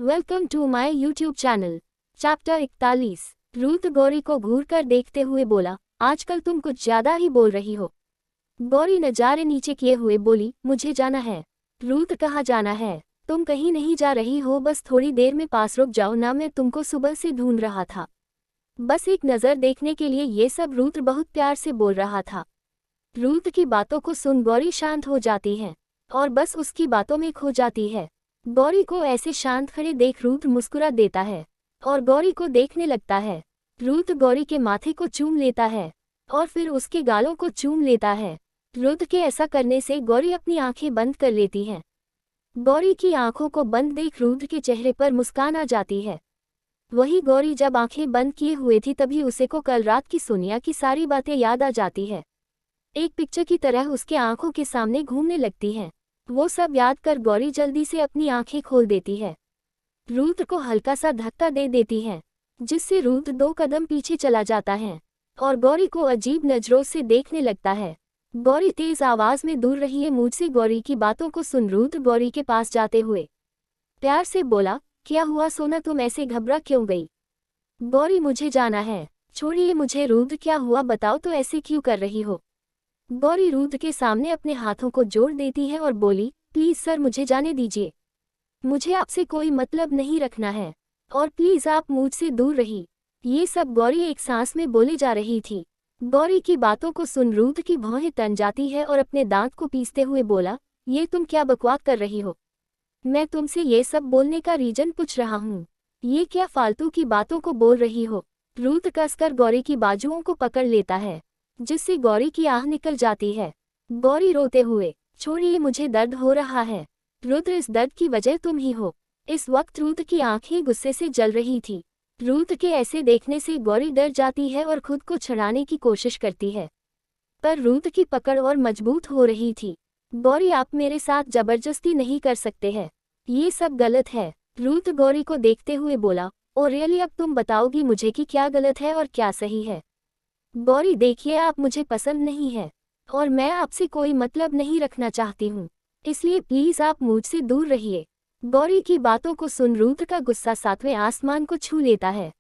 Welcome to my YouTube channel. Chapter 41। Ruth Gauri को घूर कर देखते हुए बोला, आजकल तुम कुछ ज्यादा ही बोल रही हो। गौरी नजारे नीचे किए हुए बोली, मुझे जाना है। रूथ, कहाँ जाना है? तुम कहीं नहीं जा रही हो, बस थोड़ी देर में पास रुक जाओ ना, मैं तुमको सुबह से ढूंढ रहा था। बस एक नज़र देखने के लिए। ये सब रूथ बहुत प्यार से बोल रहा था। रूथ की बातों को सुन गौरी शांत हो जाती है और बस उसकी बातों में खो जाती है। गौरी को ऐसे शांत खड़े देख रूथ मुस्कुरा देता है और गौरी को देखने लगता है। रूथ गौरी के माथे को चूम लेता है और फिर उसके गालों को चूम लेता है। रूथ के ऐसा करने से गौरी अपनी आंखें बंद कर लेती है। गौरी की आंखों को बंद देख रूथ के चेहरे पर मुस्कान आ जाती है। वही गौरी जब आंखें बंद किए हुए थी तभी उसे को कल रात की सोनिया की सारी बातें याद आ जाती है। एक पिक्चर की तरह उसके आंखों के सामने घूमने लगती हैं। वो सब याद कर गौरी जल्दी से अपनी आंखें खोल देती है। रूथ को हल्का सा धक्का दे देती है जिससे रूथ 2 कदम पीछे चला जाता है और गौरी को अजीब नजरों से देखने लगता है। गौरी तेज आवाज में दूर रही है मुझसे। गौरी की बातों को सुन रूथ गौरी के पास जाते हुए प्यार से बोला, क्या हुआ सोना, तुम ऐसे घबरा क्यों गई? गौरी, मुझे जाना है, छोड़िए मुझे। रूथ, क्या हुआ बताओ तो, ऐसे क्यों कर रही हो? गौरी रूथ के सामने अपने हाथों को जोड़ देती है और बोली, प्लीज सर, मुझे जाने दीजिए। मुझे आपसे कोई मतलब नहीं रखना है और प्लीज आप मुझसे दूर रही। ये सब गौरी एक सांस में बोले जा रही थी। गौरी की बातों को सुन रूथ की भौहें तन जाती है और अपने दांत को पीसते हुए बोला, ये तुम क्या बकवास कर रही हो? मैं तुमसे ये सब बोलने का रीजन पूछ रहा हूँ, ये क्या फालतू की बातों को बोल रही हो? रूथ कसकर गौरी की बाजुओं को पकड़ लेता है जिससे गौरी की आह निकल जाती है। गौरी रोते हुए, छोड़िए मुझे दर्द हो रहा है। रुद्र, इस दर्द की वजह तुम ही हो। इस वक्त रूथ की आंखें गुस्से से जल रही थी। रूथ के ऐसे देखने से गौरी डर जाती है और खुद को छुड़ाने की कोशिश करती है, पर रूथ की पकड़ और मजबूत हो रही थी। गौरी, आप मेरे साथ जबरदस्ती नहीं कर सकते हैं, ये सब गलत है। रूथ गौरी को देखते हुए बोला, ओ रियली, अब तुम बताओगी मुझे कि क्या गलत है और क्या सही है? गौरी, देखिए, आप मुझे पसंद नहीं है और मैं आपसे कोई मतलब नहीं रखना चाहती हूँ, इसलिए प्लीज आप मुझसे दूर रहिए। गौरी की बातों को सुन रूथ का गुस्सा 7वें आसमान को छू लेता है।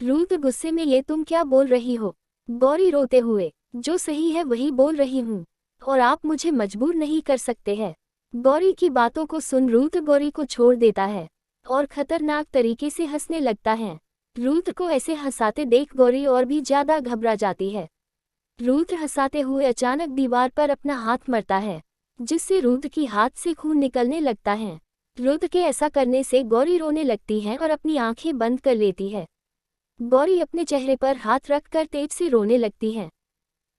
रूथ गुस्से में, ये तुम क्या बोल रही हो? गौरी रोते हुए, जो सही है वही बोल रही हूँ और आप मुझे मजबूर नहीं कर सकते हैं। गौरी की बातों को सुन रूथ गौरी को छोड़ देता है और खतरनाक तरीके से हंसने लगता है। रूथ को ऐसे हंसाते देख गौरी और भी ज्यादा घबरा जाती है। रूथ हंसाते हुए अचानक दीवार पर अपना हाथ मरता है जिससे रूथ की हाथ से खून निकलने लगता है। रूथ के ऐसा करने से गौरी रोने लगती है और अपनी आंखें बंद कर लेती है। गौरी अपने चेहरे पर हाथ रखकर तेज से रोने लगती है।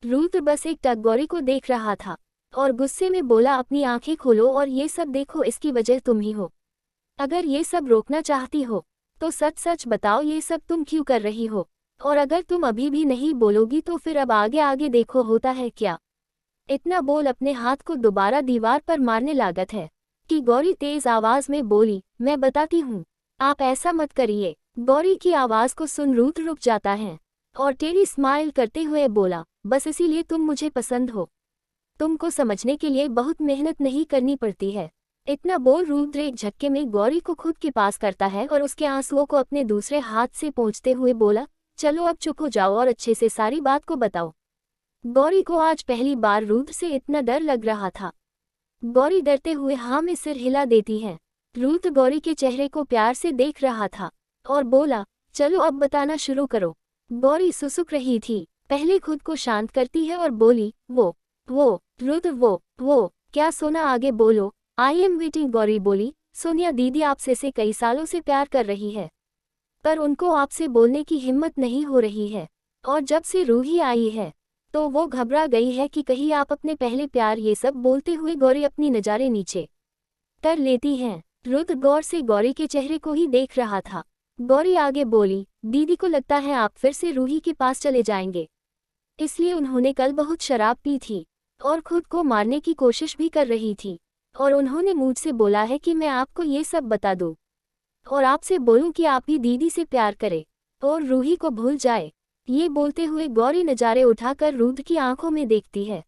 रूथ बस एक टक गौरी को देख रहा था और गुस्से में बोला, अपनी आंखें खोलो और ये सब देखो, इसकी वजह तुम ही हो। अगर ये सब रोकना चाहती हो तो सच सच बताओ, ये सब तुम क्यों कर रही हो? और अगर तुम अभी भी नहीं बोलोगी तो फिर अब आगे आगे देखो होता है क्या। इतना बोल अपने हाथ को दोबारा दीवार पर मारने लागत है कि गौरी तेज आवाज में बोली, मैं बताती हूँ, आप ऐसा मत करिए। गौरी की आवाज को सुन रूथ रुक जाता है और टेढ़ी स्माइल करते हुए बोला, बस इसीलिए तुम मुझे पसंद हो। तुमको समझने के लिए बहुत मेहनत नहीं करनी पड़ती है। इतना बोल रुद्र एक झटके में गौरी को खुद के पास करता है और उसके आंसुओं को अपने दूसरे हाथ से पोंछते हुए बोला, चलो अब चुप हो जाओ और अच्छे से सारी बात को बताओ। गौरी को आज पहली बार रुद्र से इतना डर लग रहा था। गौरी डरते हुए हाँ में सिर हिला देती है। रुद्र गौरी के चेहरे को प्यार से देख रहा था और बोला, चलो अब बताना शुरू करो। गौरी सुसुक रही थी, पहले खुद को शांत करती है और बोली, वो रुद्र, वो क्या सोना, आगे बोलो, आई एम वेटिंग। गौरी बोली, सोनिया दीदी आपसे से कई सालों से प्यार कर रही है पर उनको आपसे बोलने की हिम्मत नहीं हो रही है और जब से रूही आई है तो वो घबरा गई है कि कहीं आप अपने पहले प्यार। ये सब बोलते हुए गौरी अपनी नज़ारे नीचे कर लेती हैं। रुद्र गौर से गौरी के चेहरे को ही देख रहा था। गौरी आगे बोली, दीदी को लगता है आप फिर से रूही के पास चले जाएंगे, इसलिए उन्होंने कल बहुत शराब पी थी और खुद को मारने की कोशिश भी कर रही थी और उन्होंने मुझसे बोला है कि मैं आपको ये सब बता दूं और आपसे बोलूं कि आप भी दीदी से प्यार करें और रूही को भूल जाए। ये बोलते हुए गौरी नज़ारे उठाकर रुद्र की आंखों में देखती है।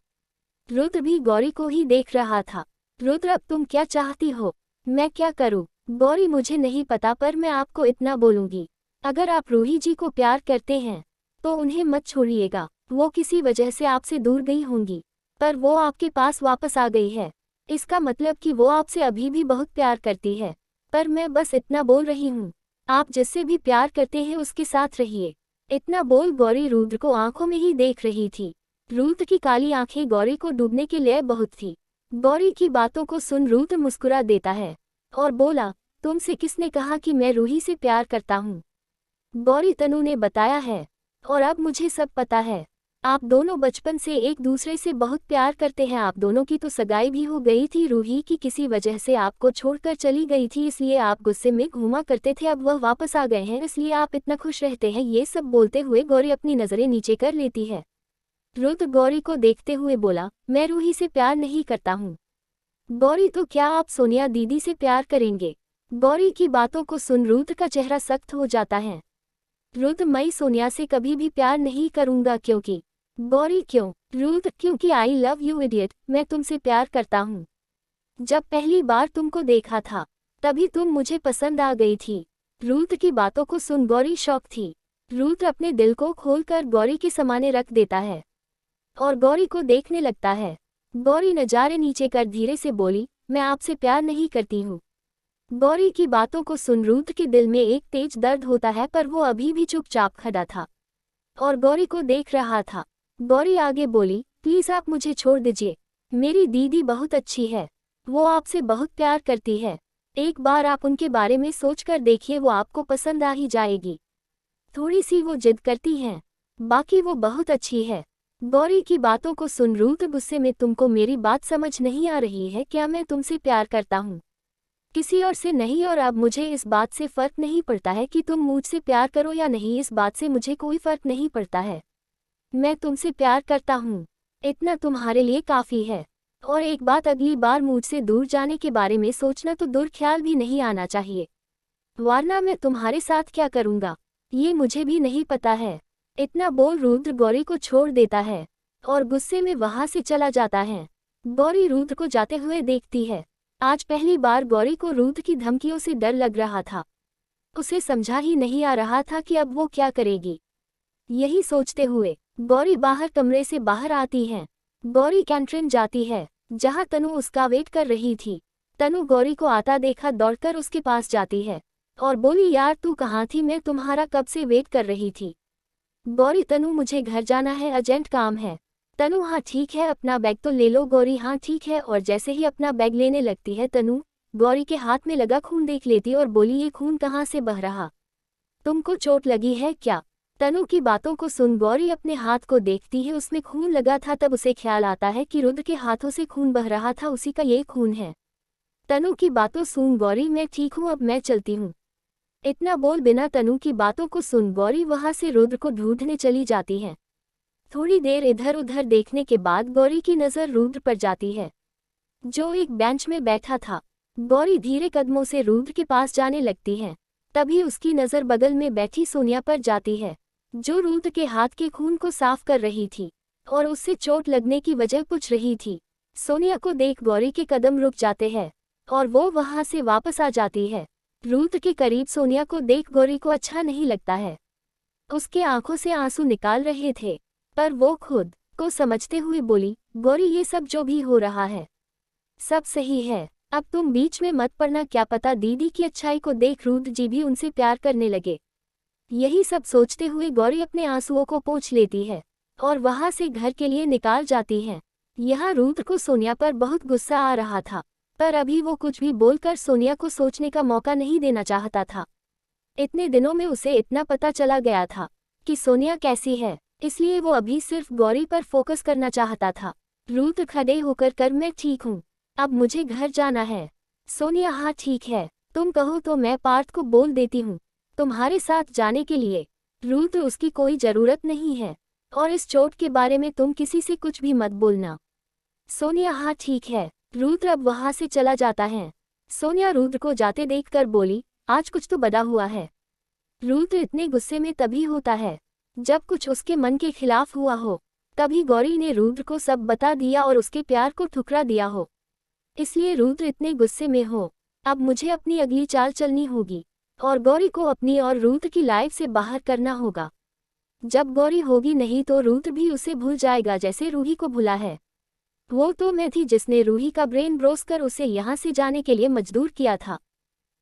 रुद्र भी गौरी को ही देख रहा था। रुद्र, अब तुम क्या चाहती हो? मैं क्या करूं? गौरी मुझे नहीं पता, पर मैं आपको इतना बोलूंगी, अगर आप रूही जी को प्यार करते हैं तो उन्हें मत छोड़िएगा। वो किसी वजह से आपसे दूर गई होंगी, पर वो आपके पास वापस आ गई है, इसका मतलब कि वो आपसे अभी भी बहुत प्यार करती है। पर मैं बस इतना बोल रही हूँ, आप जिससे भी प्यार करते हैं उसके साथ रहिए। इतना बोल गौरी रुद्र को आंखों में ही देख रही थी। रुद्र की काली आंखें गौरी को डूबने के लिए बहुत थी। गौरी की बातों को सुन रुद्र मुस्कुरा देता है और बोला, तुमसे किसने कहा कि मैं रूही से प्यार करता हूँ? गौरी, तनु ने बताया है, और अब मुझे सब पता है। आप दोनों बचपन से एक दूसरे से बहुत प्यार करते हैं। आप दोनों की तो सगाई भी हो गई थी। रूही की किसी वजह से आपको छोड़कर चली गई थी, इसलिए आप गुस्से में घूमा करते थे। अब वह वापस आ गए हैं, इसलिए आप इतना खुश रहते हैं। ये सब बोलते हुए गौरी अपनी नजरें नीचे कर लेती है। रुद्र गौरी को देखते हुए बोला, मैं रूही से प्यार नहीं करता हूँ। गौरी, तो क्या आप सोनिया दीदी से प्यार करेंगे? गौरी की बातों को सुन रुद्र का चेहरा सख्त हो जाता है। रुद्र, मैं सोनिया से कभी भी प्यार नहीं करूंगा। क्योंकि? गौरी, क्यों? रुद्र, क्योंकि आई लव यू इडियट, मैं तुमसे प्यार करता हूँ। जब पहली बार तुमको देखा था तभी तुम मुझे पसंद आ गई थी। रुद्र की बातों को सुन गौरी शॉक थी। रुद्र अपने दिल को खोलकर गौरी के सामने रख देता है और गौरी को देखने लगता है। गौरी नजारे नीचे कर धीरे से बोली, मैं आपसे प्यार नहीं करती हूँ। गौरी की बातों को सुन रुद्र के दिल में एक तेज दर्द होता है, पर वो अभी भी चुपचाप खड़ा था और गौरी को देख रहा था। गौरी आगे बोली, प्लीज आप मुझे छोड़ दीजिए, मेरी दीदी बहुत अच्छी है, वो आपसे बहुत प्यार करती है। एक बार आप उनके बारे में सोचकर देखिए, वो आपको पसंद आ ही जाएगी। थोड़ी सी वो जिद करती हैं, बाकी वो बहुत अच्छी है। गौरी की बातों को सुन रुद्र गुस्से में, तुमको मेरी बात समझ नहीं आ रही है क्या? मैं तुमसे प्यार करता हूँ, किसी और से नहीं। और अब मुझे इस बात से फर्क नहीं पड़ता है कि तुम मुझसे प्यार करो या नहीं, इस बात से मुझे कोई फर्क नहीं पड़ता है। मैं तुमसे प्यार करता हूँ, इतना तुम्हारे लिए काफ़ी है। और एक बात, अगली बार मुझसे दूर जाने के बारे में सोचना तो दूर ख्याल भी नहीं आना चाहिए, वरना मैं तुम्हारे साथ क्या करूँगा ये मुझे भी नहीं पता है। इतना बोल रुद्र गौरी को छोड़ देता है और गुस्से में वहां से चला जाता है। गौरी रुद्र को जाते हुए देखती है। आज पहली बार गौरी को रुद्र की धमकियों से डर लग रहा था। उसे समझा ही नहीं आ रहा था कि अब वो क्या करेगी। यही सोचते हुए गौरी बाहर कमरे से बाहर आती है। गौरी कैंटीन जाती है जहां तनु उसका वेट कर रही थी। तनु गौरी को आता देखा दौड़कर उसके पास जाती है और बोली, यार तू कहाँ थी? मैं तुम्हारा कब से वेट कर रही थी। गौरी, तनु मुझे घर जाना है, अर्जेंट काम है। तनु, हाँ ठीक है, अपना बैग तो ले लो। गौरी, हाँ ठीक है। और जैसे ही अपना बैग लेने लगती है तनु गौरी के हाथ में लगा खून देख लेती और बोली, ये खून कहाँ से बह रहा? तुमको चोट लगी है क्या? तनु की बातों को सुन गौरी अपने हाथ को देखती है, उसमें खून लगा था। तब उसे ख्याल आता है कि रुद्र के हाथों से खून बह रहा था, उसी का ये खून है। तनु की बातों सुन गौरी, मैं ठीक हूँ, अब मैं चलती हूँ। इतना बोल बिना तनु की बातों को सुन गौरी वहां से रुद्र को ढूंढने चली जाती है। थोड़ी देर इधर उधर देखने के बाद गौरी की नज़र रुद्र पर जाती है, जो एक बेंच में बैठा था। गौरी धीरे कदमों से रुद्र के पास जाने लगती है। तभी उसकी नज़र बगल में बैठी सोनिया पर जाती है, जो रुद्र के हाथ के खून को साफ कर रही थी और उससे चोट लगने की वजह पूछ रही थी। सोनिया को देख गौरी के कदम रुक जाते हैं और वो वहां से वापस आ जाती है। रुद्र के करीब सोनिया को देख गौरी को अच्छा नहीं लगता है। उसके आंखों से आंसू निकाल रहे थे, पर वो खुद को समझते हुए बोली, गौरी ये सब जो भी हो रहा है सब सही है, अब तुम बीच में मत पड़ना। क्या पता दीदी की अच्छाई को देख रुद्र जी भी उनसे प्यार करने लगे। यही सब सोचते हुए गौरी अपने आंसुओं को पोंछ लेती है और वहां से घर के लिए निकाल जाती है। यहाँ रुद्र को सोनिया पर बहुत गुस्सा आ रहा था, पर अभी वो कुछ भी बोलकर सोनिया को सोचने का मौका नहीं देना चाहता था। इतने दिनों में उसे इतना पता चला गया था कि सोनिया कैसी है, इसलिए वो अभी सिर्फ गौरी पर फोकस करना चाहता था। रुद्र खड़े होकर कर, मैं ठीक हूँ, अब मुझे घर जाना है। सोनिया, हाँ ठीक है, तुम कहो तो मैं पार्थ को बोल देती हूँ तुम्हारे साथ जाने के लिए। रुद्र, उसकी कोई जरूरत नहीं है और इस चोट के बारे में तुम किसी से कुछ भी मत बोलना। सोनिया, हाँ ठीक है। रुद्र अब वहां से चला जाता है। सोनिया रुद्र को जाते देखकर बोली, आज कुछ तो बड़ा हुआ है। रुद्र इतने गुस्से में तभी होता है जब कुछ उसके मन के खिलाफ हुआ हो। कभी गौरी ने रुद्र को सब बता दिया और उसके प्यार को ठुकरा दिया हो, इसलिए रुद्र इतने गुस्से में हो। अब मुझे अपनी अगली चाल चलनी होगी और गौरी को अपनी और रूथ की लाइफ से बाहर करना होगा। जब गौरी होगी नहीं तो रूथ भी उसे भूल जाएगा जैसे रूही को भूला है। वो तो मैं थी जिसने रूही का ब्रेन ब्रोस कर उसे यहाँ से जाने के लिए मजबूर किया था,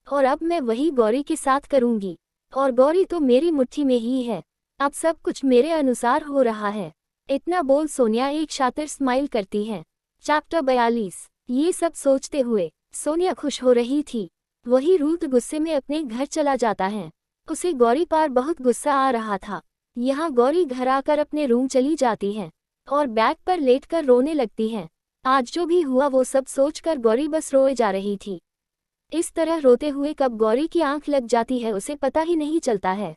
और अब मैं वही गौरी के साथ करूँगी। और गौरी तो मेरी मुट्ठी में ही है। अब सब कुछ मेरे अनुसार हो रहा है। इतना बोल सोनिया एक शातिर स्माइल करती है। चैप्टर 42। ये सब सोचते हुए सोनिया खुश हो रही थी। वही रूथ गुस्से में अपने घर चला जाता है। उसे गौरी पर बहुत गुस्सा आ रहा था। यहाँ गौरी घर आकर अपने रूम चली जाती है और बैग पर लेटकर रोने लगती है। आज जो भी हुआ वो सब सोचकर गौरी बस रोए जा रही थी। इस तरह रोते हुए कब गौरी की आंख लग जाती है उसे पता ही नहीं चलता है।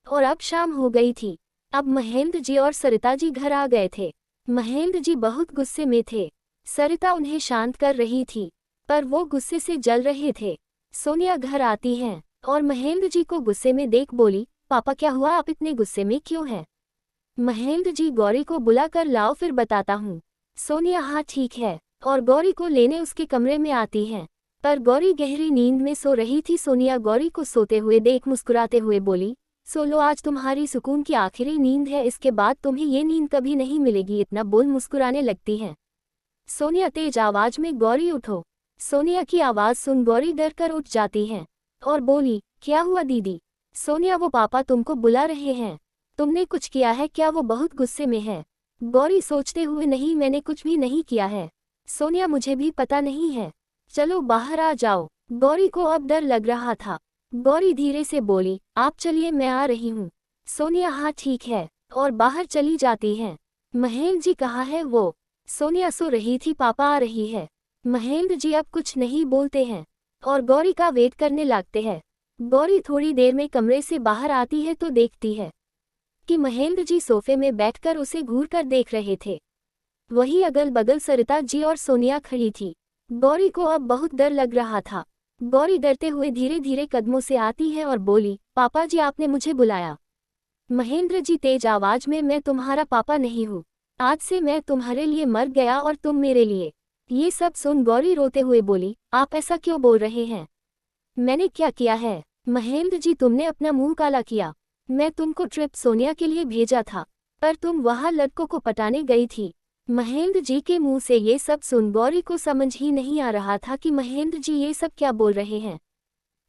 और अब शाम हो गई थी। अब महेंद्र जी और सरिता जी घर आ गए थे। महेंद्र जी बहुत गुस्से में थे। सरिता उन्हें शांत कर रही थी, पर वो गुस्से से जल रहे थे। सोनिया घर आती है और महेंद्र जी को गुस्से में देख बोली, पापा क्या हुआ, आप इतने गुस्से में क्यों हैं? महेंद्र जी, गौरी को बुलाकर लाओ फिर बताता हूँ। सोनिया, हाँ ठीक है, और गौरी को लेने उसके कमरे में आती है, पर गौरी गहरी नींद में सो रही थी। सोनिया गौरी को सोते हुए देख मुस्कुराते हुए बोली, सो लो, आज तुम्हारी सुकून की आखिरी नींद है, इसके बाद तुम्हें ये नींद कभी नहीं मिलेगी। इतना बोल मुस्कुराने लगती है। सोनिया तेज आवाज में, गौरी उठो। सोनिया की आवाज सुन गौरी डर कर उठ जाती है और बोली, क्या हुआ दीदी? सोनिया, वो पापा तुमको बुला रहे हैं। तुमने कुछ किया है क्या? वो बहुत गुस्से में है। गौरी सोचते हुए, नहीं मैंने कुछ भी नहीं किया है। सोनिया, मुझे भी पता नहीं है, चलो बाहर आ जाओ। गौरी को अब डर लग रहा था। गौरी धीरे से बोली, आप चलिए मैं आ रही हूँ। सोनिया, हाँ ठीक है, और बाहर चली जाती है। महेंद्र जी कहाँ है वो? सोनिया सो रही थी, पापा आ रही है। महेंद्र जी अब कुछ नहीं बोलते हैं और गौरी का वेट करने लगते हैं। गौरी थोड़ी देर में कमरे से बाहर आती है तो देखती है कि महेंद्र जी सोफे में बैठकर उसे घूर कर देख रहे थे। वही अगल बगल सरिता जी और सोनिया खड़ी थी। गौरी को अब बहुत डर लग रहा था। गौरी डरते हुए धीरे धीरे कदमों से आती है और बोली, पापा जी आपने मुझे बुलाया? महेंद्र जी तेज आवाज में, मैं तुम्हारा पापा नहीं हूँ। आज से मैं तुम्हारे लिए मर गया और तुम मेरे लिए। ये सब सुन गौरी रोते हुए बोली, आप ऐसा क्यों बोल रहे हैं? मैंने क्या किया है? महेंद्र जी, तुमने अपना मुंह काला किया। मैं तुमको ट्रिप सोनिया के लिए भेजा था, पर तुम वहां लड़कों को पटाने गई थी। महेंद्र जी के मुंह से ये सब सुन गौरी को समझ ही नहीं आ रहा था कि महेंद्र जी ये सब क्या बोल रहे हैं।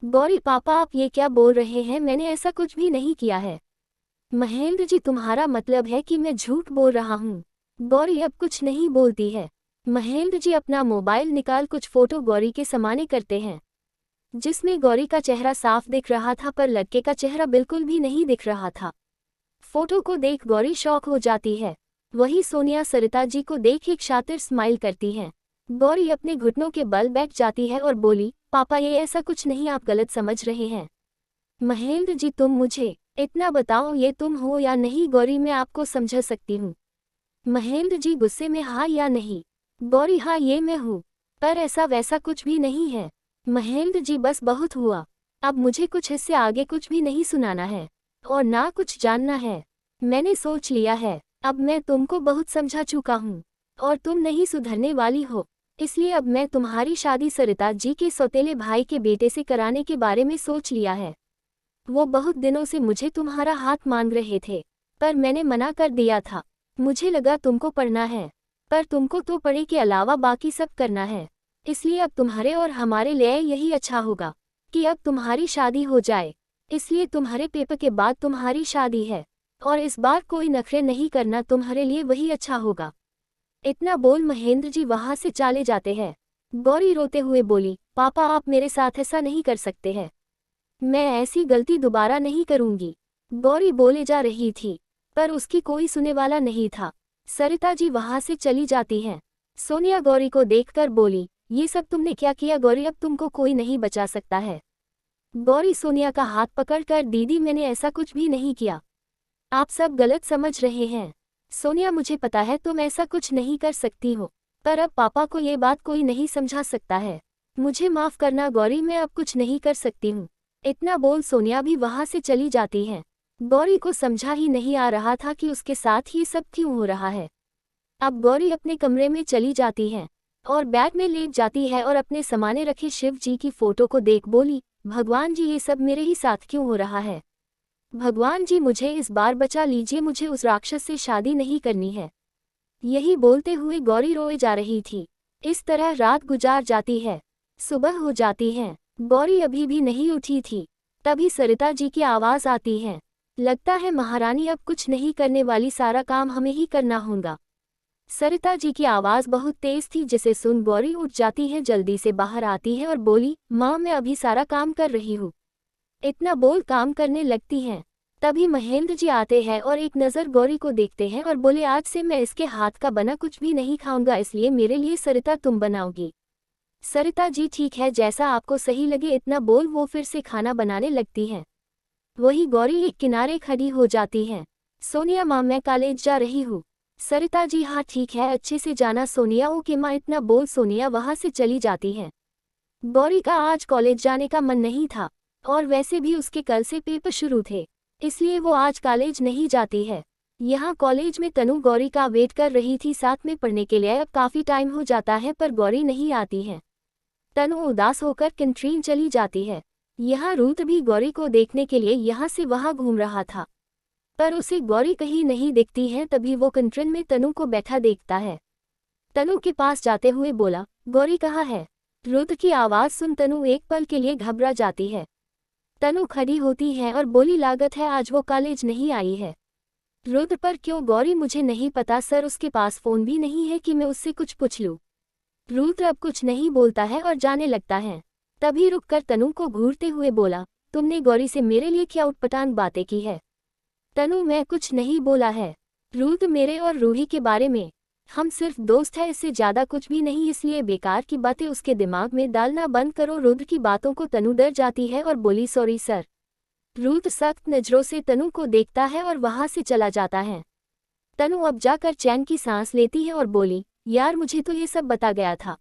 गौरी, पापा आप ये क्या बोल रहे हैं? मैंने ऐसा कुछ भी नहीं किया है। महेंद्र जी, तुम्हारा मतलब है कि मैं झूठ बोल रहा हूँ? गौरी अब कुछ नहीं बोलती है। महेंद्र जी अपना मोबाइल निकाल कुछ फोटो गौरी के सामने करते हैं, जिसमें गौरी का चेहरा साफ दिख रहा था पर लड़के का चेहरा बिल्कुल भी नहीं दिख रहा था। फोटो को देख गौरी शॉक हो जाती है। वही सोनिया सरिता जी को देख एक शातिर स्माइल करती है। गौरी अपने घुटनों के बल बैठ जाती है और बोली, पापा ये ऐसा कुछ नहीं, आप गलत समझ रहे हैं। महेंद्र जी, तुम मुझे इतना बताओ, ये तुम हो या नहीं? गौरी, मैं आपको समझा सकती हूँ। महेंद्र जी गुस्से में, हाँ या नहीं? गौरी, हाँ ये मैं हूँ, पर ऐसा वैसा कुछ भी नहीं है। महेंद्र जी, बस बहुत हुआ, अब मुझे कुछ इससे आगे कुछ भी नहीं सुनाना है और ना कुछ जानना है। मैंने सोच लिया है, अब मैं तुमको बहुत समझा चुका हूँ और तुम नहीं सुधरने वाली हो। इसलिए अब मैं तुम्हारी शादी सरिता जी के सौतेले भाई के बेटे से कराने के बारे में सोच लिया है। वो बहुत दिनों से मुझे तुम्हारा हाथ मांग रहे थे, पर मैंने मना कर दिया था। मुझे लगा तुमको पढ़ना है, पर तुमको तो पढ़े के अलावा बाकी सब करना है। इसलिए अब तुम्हारे और हमारे लिए यही अच्छा होगा कि अब तुम्हारी शादी हो जाए। इसलिए तुम्हारे पेपर के बाद तुम्हारी शादी है और इस बार कोई नखरे नहीं करना, तुम्हारे लिए वही अच्छा होगा। इतना बोल महेंद्र जी वहां से चले जाते हैं। गौरी रोते हुए बोली, पापा आप मेरे साथ ऐसा नहीं कर सकते हैं, मैं ऐसी गलती दोबारा नहीं करूंगी। गौरी बोले जा रही थी, पर उसकी कोई सुने वाला नहीं था। सरिता जी वहां से चली जाती हैं। सोनिया गौरी को देखकर बोली, ये सब तुमने क्या किया गौरी? अब तुमको कोई नहीं बचा सकता है। गौरी सोनिया का हाथ पकड़कर, दीदी मैंने ऐसा कुछ भी नहीं किया, आप सब गलत समझ रहे हैं। सोनिया, मुझे पता है तुम ऐसा कुछ नहीं कर सकती हो, पर अब पापा को ये बात कोई नहीं समझा सकता है। मुझे माफ करना गौरी, मैं अब कुछ नहीं कर सकती हूँ। इतना बोल सोनिया भी वहां से चली जाती है। गौरी को समझा ही नहीं आ रहा था कि उसके साथ ही सब क्यों हो रहा है। अब गौरी अपने कमरे में चली जाती है और बैग में लेट जाती है और अपने समाने रखे शिव जी की फोटो को देख बोली, भगवान जी ये सब मेरे ही साथ क्यों हो रहा है। भगवान जी मुझे इस बार बचा लीजिए, मुझे उस राक्षस से शादी नहीं करनी है। यही बोलते हुए गौरी रोए जा रही थी। इस तरह रात गुजार जाती है। सुबह हो जाती है। गौरी अभी भी नहीं उठी थी। तभी सरिता जी की आवाज़ आती है। लगता है महारानी अब कुछ नहीं करने वाली, सारा काम हमें ही करना होगा। सरिता जी की आवाज़ बहुत तेज थी, जिसे सुन गौरी उठ जाती है, जल्दी से बाहर आती है और बोली, माँ मैं अभी सारा काम कर रही हूँ। इतना बोल काम करने लगती हैं। तभी महेंद्र जी आते हैं और एक नज़र गौरी को देखते हैं और बोले, आज से मैं इसके हाथ का बना कुछ भी नहीं खाऊंगा, इसलिए मेरे लिए सरिता तुम बनाओगी। सरिता जी ठीक है, जैसा आपको सही लगे। इतना बोल वो फिर से खाना बनाने लगती हैं। वही गौरी एक किनारे खड़ी हो जाती हैं। सोनिया माँ मैं कॉलेज जा रही हूँ। सरिता जी हाँ ठीक है, अच्छे से जाना। सोनिया ओके माँ। इतना बोल सोनिया वहाँ से चली जाती है। गौरी का आज कॉलेज जाने का मन नहीं था और वैसे भी उसके कल से पेपर शुरू थे, इसलिए वो आज कॉलेज नहीं जाती है। यहाँ कॉलेज में तनु गौरी का वेट कर रही थी साथ में पढ़ने के लिए। अब काफ़ी टाइम हो जाता है पर गौरी नहीं आती है। तनु उदास होकर कैंटीन चली जाती है। यहाँ रूथ भी गौरी को देखने के लिए यहाँ से वहाँ घूम रहा था, पर उसे गौरी कहीं नहीं दिखती है। तभी वो कैंटीन में तनु को बैठा देखता है। तनु के पास जाते हुए बोला, गौरी कहाँ है। रूथ की आवाज़ सुन तनु एक पल के लिए घबरा जाती है। तनु खड़ी होती है और बोली, लागत है आज वो कॉलेज नहीं आई है। रुद्र पर क्यों गौरी, मुझे नहीं पता सर, उसके पास फ़ोन भी नहीं है कि मैं उससे कुछ पूछ लूँ। रुद्र अब कुछ नहीं बोलता है और जाने लगता है। तभी रुककर तनु को घूरते हुए बोला, तुमने गौरी से मेरे लिए क्या उटपटांग बातें की है। तनु मैं कुछ नहीं बोला है। रुद्र मेरे और रूही के बारे में, हम सिर्फ दोस्त हैं, इससे ज़्यादा कुछ भी नहीं, इसलिए बेकार की बातें उसके दिमाग में डालना बंद करो। रुद्र की बातों को तनु डर जाती है और बोली, सॉरी सर। रुद्र सख्त नज़रों से तनु को देखता है और वहां से चला जाता है। तनु अब जाकर चैन की सांस लेती है और बोली, यार मुझे तो ये सब बता गया था,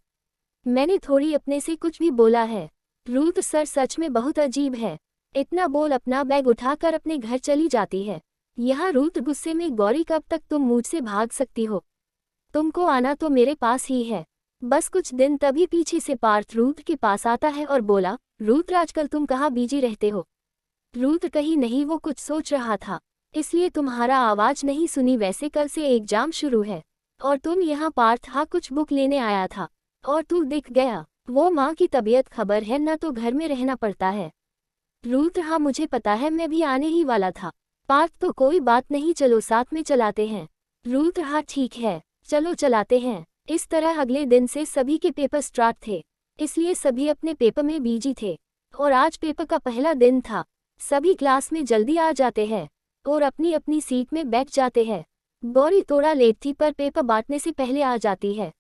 मैंने थोड़ी अपने से कुछ भी बोला है। रुद्र सर सच में बहुत अजीब है। इतना बोल अपना बैग उठाकर अपने घर चली जाती है। यहाँ रुद्र गुस्से में, गौरी कब तक तुम मुझसे भाग सकती हो, तुमको आना तो मेरे पास ही है, बस कुछ दिन। तभी पीछे से पार्थ रुद्र के पास आता है और बोला, रुद्र आजकल तुम कहाँ बिजी रहते हो। रुद्र कहीं नहीं, वो कुछ सोच रहा था, इसलिए तुम्हारा आवाज नहीं सुनी। वैसे कल से एग्जाम शुरू है और तुम यहाँ। पार्थ हाँ कुछ बुक लेने आया था और तू दिख गया। वो माँ की तबीयत खबर है ना, तो घर में रहना पड़ता है। रुद्र हाँ मुझे पता है, मैं भी आने ही वाला था। पार्थ तो कोई बात नहीं, चलो साथ में चलाते हैं। रुद्र हाँ ठीक है, चलो चलाते हैं। इस तरह अगले दिन से सभी के पेपर स्टार्ट थे, इसलिए सभी अपने पेपर में बिजी थे और आज पेपर का पहला दिन था। सभी क्लास में जल्दी आ जाते हैं और अपनी अपनी सीट में बैठ जाते हैं। गौरी थोड़ा लेट थी पर पेपर बांटने से पहले आ जाती है।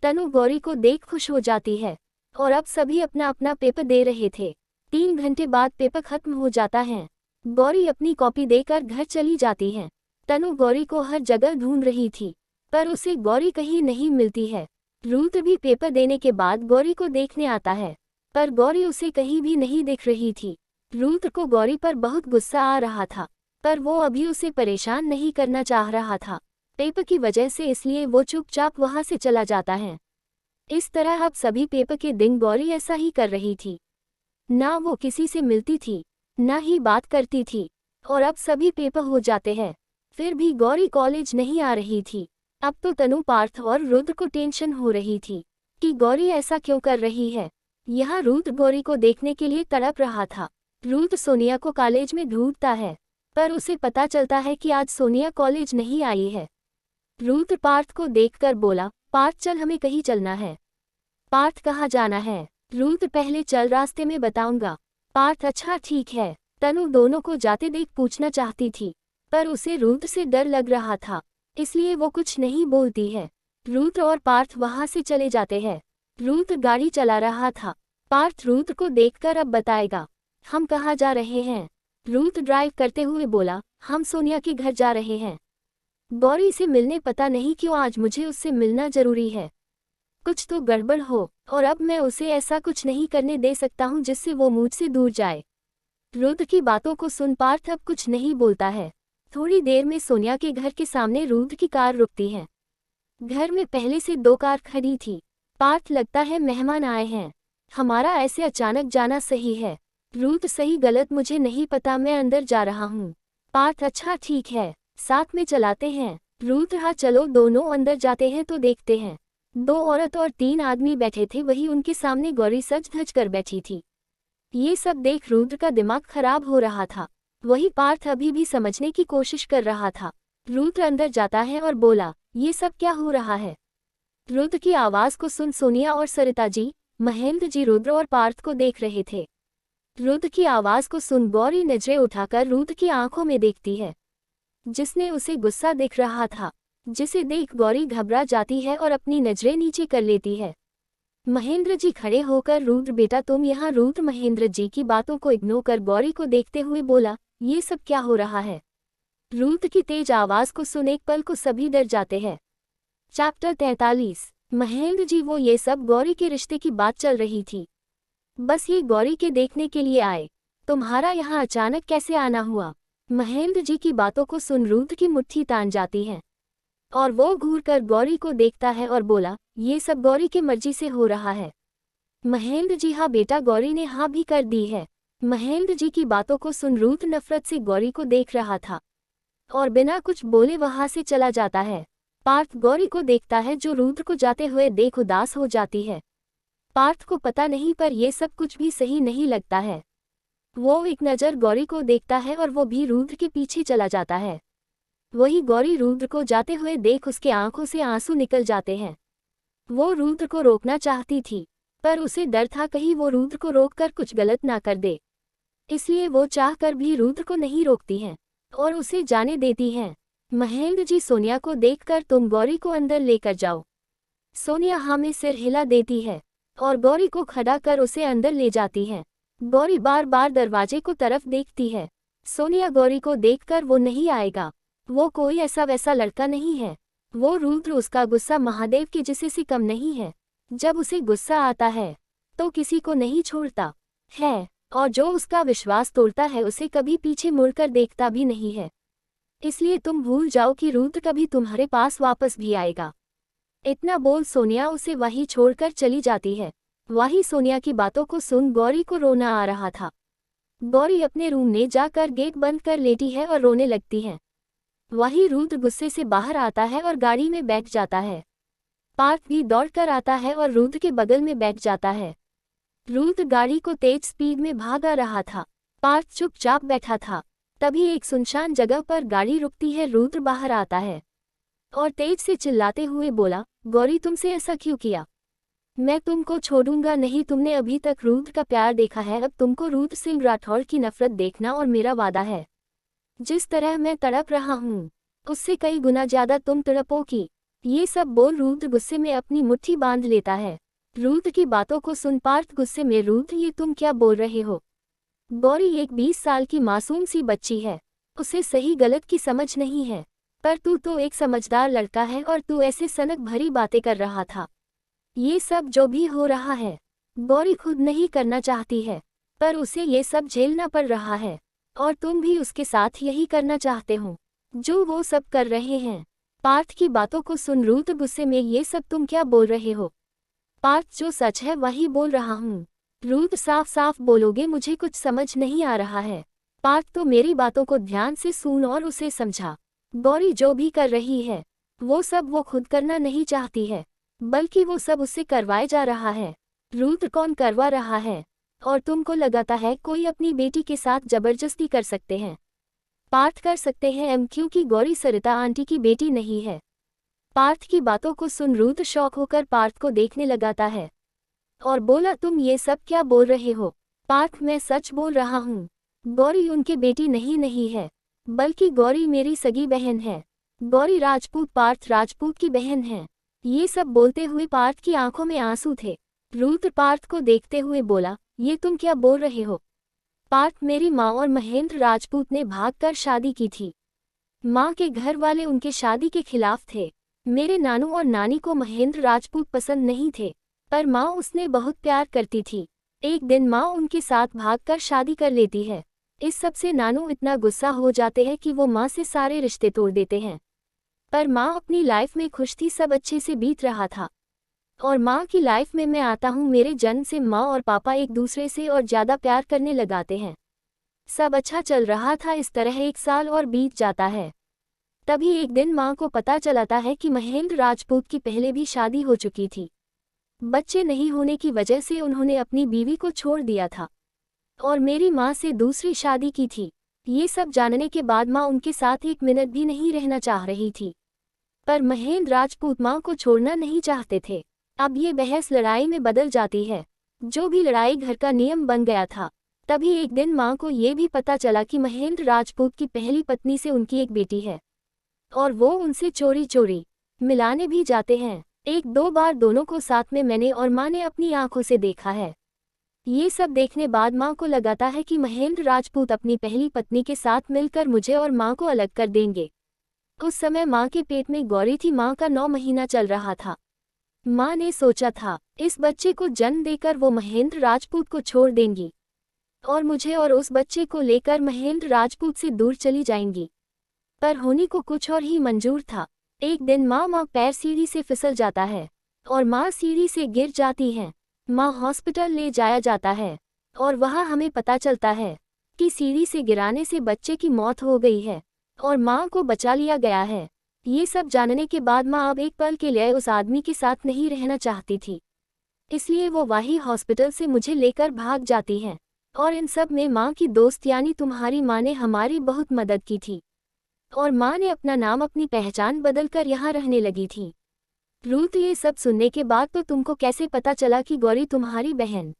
तनु गौरी को देख खुश हो जाती है और अब सभी अपना अपना पेपर दे रहे थे। 3 घंटे बाद पेपर खत्म हो जाता है। गौरी अपनी कॉपी देकर घर चली जाती है। तनु गौरी को हर जगह ढूंढ रही थी पर उसे गौरी कहीं नहीं मिलती है। रुद्र भी पेपर देने के बाद गौरी को देखने आता है पर गौरी उसे कहीं भी नहीं दिख रही थी। रुद्र को गौरी पर बहुत गुस्सा आ रहा था पर वो अभी उसे परेशान नहीं करना चाह रहा था पेपर की वजह से, इसलिए वो चुपचाप वहां से चला जाता है। इस तरह अब सभी पेपर के दिन गौरी ऐसा ही कर रही थी, ना वो किसी से मिलती थी ना ही बात करती थी। और अब सभी पेपर हो जाते हैं फिर भी गौरी कॉलेज नहीं आ रही थी। अब तो तनु, पार्थ और रुद्र को टेंशन हो रही थी कि गौरी ऐसा क्यों कर रही है। यहाँ रुद्र गौरी को देखने के लिए तड़प रहा था। रुद्र सोनिया को कॉलेज में ढूंढता है पर उसे पता चलता है कि आज सोनिया कॉलेज नहीं आई है। रुद्र पार्थ को देखकर बोला, पार्थ चल हमें कहीं चलना है। पार्थ कहाँ जाना है। रुद्र पहले चल, रास्ते में बताऊंगा। पार्थ अच्छा ठीक है। तनु दोनों को जाते देख पूछना चाहती थी पर उसे रुद्र से डर लग रहा था, इसलिए वो कुछ नहीं बोलती है। रुद्र और पार्थ वहां से चले जाते हैं। रुद्र गाड़ी चला रहा था। पार्थ रुद्र को देखकर अब बताएगा हम कहाँ जा रहे हैं। रुद्र ड्राइव करते हुए बोला, हम सोनिया के घर जा रहे हैं, गौरी से मिलने। पता नहीं क्यों आज मुझे उससे मिलना जरूरी है, कुछ तो गड़बड़ हो और अब मैं उसे ऐसा कुछ नहीं करने दे सकता हूँ जिससे वो मुझसे दूर जाए। रुद्र की बातों को सुन पार्थ अब कुछ नहीं बोलता है। थोड़ी देर में सोनिया के घर के सामने रुद्र की कार रुकती है। घर में पहले से 2 कार खड़ी थी पार्थ लगता है मेहमान आए हैं। हमारा ऐसे अचानक जाना सही है। रूथ सही गलत मुझे नहीं पता, मैं अंदर जा रहा हूँ। पार्थ अच्छा ठीक है, साथ में चलाते हैं। रूथ हाँ चलो दोनों अंदर जाते हैं तो देखते हैं। 2 औरत और 3 आदमी बैठे थे, वही उनके सामने गौरी सज धज कर बैठी थी। ये सब देख रुद्र का दिमाग खराब हो रहा था। वही पार्थ अभी भी समझने की कोशिश कर रहा था। रुद्र अंदर जाता है और बोला, ये सब क्या हो रहा है? रुद्र की आवाज को सुन सोनिया और सरिता जी, महेंद्र जी रुद्र और पार्थ को देख रहे थे। रुद्र की आवाज को सुन गौरी नजरें उठाकर रुद्र की आंखों में देखती है, जिसने उसे गुस्सा दिख रहा था, जिसे देख गौरी घबरा जाती है और अपनी नजरें नीचे कर लेती है। महेंद्र जी खड़े होकर, रुद्र बेटा तुम यहाँ। रुद्र महेंद्र जी की बातों को इग्नोर कर गौरी को देखते हुए बोला, ये सब क्या हो रहा है? रुद्र की तेज आवाज को सुन एक पल को सभी डर जाते हैं। चैप्टर 43। महेंद्र जी वो ये सब गौरी के रिश्ते की बात चल रही थी। बस ये गौरी के देखने के लिए आए। तुम्हारा यहाँ अचानक कैसे आना हुआ? महेंद्र जी की बातों को सुन रुद्र की मुट्ठी तान जाती है और वो घूरकर गौरी को देखता है और बोला, ये सब गौरी की मर्जी से हो रहा है। महेंद्र जी हाँ बेटा, गौरी ने हाँ भी कर दी है। महेंद्र जी की बातों को सुन रुद्र नफरत से गौरी को देख रहा था और बिना कुछ बोले वहां से चला जाता है। पार्थ गौरी को देखता है जो रुद्र को जाते हुए देख उदास हो जाती है। पार्थ को पता नहीं पर यह सब कुछ भी सही नहीं लगता है। वो एक नज़र गौरी को देखता है और वो भी रुद्र के पीछे चला जाता है। वही गौरी रुद्र को जाते हुए देख उसके आंखों से आंसू निकल जाते हैं। वो रुद्र को रोकना चाहती थी पर उसे डर था कहीं वो रुद्र को रोककर कुछ गलत ना कर दे, इसलिए वो चाहकर भी रुद्र को नहीं रोकती हैं और उसे जाने देती हैं। महेंद्र जी सोनिया को देखकर, तुम गौरी को अंदर लेकर जाओ। सोनिया हाँ में सिर हिला देती है और गौरी को खड़ा कर उसे अंदर ले जाती है। गौरी बार बार दरवाजे को तरफ देखती है। सोनिया गौरी को देखकर, वो नहीं आएगा, वो कोई ऐसा वैसा लड़का नहीं है। वो रुद्र, उसका गुस्सा महादेव के जिसे से कम नहीं है। जब उसे गुस्सा आता है तो किसी को नहीं छोड़ता है और जो उसका विश्वास तोड़ता है उसे कभी पीछे मुड़कर देखता भी नहीं है। इसलिए तुम भूल जाओ कि रुद्र कभी तुम्हारे पास वापस भी आएगा। इतना बोल सोनिया उसे वहीं छोड़कर चली जाती है। वहीं सोनिया की बातों को सुन गौरी को रोना आ रहा था। गौरी अपने रूम में जाकर गेट बंद कर लेती है और रोने लगती है। वहीं रुद्र गुस्से से बाहर आता है और गाड़ी में बैठ जाता है। पार्थ भी दौड़कर आता है और रुद्र के बगल में बैठ जाता है। रुद्र गाड़ी को तेज स्पीड में भागा रहा था। पार्थ चुपचाप बैठा था। तभी एक सुनसान जगह पर गाड़ी रुकती है। रुद्र बाहर आता है और तेज से चिल्लाते हुए बोला, गौरी तुमसे ऐसा क्यों किया? मैं तुमको छोड़ूंगा नहीं। तुमने अभी तक रुद्र का प्यार देखा है, अब तुमको रुद्र सिंह राठौड़ की नफरत देखना। और मेरा वादा है, जिस तरह मैं तड़प रहा हूँ उससे कई गुना ज्यादा तुम तड़पोगी। ये सब बोल रुद्र गुस्से में अपनी मुट्ठी बांध लेता है। रुद्र की बातों को सुन पार्थ गुस्से में, रुद्र ये तुम क्या बोल रहे हो? गौरी एक 20 साल की मासूम सी बच्ची है, उसे सही गलत की समझ नहीं है, पर तू तो एक समझदार लड़का है और तू ऐसे सनक भरी बातें कर रहा था। ये सब जो भी हो रहा है गौरी खुद नहीं करना चाहती है, पर उसे ये सब झेलना पड़ रहा है और तुम भी उसके साथ यही करना चाहते हो जो वो सब कर रहे हैं। पार्थ की बातों को सुन रुद्र गुस्से में, ये सब तुम क्या बोल रहे हो? पार्थ जो सच है वही बोल रहा हूँ। रुद्र साफ साफ बोलोगे? मुझे कुछ समझ नहीं आ रहा है। पार्थ तो मेरी बातों को ध्यान से सुन और उसे समझा। गौरी जो भी कर रही है वो सब वो खुद करना नहीं चाहती है, बल्कि वो सब उससे करवाए जा रहा है। रुद्र कौन करवा रहा है? और तुमको लगाता है कोई अपनी बेटी के साथ जबरदस्ती कर सकते हैं? पार्थ कर सकते हैं क्योंकि गौरी सरिता आंटी की बेटी नहीं है। पार्थ की बातों को सुन रुद्र शौक होकर पार्थ को देखने लगाता है और बोला, तुम ये सब क्या बोल रहे हो? पार्थ मैं सच बोल रहा हूँ। गौरी उनके बेटी नहीं है, बल्कि गौरी मेरी सगी बहन है। गौरी राजपूत, पार्थ राजपूत की बहन है। ये सब बोलते हुए पार्थ की आंखों में आंसू थे। रुद्र पार्थ को देखते हुए बोला, ये तुम क्या बोल रहे हो? पार्थ मेरी माँ और महेंद्र राजपूत ने भागकर शादी की थी। माँ के घर वाले उनके शादी के खिलाफ थे। मेरे नानू और नानी को महेंद्र राजपूत पसंद नहीं थे, पर माँ उसने बहुत प्यार करती थी। एक दिन माँ उनके साथ भागकर शादी कर लेती है। इस सब से नानू इतना गुस्सा हो जाते हैं कि वो माँ से सारे रिश्ते तोड़ देते हैं। पर माँ अपनी लाइफ में खुश थी, सब अच्छे से बीत रहा था और माँ की लाइफ में मैं आता हूँ। मेरे जन्म से माँ और पापा एक दूसरे से और ज़्यादा प्यार करने लगाते हैं। सब अच्छा चल रहा था। इस तरह 1 साल और बीत जाता है। तभी एक दिन माँ को पता चलता है कि महेंद्र राजपूत की पहले भी शादी हो चुकी थी। बच्चे नहीं होने की वजह से उन्होंने अपनी बीवी को छोड़ दिया था और मेरी माँ से दूसरी शादी की थी। ये सब जानने के बाद माँ उनके साथ 1 मिनट भी नहीं रहना चाह रही थी। पर महेंद्र राजपूत माँ को छोड़ना नहीं चाहते थे। अब ये बहस लड़ाई में बदल जाती है। जो भी लड़ाई घर का नियम बन गया था। तभी एक दिन माँ को ये भी पता चला कि महेंद्र राजपूत की पहली पत्नी से उनकी एक बेटी है और वो उनसे चोरी चोरी मिलाने भी जाते हैं। 1-2 बार दोनों को साथ में मैंने और माँ ने अपनी आंखों से देखा है। ये सब देखने बाद माँ को लगाता है कि महेंद्र राजपूत अपनी पहली पत्नी के साथ मिलकर मुझे और माँ को अलग कर देंगे। उस समय माँ के पेट में गौरी थी। माँ का 9 महीना चल रहा था। माँ ने सोचा था इस बच्चे को जन्म देकर वो महेंद्र राजपूत को छोड़ देंगी और मुझे और उस बच्चे को लेकर महेंद्र राजपूत से दूर चली जाएंगी। पर होनी को कुछ और ही मंजूर था। एक दिन माँ पैर सीढ़ी से फिसल जाता है और माँ सीढ़ी से गिर जाती है। माँ हॉस्पिटल ले जाया जाता है और वहाँ हमें पता चलता है कि सीढ़ी से गिराने से बच्चे की मौत हो गई है और माँ को बचा लिया गया है। ये सब जानने के बाद माँ अब एक पल के लिए उस आदमी के साथ नहीं रहना चाहती थी, इसलिए वो वही हॉस्पिटल से मुझे लेकर भाग जाती है। और इन सब में माँ की दोस्त यानी तुम्हारी माँ ने हमारी बहुत मदद की थी और माँ ने अपना नाम अपनी पहचान बदलकर यहाँ रहने लगी थी। रूथ, ये सब सुनने के बाद तो तुमको कैसे पता चला कि गौरी तुम्हारी बहन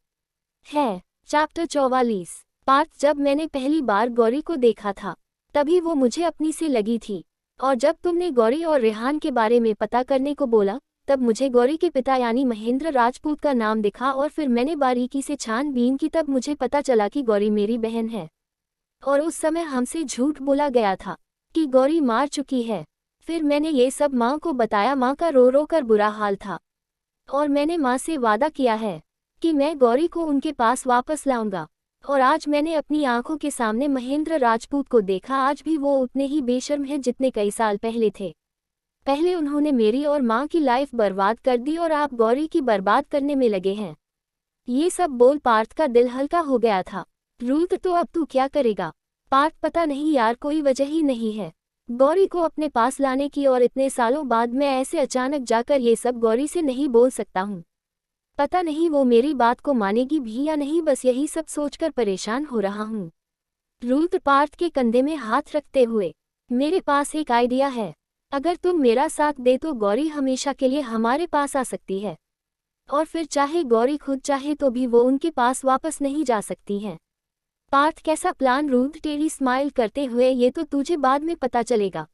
है? चैप्टर 44। पार्थ, जब मैंने पहली बार गौरी को देखा था तभी वो मुझे अपनी से लगी थी और जब तुमने गौरी और रेहान के बारे में पता करने को बोला तब मुझे गौरी के पिता यानी महेंद्र राजपूत का नाम दिखा और फिर मैंने बारीकी से छानबीन की। तब मुझे पता चला कि गौरी मेरी बहन है और उस समय हमसे झूठ बोला गया था कि गौरी मार चुकी है। फिर मैंने ये सब माँ को बताया। माँ का रो रो कर बुरा हाल था और मैंने माँ से वादा किया है कि मैं गौरी को उनके पास वापस लाऊंगा। और आज मैंने अपनी आंखों के सामने महेंद्र राजपूत को देखा। आज भी वो उतने ही बेशर्म हैं जितने कई साल पहले थे। पहले उन्होंने मेरी और माँ की लाइफ बर्बाद कर दी और आप गौरी की बर्बाद करने में लगे हैं। ये सब बोल पार्थ का दिल हल्का हो गया था। रूथ, तो अब तू क्या करेगा? पार्थ, पता नहीं यार, कोई वजह ही नहीं है गौरी को अपने पास लाने की और इतने सालों बाद मैं ऐसे अचानक जाकर ये सब गौरी से नहीं बोल सकता हूँ। पता नहीं वो मेरी बात को मानेगी भी या नहीं, बस यही सब सोचकर परेशान हो रहा हूँ। रूथ पार्थ के कंधे में हाथ रखते हुए, मेरे पास एक आइडिया है। अगर तुम मेरा साथ दे तो गौरी हमेशा के लिए हमारे पास आ सकती है और फिर चाहे गौरी खुद चाहे तो भी वो उनके पास वापस नहीं जा सकती है। पार्थ, कैसा प्लान? रूथ टेढ़ी स्माइल करते हुए, ये तो तुझे बाद में पता चलेगा।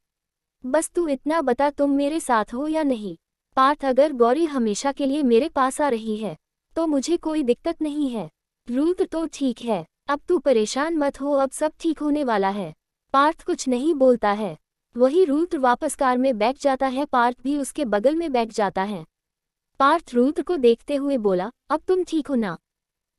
बस तू इतना बता, तुम मेरे साथ हो या नहीं? पार्थ, अगर गौरी हमेशा के लिए मेरे पास आ रही है तो मुझे कोई दिक्कत नहीं है। रूथ, तो ठीक है, अब तू परेशान मत हो, अब सब ठीक होने वाला है। पार्थ कुछ नहीं बोलता है। वही रूथ वापस कार में बैठ जाता है। पार्थ भी उसके बगल में बैठ जाता है। पार्थ रूथ को देखते हुए बोला, अब तुम ठीक हो ना?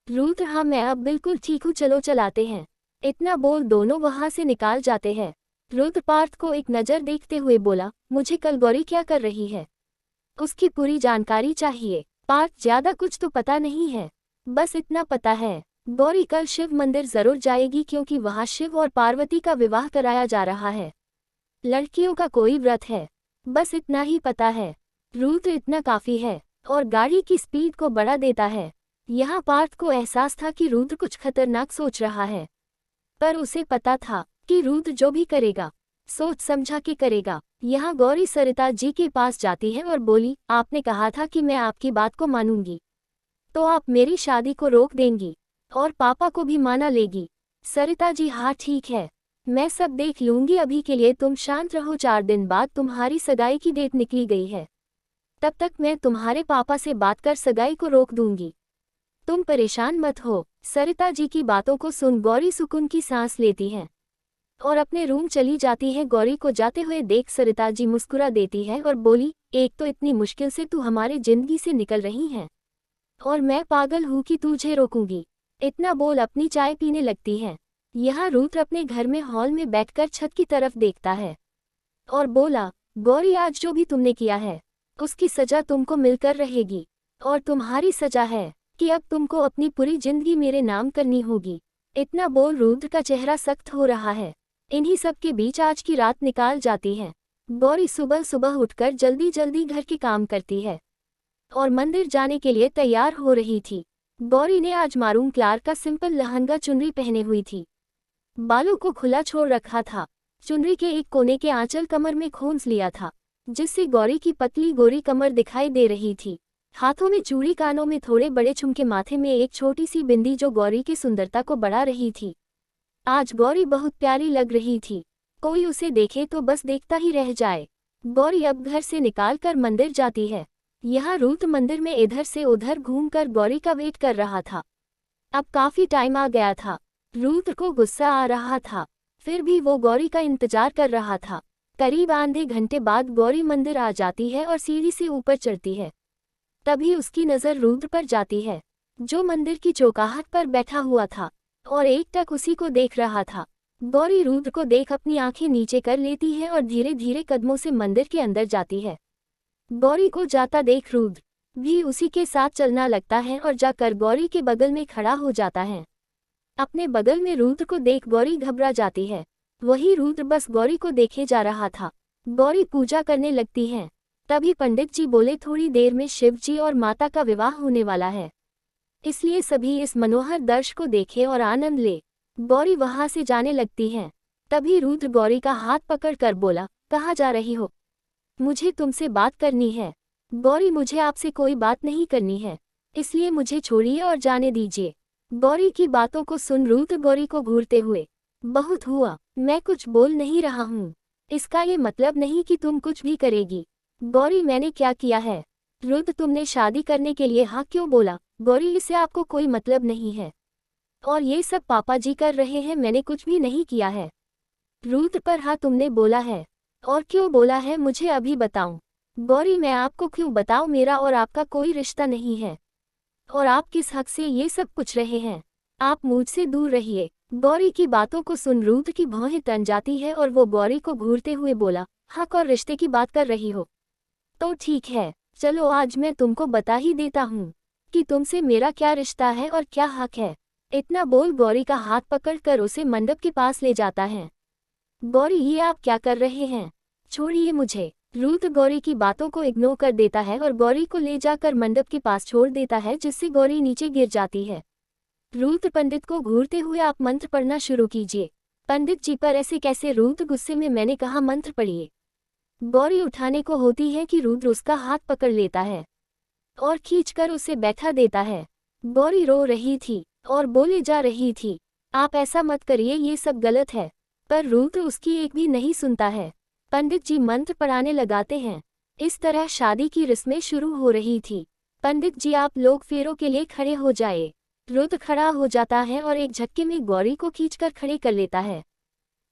रूथ, हाँ मैं अब बिल्कुल ठीक हूँ, चलो चलाते हैं। इतना बोल दोनों वहां से निकाल जाते हैं। रूथ पार्थ को एक नज़र देखते हुए बोला, मुझे कल गौरी क्या कर रही है उसकी पूरी जानकारी चाहिए। पार्थ, ज्यादा कुछ तो पता नहीं है, बस इतना पता है गौरी कल शिव मंदिर जरूर जाएगी क्योंकि वहां शिव और पार्वती का विवाह कराया जा रहा है। लड़कियों का कोई व्रत है, बस इतना ही पता है। रूथ, इतना काफी है और गाड़ी की स्पीड को बढ़ा देता है। यहाँ पार्थ को एहसास था कि रूथ कुछ खतरनाक सोच रहा है, पर उसे पता था कि रूथ जो भी करेगा सोच समझा के करेगा। यहाँ गौरी सरिता जी के पास जाती है और बोली, आपने कहा था कि मैं आपकी बात को मानूंगी, तो आप मेरी शादी को रोक देंगी और पापा को भी माना लेगी? सरिता जी, हाँ ठीक है, मैं सब देख लूंगी, अभी के लिए तुम शांत रहो। 4 दिन बाद तुम्हारी सगाई की डेट निकली गई है, तब तक मैं तुम्हारे पापा से बात कर सगाई को रोक दूंगी, तुम परेशान मत हो। सरिता जी की बातों को सुन गौरी सुकून की सांस लेती है और अपने रूम चली जाती है। गौरी को जाते हुए देख सरिता जी मुस्कुरा देती है और बोली, एक तो इतनी मुश्किल से तू हमारे जिंदगी से निकल रही है और मैं पागल हूँ कि तुझे रोकूंगी। इतना बोल अपनी चाय पीने लगती है। यहाँ रूथ अपने घर में हॉल में बैठकर छत की तरफ देखता है और बोला, गौरी, आज जो भी तुमने किया है उसकी सजा तुमको मिलकर रहेगी। और तुम्हारी सजा है कि अब तुमको अपनी पूरी जिंदगी मेरे नाम करनी होगी। इतना बोल रुद्र का चेहरा सख्त हो रहा है। इन्हीं सब के बीच आज की रात निकाल जाती है। गौरी सुबह सुबह उठकर जल्दी जल्दी घर के काम करती है और मंदिर जाने के लिए तैयार हो रही थी। गौरी ने आज मारूम कलर का सिंपल लहंगा चुनरी पहने हुई थी। बालों को खुला छोड़ रखा था। चुनरी के एक कोने के आंचल कमर में खोंस लिया था, जिससे गौरी की पतली गोरी कमर दिखाई दे रही थी। हाथों में चूड़ी, कानों में थोड़े बड़े झुमके, माथे में एक छोटी सी बिंदी जो गौरी की सुंदरता को बढ़ा रही थी। आज गौरी बहुत प्यारी लग रही थी। कोई उसे देखे तो बस देखता ही रह जाए। गौरी अब घर से निकालकर मंदिर जाती है। यहाँ रुद्र मंदिर में इधर से उधर घूमकर गौरी का वेट कर रहा था। अब काफी टाइम आ गया था। रुद्र को गुस्सा आ रहा था, फिर भी वो गौरी का इंतजार कर रहा था। करीब आधे घंटे बाद गौरी मंदिर आ जाती है और सीढ़ी से ऊपर चढ़ती है। तभी उसकी नज़र रुद्र पर जाती है, जो मंदिर की चौकाहट पर बैठा हुआ था और एकटक उसी को देख रहा था। गौरी रुद्र को देख अपनी आंखें नीचे कर लेती है और धीरे धीरे कदमों से मंदिर के अंदर जाती है। गौरी को जाता देख रुद्र भी उसी के साथ चलना लगता है और जाकर गौरी के बगल में खड़ा हो जाता है। अपने बगल में रुद्र को देख गौरी घबरा जाती है। वही रुद्र बस गौरी को देखे जा रहा था। गौरी पूजा करने लगती है। तभी पंडित जी बोले, थोड़ी देर में शिव जी और माता का विवाह होने वाला है, इसलिए सभी इस मनोहर दृश्य को देखें और आनंद ले। गौरी वहां से जाने लगती है। तभी रुद्र गौरी का हाथ पकड़कर बोला, कहाँ जा रही हो? मुझे तुमसे बात करनी है। गौरी, मुझे आपसे कोई बात नहीं करनी है, इसलिए मुझे छोड़िए और जाने दीजिए। गौरी की बातों को सुन रुद्र गौरी को घूरते हुए, बहुत हुआ, मैं कुछ बोल नहीं रहा हूँ। इसका ये मतलब नहीं कि तुम कुछ भी करेगी। गौरी, मैंने क्या किया है? रुद्र, तुमने शादी करने के लिए हाँ क्यों बोला? गौरी, इससे आपको कोई मतलब नहीं है और ये सब पापा जी कर रहे हैं, मैंने कुछ भी नहीं किया है। रुद्र, पर हाँ तुमने बोला है। और क्यों बोला है, मुझे अभी बताऊं। गौरी, मैं आपको क्यों बताऊं? मेरा और आपका कोई रिश्ता नहीं है और आप किस हक से ये सब पूछ रहे हैं? आप मुझसे दूर रहिए। गौरी की बातों को सुन रुद्र की भौहें तन जाती है और वो गौरी को घूरते हुए बोला, हक और रिश्ते की बात कर रही हो तो ठीक है, चलो आज मैं तुमको बता ही देता हूँ कि तुमसे मेरा क्या रिश्ता है और क्या हक है। इतना बोल गौरी का हाथ पकड़कर उसे मंडप के पास ले जाता है। गौरी, ये आप क्या कर रहे हैं? छोड़िए मुझे। रुद्र गौरी की बातों को इग्नोर कर देता है और गौरी को ले जाकर मंडप के पास छोड़ देता है, जिससे गौरी नीचे गिर जाती है। रुद्र पंडित को घूरते हुए, आप मंत्र पढ़ना शुरू कीजिए। पंडित जी, पर ऐसे कैसे? रुद्र गुस्से में, मैंने कहा मंत्र पढ़िए। गौरी उठाने को होती है कि रुद्र उसका हाथ पकड़ लेता है और खींचकर उसे बैठा देता है। गौरी रो रही थी और बोले जा रही थी, आप ऐसा मत करिए, ये सब गलत है। पर रुद्र उसकी एक भी नहीं सुनता है। पंडित जी मंत्र पढ़ाने लगाते हैं। इस तरह शादी की रस्में शुरू हो रही थी। पंडित जी, आप लोग फेरों के लिए खड़े हो जाए। रुद्र खड़ा हो जाता है और एक झटके में गौरी को खींचकर खड़े कर लेता है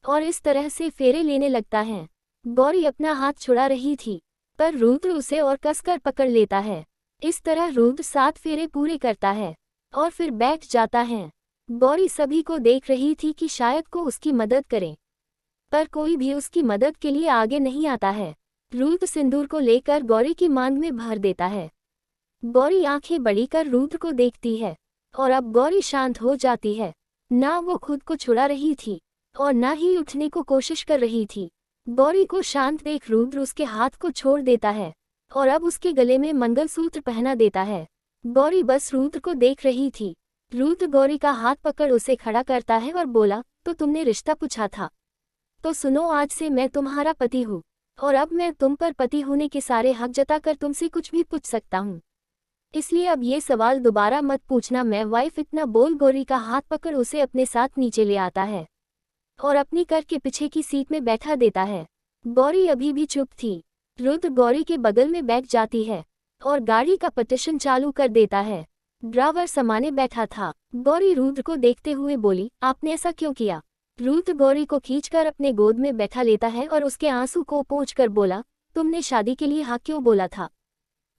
और इस तरह से फेरे लेने लगता है। गौरी अपना हाथ छुड़ा रही थी, पर रुद्र उसे और कसकर पकड़ लेता है। इस तरह रुद्र 7 फेरे पूरे करता है और फिर बैठ जाता है। गौरी सभी को देख रही थी कि शायद को उसकी मदद करें, पर कोई भी उसकी मदद के लिए आगे नहीं आता है। रुद्र सिंदूर को लेकर गौरी की मांग में भर देता है। गौरी आंखें बड़ी कर रुद्र को देखती है और अब गौरी शांत हो जाती है। ना वो खुद को छुड़ा रही थी और ना ही उठने को कोशिश कर रही थी। गौरी को शांत देख रुद्र उसके हाथ को छोड़ देता है और अब उसके गले में मंगलसूत्र पहना देता है। गौरी बस रुद्र को देख रही थी। रुद्र गौरी का हाथ पकड़ उसे खड़ा करता है और बोला, तो तुमने रिश्ता पूछा था, तो सुनो, आज से मैं तुम्हारा पति हूँ और अब मैं तुम पर पति होने के सारे हक जताकर तुमसे कुछ भी पूछ सकता हूँ, इसलिए अब ये सवाल दोबारा मत पूछना, मैं वाइफ। इतना बोल गौरी का हाथ पकड़ उसे अपने साथ नीचे ले आता है और अपनी कर के पीछे की सीट में बैठा देता है। गौरी अभी भी चुप थी। रुद्र गौरी के बगल में बैठ जाती है और गाड़ी का पटिशन चालू कर देता है। ड्राइवर सामने बैठा था। गौरी रुद्र को देखते हुए बोली, आपने ऐसा क्यों किया? रुद्र गौरी को खींचकर अपने गोद में बैठा लेता है और उसके आंसू को पोंछकर बोला, तुमने शादी के लिए हाँ क्यों बोला था?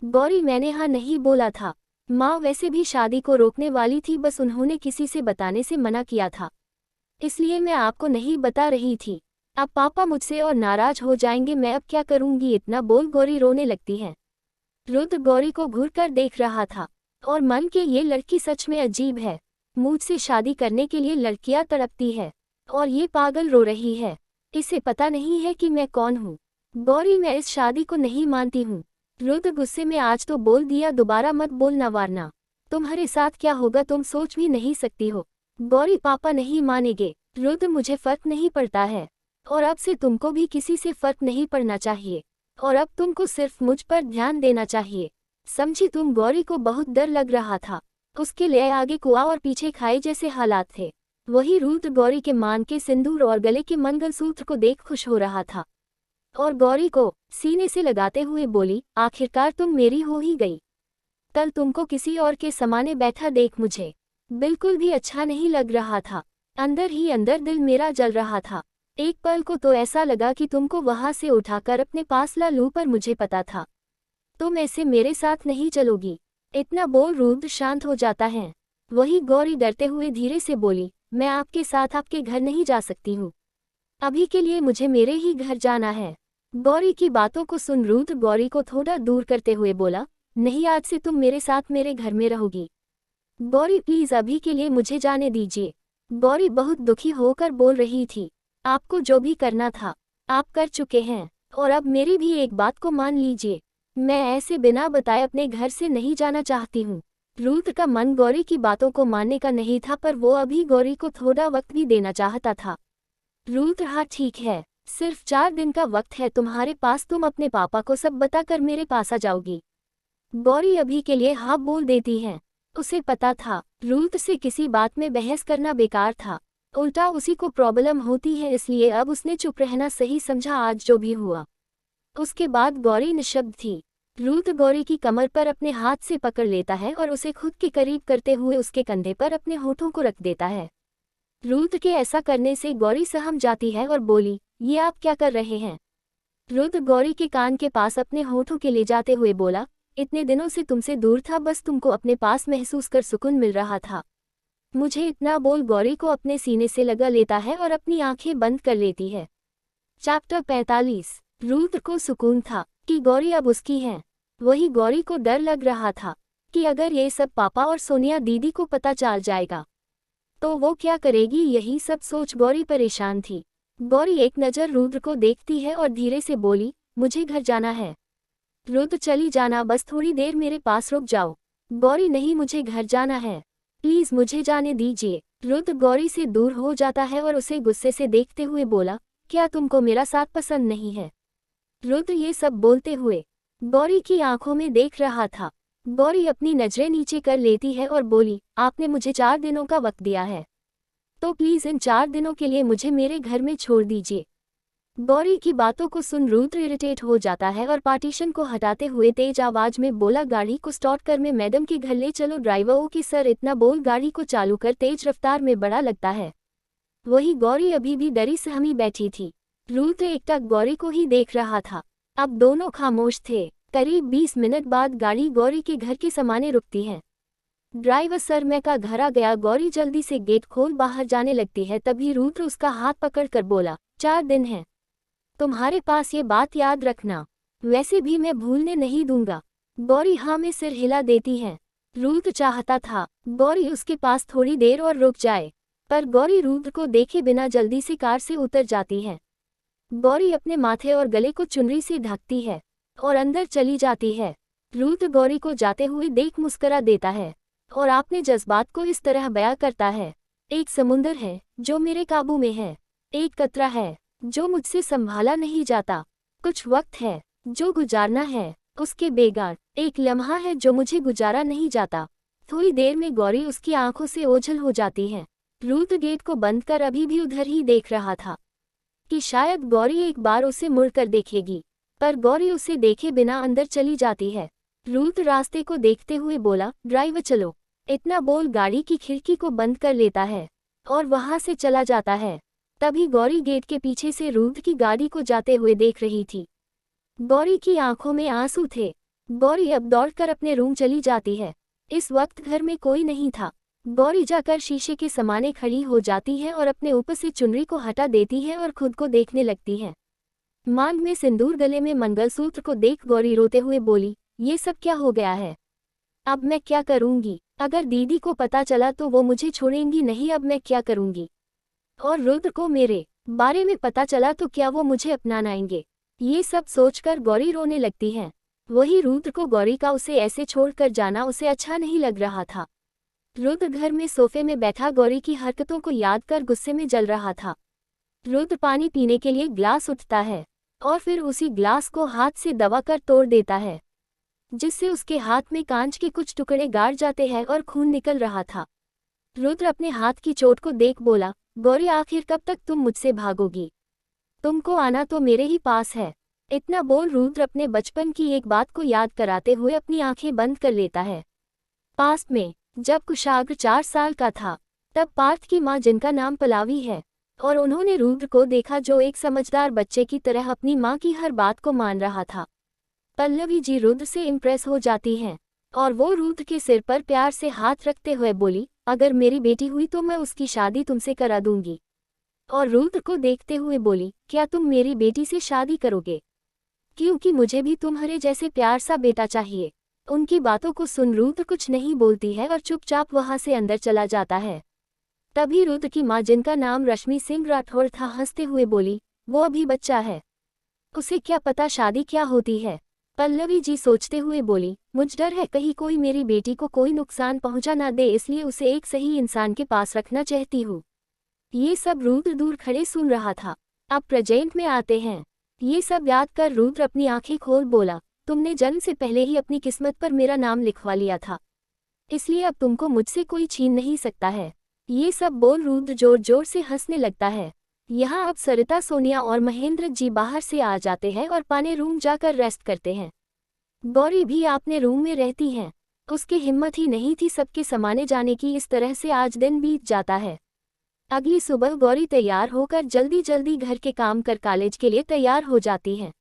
गौरी, मैंने हाँ नहीं बोला था। माँ वैसे भी शादी को रोकने वाली थी, बस उन्होंने किसी से बताने से मना किया था, इसलिए मैं आपको नहीं बता रही थी। अब पापा मुझसे और नाराज हो जाएंगे, मैं अब क्या करूंगी? इतना बोल गौरी रोने लगती है। रुद्र गौरी को घूर कर देख रहा था और मन के ये लड़की सच में अजीब है। मुझसे शादी करने के लिए लड़कियां तड़पती है और ये पागल रो रही है। इसे पता नहीं है कि मैं कौन हूँ। गौरी, मैं इस शादी को नहीं मानती हूँ। रुद्र गुस्से में आज तो बोल दिया, दोबारा मत बोलना वरना तुम्हारे साथ क्या होगा तुम सोच भी नहीं सकती हो। गौरी, पापा नहीं मानेंगे। रुद्र, मुझे फर्क नहीं पड़ता है और अब से तुमको भी किसी से फर्क नहीं पड़ना चाहिए और अब तुमको सिर्फ मुझ पर ध्यान देना चाहिए, समझी तुम। गौरी को बहुत डर लग रहा था। उसके लिए आगे कुआं और पीछे खाई जैसे हालात थे। वही रुद्र गौरी के मान के सिंदूर और गले के मंगलसूत्र को देख खुश हो रहा था और गौरी को सीने से लगाते हुए बोली, आखिरकार तुम मेरी हो ही गई। कल तुमको किसी और के समाने बैठा देख मुझे बिल्कुल भी अच्छा नहीं लग रहा था। अंदर ही अंदर दिल मेरा जल रहा था। एक पल को तो ऐसा लगा कि तुमको वहां से उठाकर अपने पास ला लूं, पर मुझे पता था तुम ऐसे मेरे साथ नहीं चलोगी। इतना बोल रुद्र शांत हो जाता है। वही गौरी डरते हुए धीरे से बोली, मैं आपके साथ आपके घर नहीं जा सकती हूँ। अभी के लिए मुझे मेरे ही घर जाना है। गौरी की बातों को सुन रुद्र गौरी को थोड़ा दूर करते हुए बोला, नहीं, आज से तुम मेरे साथ मेरे घर में रहोगी। गौरी, प्लीज अभी के लिए मुझे जाने दीजिए। गौरी बहुत दुखी होकर बोल रही थी, आपको जो भी करना था आप कर चुके हैं और अब मेरी भी एक बात को मान लीजिए, मैं ऐसे बिना बताए अपने घर से नहीं जाना चाहती हूँ। रुद्र का मन गौरी की बातों को मानने का नहीं था, पर वो अभी गौरी को थोड़ा वक्त भी देना चाहता था। रुद्र, हाँ ठीक है, सिर्फ 4 दिन का वक्त है तुम्हारे पास, तुम अपने पापा को सब बताकर मेरे पास आ जाओगी। गौरी अभी के लिए हाँ बोल देती है। उसे पता था रुद्र से किसी बात में बहस करना बेकार था, उल्टा उसी को प्रॉब्लम होती है, इसलिए अब उसने चुप रहना सही समझा। आज जो भी हुआ उसके बाद गौरी निशब्द थी। रुद्र गौरी की कमर पर अपने हाथ से पकड़ लेता है और उसे खुद के करीब करते हुए उसके कंधे पर अपने होठों को रख देता है। रुद्र के ऐसा करने से गौरी सहम जाती है और बोली, ये आप क्या कर रहे हैं। रुद्र गौरी के कान के पास अपने होठों के ले जाते हुए बोला, इतने दिनों से तुमसे दूर था, बस तुमको अपने पास महसूस कर सुकून मिल रहा था। मुझे इतना बोल गौरी को अपने सीने से लगा लेता है और अपनी आंखें बंद कर लेती है। चैप्टर 45। रुद्र को सुकून था कि गौरी अब उसकी है। वही गौरी को डर लग रहा था कि अगर ये सब पापा और सोनिया दीदी को पता चल जाएगा तो वो क्या करेगी। यही सब सोच गौरी परेशान थी। गौरी एक नज़र रुद्र को देखती है और धीरे से बोली, मुझे घर जाना है। रुद्र, चली जाना, बस थोड़ी देर मेरे पास रुक जाओ। गौरी, नहीं, मुझे घर जाना है, प्लीज मुझे जाने दीजिए। रुद्र गौरी से दूर हो जाता है और उसे गुस्से से देखते हुए बोला, क्या तुमको मेरा साथ पसंद नहीं है। रुद्र ये सब बोलते हुए गौरी की आंखों में देख रहा था। गौरी अपनी नजरें नीचे कर लेती है और बोली, आपने मुझे 4 दिनों का वक्त दिया है तो प्लीज इन 4 दिनों के लिए मुझे मेरे घर में छोड़ दीजिए। गौरी की बातों को सुन रुद्र इरिटेट हो जाता है और पार्टीशन को हटाते हुए तेज आवाज में बोला, गाड़ी को स्टार्ट कर, मैं मैडम के घर ले चलो। Driver, okay sir. इतना बोल गाड़ी को चालू कर तेज रफ्तार में बढ़ा लगता है। वही गौरी अभी भी डरी सहमी बैठी थी। रुद्र एकटक गौरी को ही देख रहा था। अब दोनों खामोश थे। करीब 20 मिनट बाद गाड़ी गौरी के घर के सामने रुकती है। ड्राइवर सर, मैं का घर आ गया। गौरी जल्दी से गेट खोल बाहर जाने लगती है, तभी रुद्र उसका हाथ पकड़कर बोला, 4 दिन है तुम्हारे पास, ये बात याद रखना, वैसे भी मैं भूलने नहीं दूंगा। गौरी हाँ में सिर हिला देती है। रुद्र चाहता था गौरी उसके पास थोड़ी देर और रुक जाए, पर गौरी रुद्र को देखे बिना जल्दी से कार से उतर जाती है। गौरी अपने माथे और गले को चुनरी से ढकती है और अंदर चली जाती है। रुद्र गौरी को जाते हुए देख मुस्कुरा देता है और अपने जज्बात को इस तरह बयां करता है, एक समुंदर है जो मेरे काबू में है, एक कतरा है जो मुझसे संभाला नहीं जाता, कुछ वक्त है जो गुजारना है उसके बेगार, एक लम्हा है जो मुझे गुजारा नहीं जाता। थोड़ी देर में गौरी उसकी आंखों से ओझल हो जाती है। रुद्र गेट को बंद कर अभी भी उधर ही देख रहा था कि शायद गौरी एक बार उसे मुड़कर देखेगी, पर गौरी उसे देखे बिना अंदर चली जाती है। रुद्र रास्ते को देखते हुए बोला, ड्राइवर चलो। इतना बोल गाड़ी की खिड़की को बंद कर लेता है और वहां से चला जाता है। तभी गौरी गेट के पीछे से रुद्र की गाड़ी को जाते हुए देख रही थी। गौरी की आंखों में आंसू थे। गौरी अब दौड़कर अपने रूम चली जाती है। इस वक्त घर में कोई नहीं था। गौरी जाकर शीशे के सामने खड़ी हो जाती है और अपने ऊपर से चुनरी को हटा देती है और खुद को देखने लगती है। मांग में सिंदूर, गले में मंगलसूत्र को देख गौरी रोते हुए बोली, ये सब क्या हो गया है? अब मैं क्या करूंगी? अगर दीदी को पता चला तो वो मुझे छोड़ेंगी नहीं, अब मैं क्या करूंगी? और रुद्र को मेरे बारे में पता चला तो क्या वो मुझे अपनाएंगे? ये सब सोचकर गौरी रोने लगती है। वही रुद्र को गौरी का उसे ऐसे छोड़कर जाना उसे अच्छा नहीं लग रहा था। रुद्र घर में सोफे में बैठा गौरी की हरकतों को याद कर गुस्से में जल रहा था। रुद्र पानी पीने के लिए ग्लास उठता है और फिर उसी ग्लास को हाथ से दबाकर तोड़ देता है, जिससे उसके हाथ में कांच के कुछ टुकड़े गाड़ जाते हैं और खून निकल रहा था। रुद्र अपने हाथ की चोट को देख बोला, गौरी आखिर कब तक तुम मुझसे भागोगी? तुमको आना तो मेरे ही पास है। इतना बोल रुद्र अपने बचपन की एक बात को याद कराते हुए अपनी आंखें बंद कर लेता है। पास में जब कुशाग्र 4 साल का था, तब पार्थ की मां, जिनका नाम पलावी है, और उन्होंने रुद्र को देखा जो एक समझदार बच्चे की तरह अपनी मां की हर बात को मान रहा था। पल्लवी जी रुद्र से इम्प्रेस हो जाती हैं और वो रुद्र के सिर पर प्यार से हाथ रखते हुए बोली, अगर मेरी बेटी हुई तो मैं उसकी शादी तुमसे करा दूंगी। और रुद्र को देखते हुए बोली, क्या तुम मेरी बेटी से शादी करोगे? क्योंकि मुझे भी तुम्हारे जैसे प्यार सा बेटा चाहिए। उनकी बातों को सुन रुद्र कुछ नहीं बोलती है और चुपचाप वहां से अंदर चला जाता है। तभी रुद्र की मां, जिनका नाम रश्मि सिंह राठौड़ था, हंसते हुए बोली, वो अभी बच्चा है, उसे क्या पता शादी क्या होती है। पल्लवी जी सोचते हुए बोली, मुझ डर है कहीं कोई मेरी बेटी को कोई नुकसान पहुंचा ना दे, इसलिए उसे एक सही इंसान के पास रखना चाहती हूँ। ये सब रुद्र दूर खड़े सुन रहा था। अब प्रेजेंट में आते हैं। ये सब याद कर रुद्र अपनी आंखें खोल बोला, तुमने जन्म से पहले ही अपनी किस्मत पर मेरा नाम लिखवा लिया था, इसलिए अब तुमको मुझसे कोई छीन नहीं सकता है। ये सब बोल रुद्र जोर जोर से हंसने लगता है। यहाँ अब सरिता, सोनिया और महेंद्र जी बाहर से आ जाते हैं और पाने रूम जाकर रेस्ट करते हैं। गौरी भी अपने रूम में रहती हैं। उसकी हिम्मत ही नहीं थी सबके समाने जाने की। इस तरह से आज दिन बीत जाता है। अगली सुबह गौरी तैयार होकर जल्दी जल्दी घर के काम कर कॉलेज के लिए तैयार हो जाती है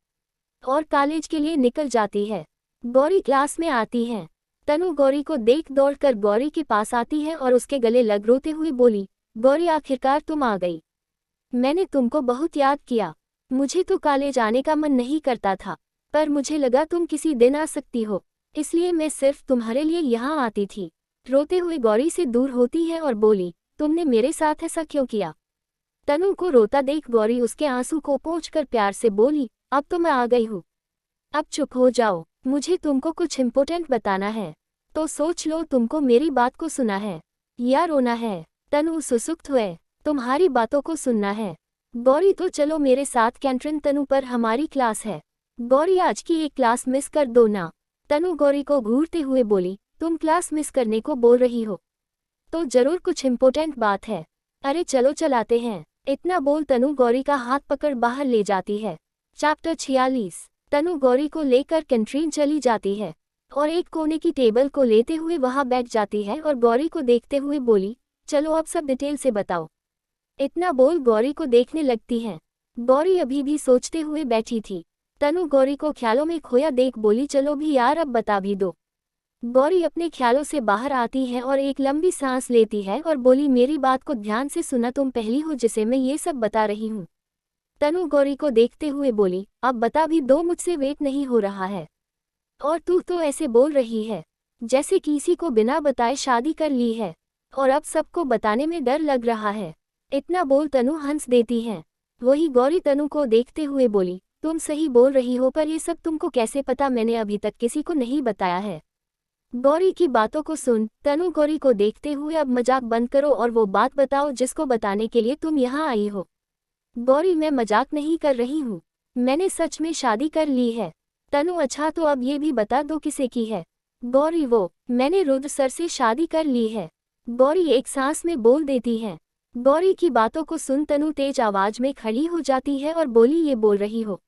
और कॉलेज के लिए निकल जाती है। गौरी क्लास में आती है। तनु गौरी को देख दौड़कर गौरी के पास आती है और उसके गले लग रोते हुए बोली, गौरी आखिरकार तुम आ गई। मैंने तुमको बहुत याद किया। मुझे तो कॉलेज आने का मन नहीं करता था, पर मुझे लगा तुम किसी दिन आ सकती हो, इसलिए मैं सिर्फ तुम्हारे लिए यहाँ आती थी। रोते हुए गौरी से दूर होती है और बोली, तुमने मेरे साथ ऐसा क्यों किया? तनु को रोता देख गौरी उसके आंसू को पोंछकर प्यार से बोली, अब तो मैं आ गई हूँ, अब चुप हो जाओ, मुझे तुमको कुछ इम्पोर्टेंट बताना है, तो सोच लो तुमको मेरी बात को सुना है या रोना है। तनु सुसुप्त हुए, तुम्हारी बातों को सुनना है। गौरी तो चलो मेरे साथ कैंट्रीन, तनु पर हमारी क्लास है। गौरी आज की एक क्लास मिस कर दो ना। तनु गौरी को घूरते हुए बोली, तुम क्लास मिस करने को बोल रही हो तो जरूर कुछ इम्पोर्टेंट बात है। अरे चलो चलाते हैं। इतना बोल तनु गौरी का हाथ पकड़ बाहर ले जाती है। चैप्टर 46। तनु गौरी को लेकर कैंट्रीन चली जाती है और एक कोने की टेबल को लेते हुए वहां बैठ जाती है और गौरी को देखते हुए बोली, चलो अब सब डिटेल से बताओ। इतना बोल गौरी को देखने लगती है। गौरी अभी भी सोचते हुए बैठी थी। तनु गौरी को ख्यालों में खोया देख बोली, चलो भी यार अब बता भी दो। गौरी अपने ख्यालों से बाहर आती है और एक लंबी सांस लेती है और बोली, मेरी बात को ध्यान से सुना, तुम पहली हो जिसे मैं ये सब बता रही हूँ। तनु गौरी को देखते हुए बोली, अब बता भी दो, मुझसे वेट नहीं हो रहा है। और तू तो ऐसे बोल रही है जैसे किसी को बिना बताए शादी कर ली है और अब सबको बताने में डर लग रहा है। इतना बोल तनु हंस देती है। वही गौरी तनु को देखते हुए बोली, तुम सही बोल रही हो, पर ये सब तुमको कैसे पता? मैंने अभी तक किसी को नहीं बताया है। गौरी की बातों को सुन तनु गौरी को देखते हुए, अब मजाक बंद करो और वो बात बताओ जिसको बताने के लिए तुम यहाँ आई हो। गौरी, मैं मजाक नहीं कर रही हूँ, मैंने सच में शादी कर ली है। तनु, अच्छा तो अब ये भी बता दो किसे की है? गौरी, वो मैंने रुद्र सर से शादी कर ली है। गौरी एक सांस में बोल देती है। गौरी की बातों को सुन तनु तेज आवाज में खड़ी हो जाती है और बोली, ये बोल रही हो?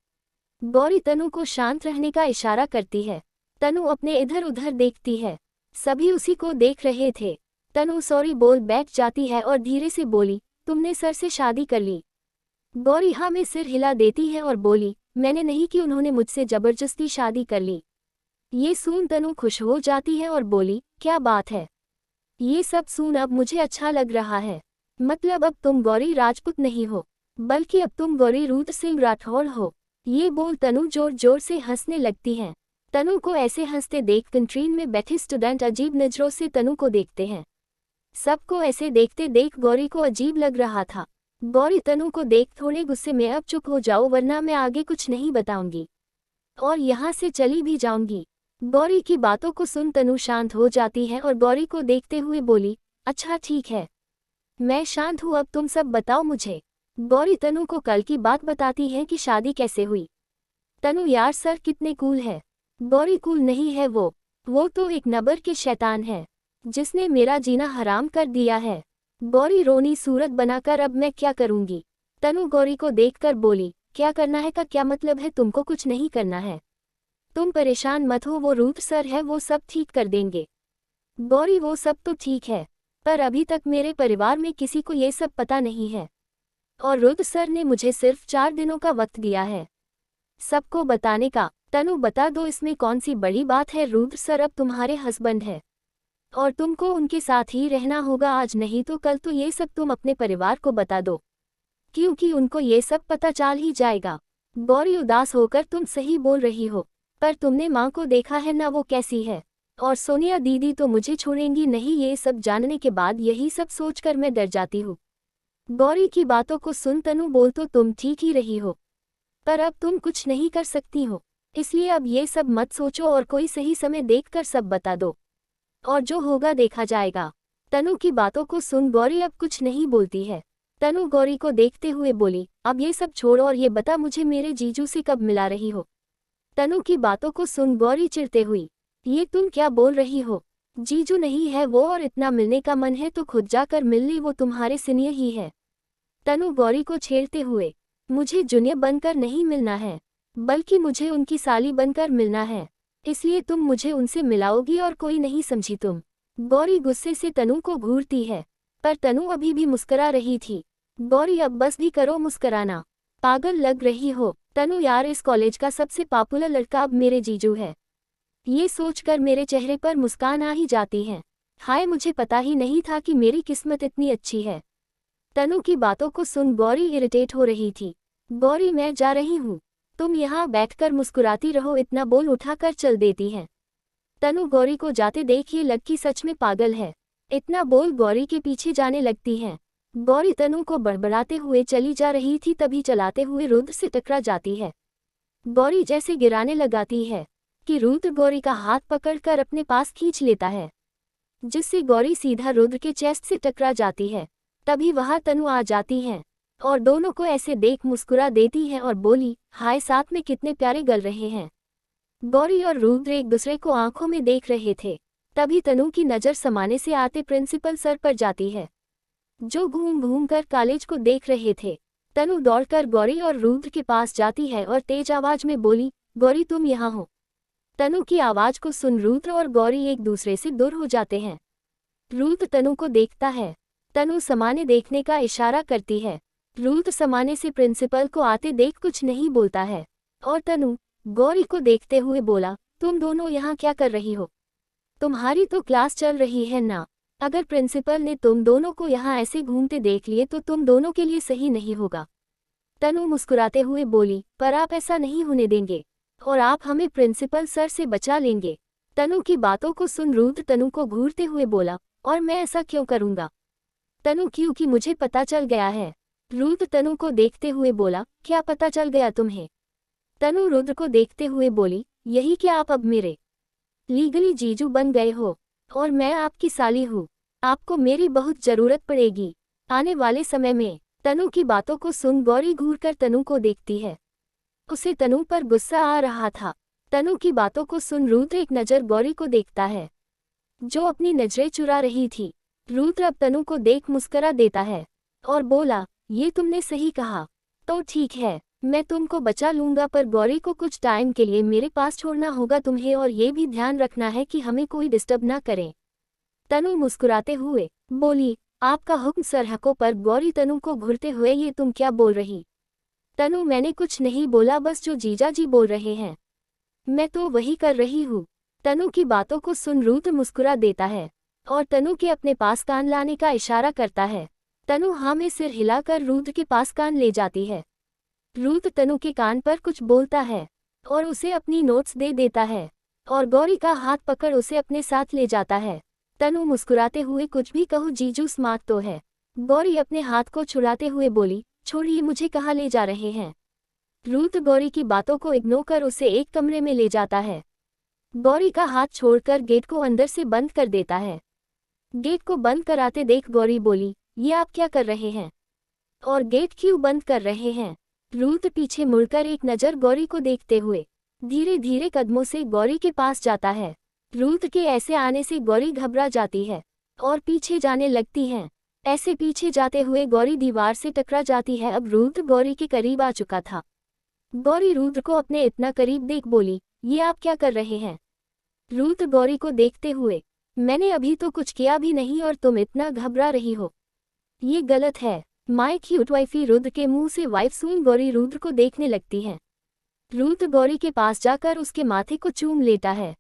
गौरी तनु को शांत रहने का इशारा करती है। तनु अपने इधर उधर देखती है। सभी उसी को देख रहे थे। तनु सॉरी बोल बैठ जाती है और धीरे से बोली, तुमने सर से शादी कर ली? गौरी हाँ में सिर हिला देती है और बोली, मैंने नहीं कि उन्होंने मुझसे जबरदस्ती शादी कर ली। ये सुन तनु खुश हो जाती है और बोली, क्या बात है? ये सब सुन अब मुझे अच्छा लग रहा है। मतलब अब तुम गौरी राजपूत नहीं हो, बल्कि अब तुम गौरी रुद्र सिंह राठौड़ हो। ये बोल तनु जोर जोर से हंसने लगती है। तनु को ऐसे हंसते देख कैंटीन में बैठे स्टूडेंट अजीब नजरों से तनु को देखते हैं। सबको ऐसे देखते देख गौरी को अजीब लग रहा था। गौरी तनु को देख थोड़े गुस्से में, अब चुप हो जाओ वरना मैं आगे कुछ नहीं बताऊंगी और यहाँ से चली भी जाऊंगी। गौरी की बातों को सुन तनु शांत हो जाती है और गौरी को देखते हुए बोली, अच्छा ठीक है, मैं शांत हूँ, अब तुम सब बताओ मुझे। गौरी तनु को कल की बात बताती है कि शादी कैसे हुई। तनु, यार सर कितने कूल है। गौरी, कूल नहीं है वो तो एक नंबर के शैतान है जिसने मेरा जीना हराम कर दिया है। गौरी रोनी सूरत बनाकर, अब मैं क्या करूंगी। तनु गौरी को देखकर बोली, क्या करना है का क्या मतलब है, तुमको कुछ नहीं करना है। तुम परेशान मत हो, वो रूथ सर है, वो सब ठीक कर देंगे। गौरी, वो सब तो ठीक है पर अभी तक मेरे परिवार में किसी को ये सब पता नहीं है और रूथ सर ने मुझे सिर्फ 4 दिनों का वक्त दिया है सबको बताने का। तनु, बता दो, इसमें कौन सी बड़ी बात है। रूथ सर अब तुम्हारे हस्बैंड है और तुमको उनके साथ ही रहना होगा, आज नहीं तो कल तो ये सब तुम अपने परिवार को बता दो क्योंकि उनको ये सब पता चल ही जाएगा। गौरी उदास होकर, तुम सही बोल रही हो पर तुमने माँ को देखा है ना, वो कैसी है, और सोनिया दीदी तो मुझे छोड़ेंगी नहीं। ये सब जानने के बाद यही सब सोचकर मैं डर जाती हूँ। गौरी की बातों को सुन तनु बोल, तो तुम ठीक ही रही हो पर अब तुम कुछ नहीं कर सकती हो, इसलिए अब ये सब मत सोचो और कोई सही समय देखकर सब बता दो और जो होगा देखा जाएगा। तनु की बातों को सुन गौरी अब कुछ नहीं बोलती है। तनु गौरी को देखते हुए बोली, अब ये सब छोड़ो और ये बता मुझे मेरे जीजू से कब मिला रही हो। तनु की बातों को सुन गौरी चिढ़ते हुई, ये तुम क्या बोल रही हो, जीजू नहीं है वो और इतना मिलने का मन है तो खुद जाकर मिल ली, वो तुम्हारे सीनियर ही है। तनु गौरी को छेड़ते हुए, मुझे जूनियर बनकर नहीं मिलना है बल्कि मुझे उनकी साली बनकर मिलना है, इसलिए तुम मुझे उनसे मिलाओगी और कोई नहीं, समझी तुम। गौरी गुस्से से तनु को घूरती है पर तनु अभी भी मुस्कुरा रही थी। गौरी, अब बस भी करो मुस्कुराना, पागल लग रही हो। तनु, यार इस कॉलेज का सबसे पॉपुलर लड़का अब मेरे जीजू है, ये सोचकर मेरे चेहरे पर मुस्कान आ ही जाती है। हाय, मुझे पता ही नहीं था कि मेरी किस्मत इतनी अच्छी है। तनु की बातों को सुन गौरी इरिटेट हो रही थी। गौरी, मैं जा रही हूँ, तुम यहाँ बैठकर मुस्कुराती रहो, इतना बोल उठाकर चल देती है। तनु गौरी को जाते देख ये लड़की सच में पागल है, इतना बोल गौरी के पीछे जाने लगती है। गौरी तनु को बड़बड़ाते हुए चली जा रही थी, तभी चलाते हुए रुद्र से टकरा जाती है। गौरी जैसे गिराने लगाती है कि रुद्र गौरी का हाथ पकड़कर अपने पास खींच लेता है, जिससे गौरी सीधा रुद्र के चेस्ट से टकरा जाती है। तभी वहां तनु आ जाती है और दोनों को ऐसे देख मुस्कुरा देती है और बोली, हाय साथ में कितने प्यारे गल रहे हैं। गौरी और रुद्र एक दूसरे को आंखों में देख रहे थे। तभी तनु की नज़र समाने से आते प्रिंसिपल सर पर जाती है, जो घूम घूम कर कॉलेज को देख रहे थे। तनु दौड़कर गौरी और रुद्र के पास जाती है और तेज आवाज में बोली, गौरी तुम यहाँ हो। तनु की आवाज को सुन रुद्र और गौरी एक दूसरे से दूर हो जाते हैं। रुद्र तनु को देखता है, तनु समाने देखने का इशारा करती है। रुद्र समाने से प्रिंसिपल को आते देख कुछ नहीं बोलता है और तनु गौरी को देखते हुए बोला, तुम दोनों यहाँ क्या कर रही हो, तुम्हारी तो क्लास चल रही है ना। अगर प्रिंसिपल ने तुम दोनों को यहाँ ऐसे घूमते देख लिए तो तुम दोनों के लिए सही नहीं होगा। तनु मुस्कुराते हुए बोली, पर आप ऐसा नहीं होने देंगे और आप हमें प्रिंसिपल सर से बचा लेंगे। तनु की बातों को सुन रुद्र तनु को घूरते हुए बोला, और मैं ऐसा क्यों करूँगा। तनु, क्योंकि मुझे पता चल गया है। रुद्र तनु को देखते हुए बोला, क्या पता चल गया तुम्हें। तनु रुद्र को देखते हुए बोली, यही कि आप अब मेरे लीगली जीजू बन गए हो और मैं आपकी साली हूँ, आपको मेरी बहुत जरूरत पड़ेगी आने वाले समय में। तनु की बातों को सुन गौरी घूरकर तनु को देखती है, उसे तनु पर गुस्सा आ रहा था। तनु की बातों को सुन रुद्र एक नज़र गौरी को देखता है, जो अपनी नजरें चुरा रही थी। रुद्र अब तनु को देख मुस्कुरा देता है और बोला, ये तुमने सही कहा, तो ठीक है, मैं तुमको बचा लूंगा, पर गौरी को कुछ टाइम के लिए मेरे पास छोड़ना होगा तुम्हें, और ये भी ध्यान रखना है कि हमें कोई डिस्टर्ब ना करे। तनु मुस्कुराते हुए बोली, आपका हुक्म सरहकों पर। गौरी तनु को घूरते हुए, ये तुम क्या बोल रही। तनु, मैंने कुछ नहीं बोला, बस जो जीजा जी बोल रहे हैं मैं तो वही कर रही हूँ। तनु की बातों को सुन रुद्र मुस्कुरा देता है और तनु के अपने पास कान लाने का इशारा करता है। तनु हाँ में सिर हिलाकर रुद्र के पास कान ले जाती है। रुद्र तनु के कान पर कुछ बोलता है और उसे अपनी नोट्स दे देता है। और गौरी का हाथ पकड़ उसे अपने साथ ले जाता है। तनु मुस्कुराते हुए कुछ भी कहो जीजू स्मार्ट तो है। गौरी अपने हाथ को छुड़ाते हुए बोली, छोड़िए मुझे कहाँ ले जा रहे हैं। रूथ गौरी की बातों को इग्नोर कर उसे एक कमरे में ले जाता है। गौरी का हाथ छोड़कर गेट को अंदर से बंद कर देता है। गेट को बंद कराते देख गौरी बोली, ये आप क्या कर रहे हैं और गेट क्यों बंद कर रहे हैं। रूथ पीछे मुड़कर एक नज़र गौरी को देखते हुए धीरे धीरे कदमों से गौरी के पास जाता है। रूथ के ऐसे आने से गौरी घबरा जाती है और पीछे जाने लगती है। ऐसे पीछे जाते हुए गौरी दीवार से टकरा जाती है। अब रूथ गौरी के करीब आ चुका था। गौरी रूथ को अपने इतना करीब देख बोली, ये आप क्या कर रहे हैं। रूथ गौरी को देखते हुए, मैंने अभी तो कुछ किया भी नहीं और तुम इतना घबरा रही हो, ये गलत है। माय क्यूट वाइफी रुद्र के मुंह से वाइफ सुन गौरी रुद्र को देखने लगती है। रूथ गौरी के पास जाकर उसके माथे को चूम लेता है।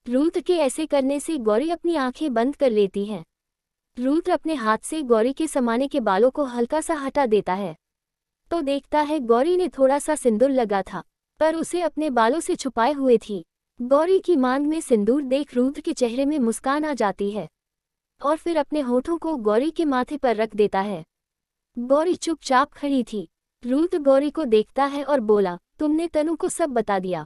रूथ के ऐसे करने से गौरी अपनी आंखें बंद कर लेती है। रूथ अपने हाथ से गौरी के समाने के बालों को हल्का सा हटा देता है तो देखता है गौरी ने थोड़ा सा सिंदूर लगा था पर उसे अपने बालों से छुपाए हुए थी। गौरी की मांग में सिंदूर देख रूथ के चेहरे में मुस्कान आ जाती है और फिर अपने होठों को गौरी के माथे पर रख देता है। गौरी चुपचाप खड़ी थी। रूथ गौरी को देखता है और बोला, तुमने तनु को सब बता दिया।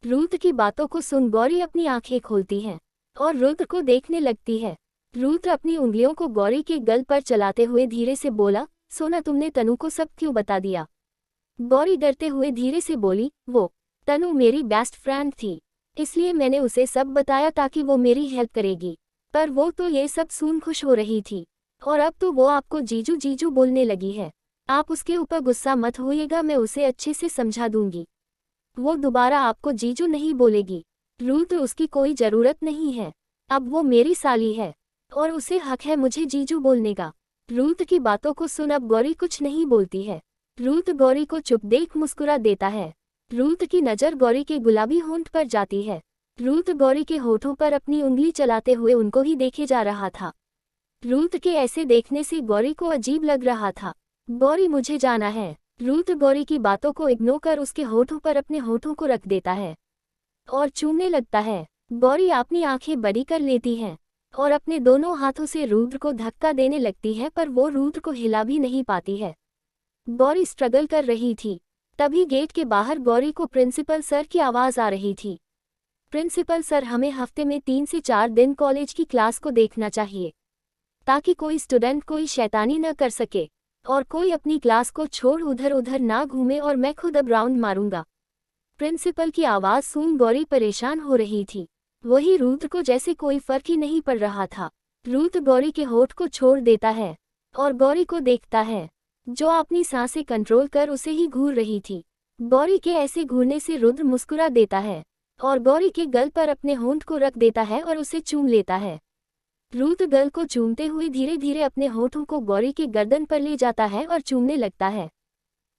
रूथ की बातों को सुन गौरी अपनी आंखें खोलती है और रूथ को देखने लगती है। रूथ अपनी उंगलियों को गौरी के गल पर चलाते हुए धीरे से बोला, सोना तुमने तनु को सब क्यों बता दिया। गौरी डरते हुए धीरे से बोली, वो तनु मेरी बेस्ट फ्रेंड थी, इसलिए मैंने उसे सब बताया ताकि वो मेरी हेल्प करेगी, पर वो तो ये सब सुन खुश हो रही थी और अब तो वो आपको जीजू जीजू बोलने लगी है। आप उसके ऊपर गुस्सा मत होइएगा, मैं उसे अच्छे से समझा दूंगी, वो दोबारा आपको जीजू नहीं बोलेगी। रूथ उसकी कोई ज़रूरत नहीं है, अब वो मेरी साली है और उसे हक है मुझे जीजू बोलने का। रूथ की बातों को सुन अब गौरी कुछ नहीं बोलती है। रूथ गौरी को चुप देख मुस्कुरा देता है। रूथ की नज़र गौरी के गुलाबी होंठ पर जाती है। रूथ गौरी के होठों पर अपनी उंगली चलाते हुए उनको ही देखे जा रहा था। रूथ के ऐसे देखने से गौरी को अजीब लग रहा था। गौरी मुझे जाना है। रूथ गौरी की बातों को इग्नोर कर उसके होठों पर अपने होठों को रख देता है और चूमने लगता है। गौरी अपनी आंखें बड़ी कर लेती है और अपने दोनों हाथों से रूद्र को धक्का देने लगती है, पर वो रूद्र को हिला भी नहीं पाती है। गौरी स्ट्रगल कर रही थी। तभी गेट के बाहर गौरी को प्रिंसिपल सर की आवाज़ आ रही थी। प्रिंसिपल सर, हमें हफ्ते में 3 से 4 दिन कॉलेज की क्लास को देखना चाहिए ताकि कोई स्टूडेंट कोई शैतानी न कर सके और कोई अपनी क्लास को छोड़ उधर उधर ना घूमे और मैं खुद अब राउंड मारूंगा। प्रिंसिपल की आवाज़ सुन गौरी परेशान हो रही थी। वही रूथ को जैसे कोई फर्क ही नहीं पड़ रहा था। रूथ गौरी के होठ को छोड़ देता है और गौरी को देखता है जो अपनी सांसें कंट्रोल कर उसे ही घूर रही थी। गौरी के ऐसे घूरने से रुद्र मुस्कुरा देता है और गौरी के गल पर अपने होंठ को रख देता है और उसे चूम लेता है। रूथ गल को चूमते हुए धीरे धीरे अपने होठों को गौरी के गर्दन पर ले जाता है और चूमने लगता है।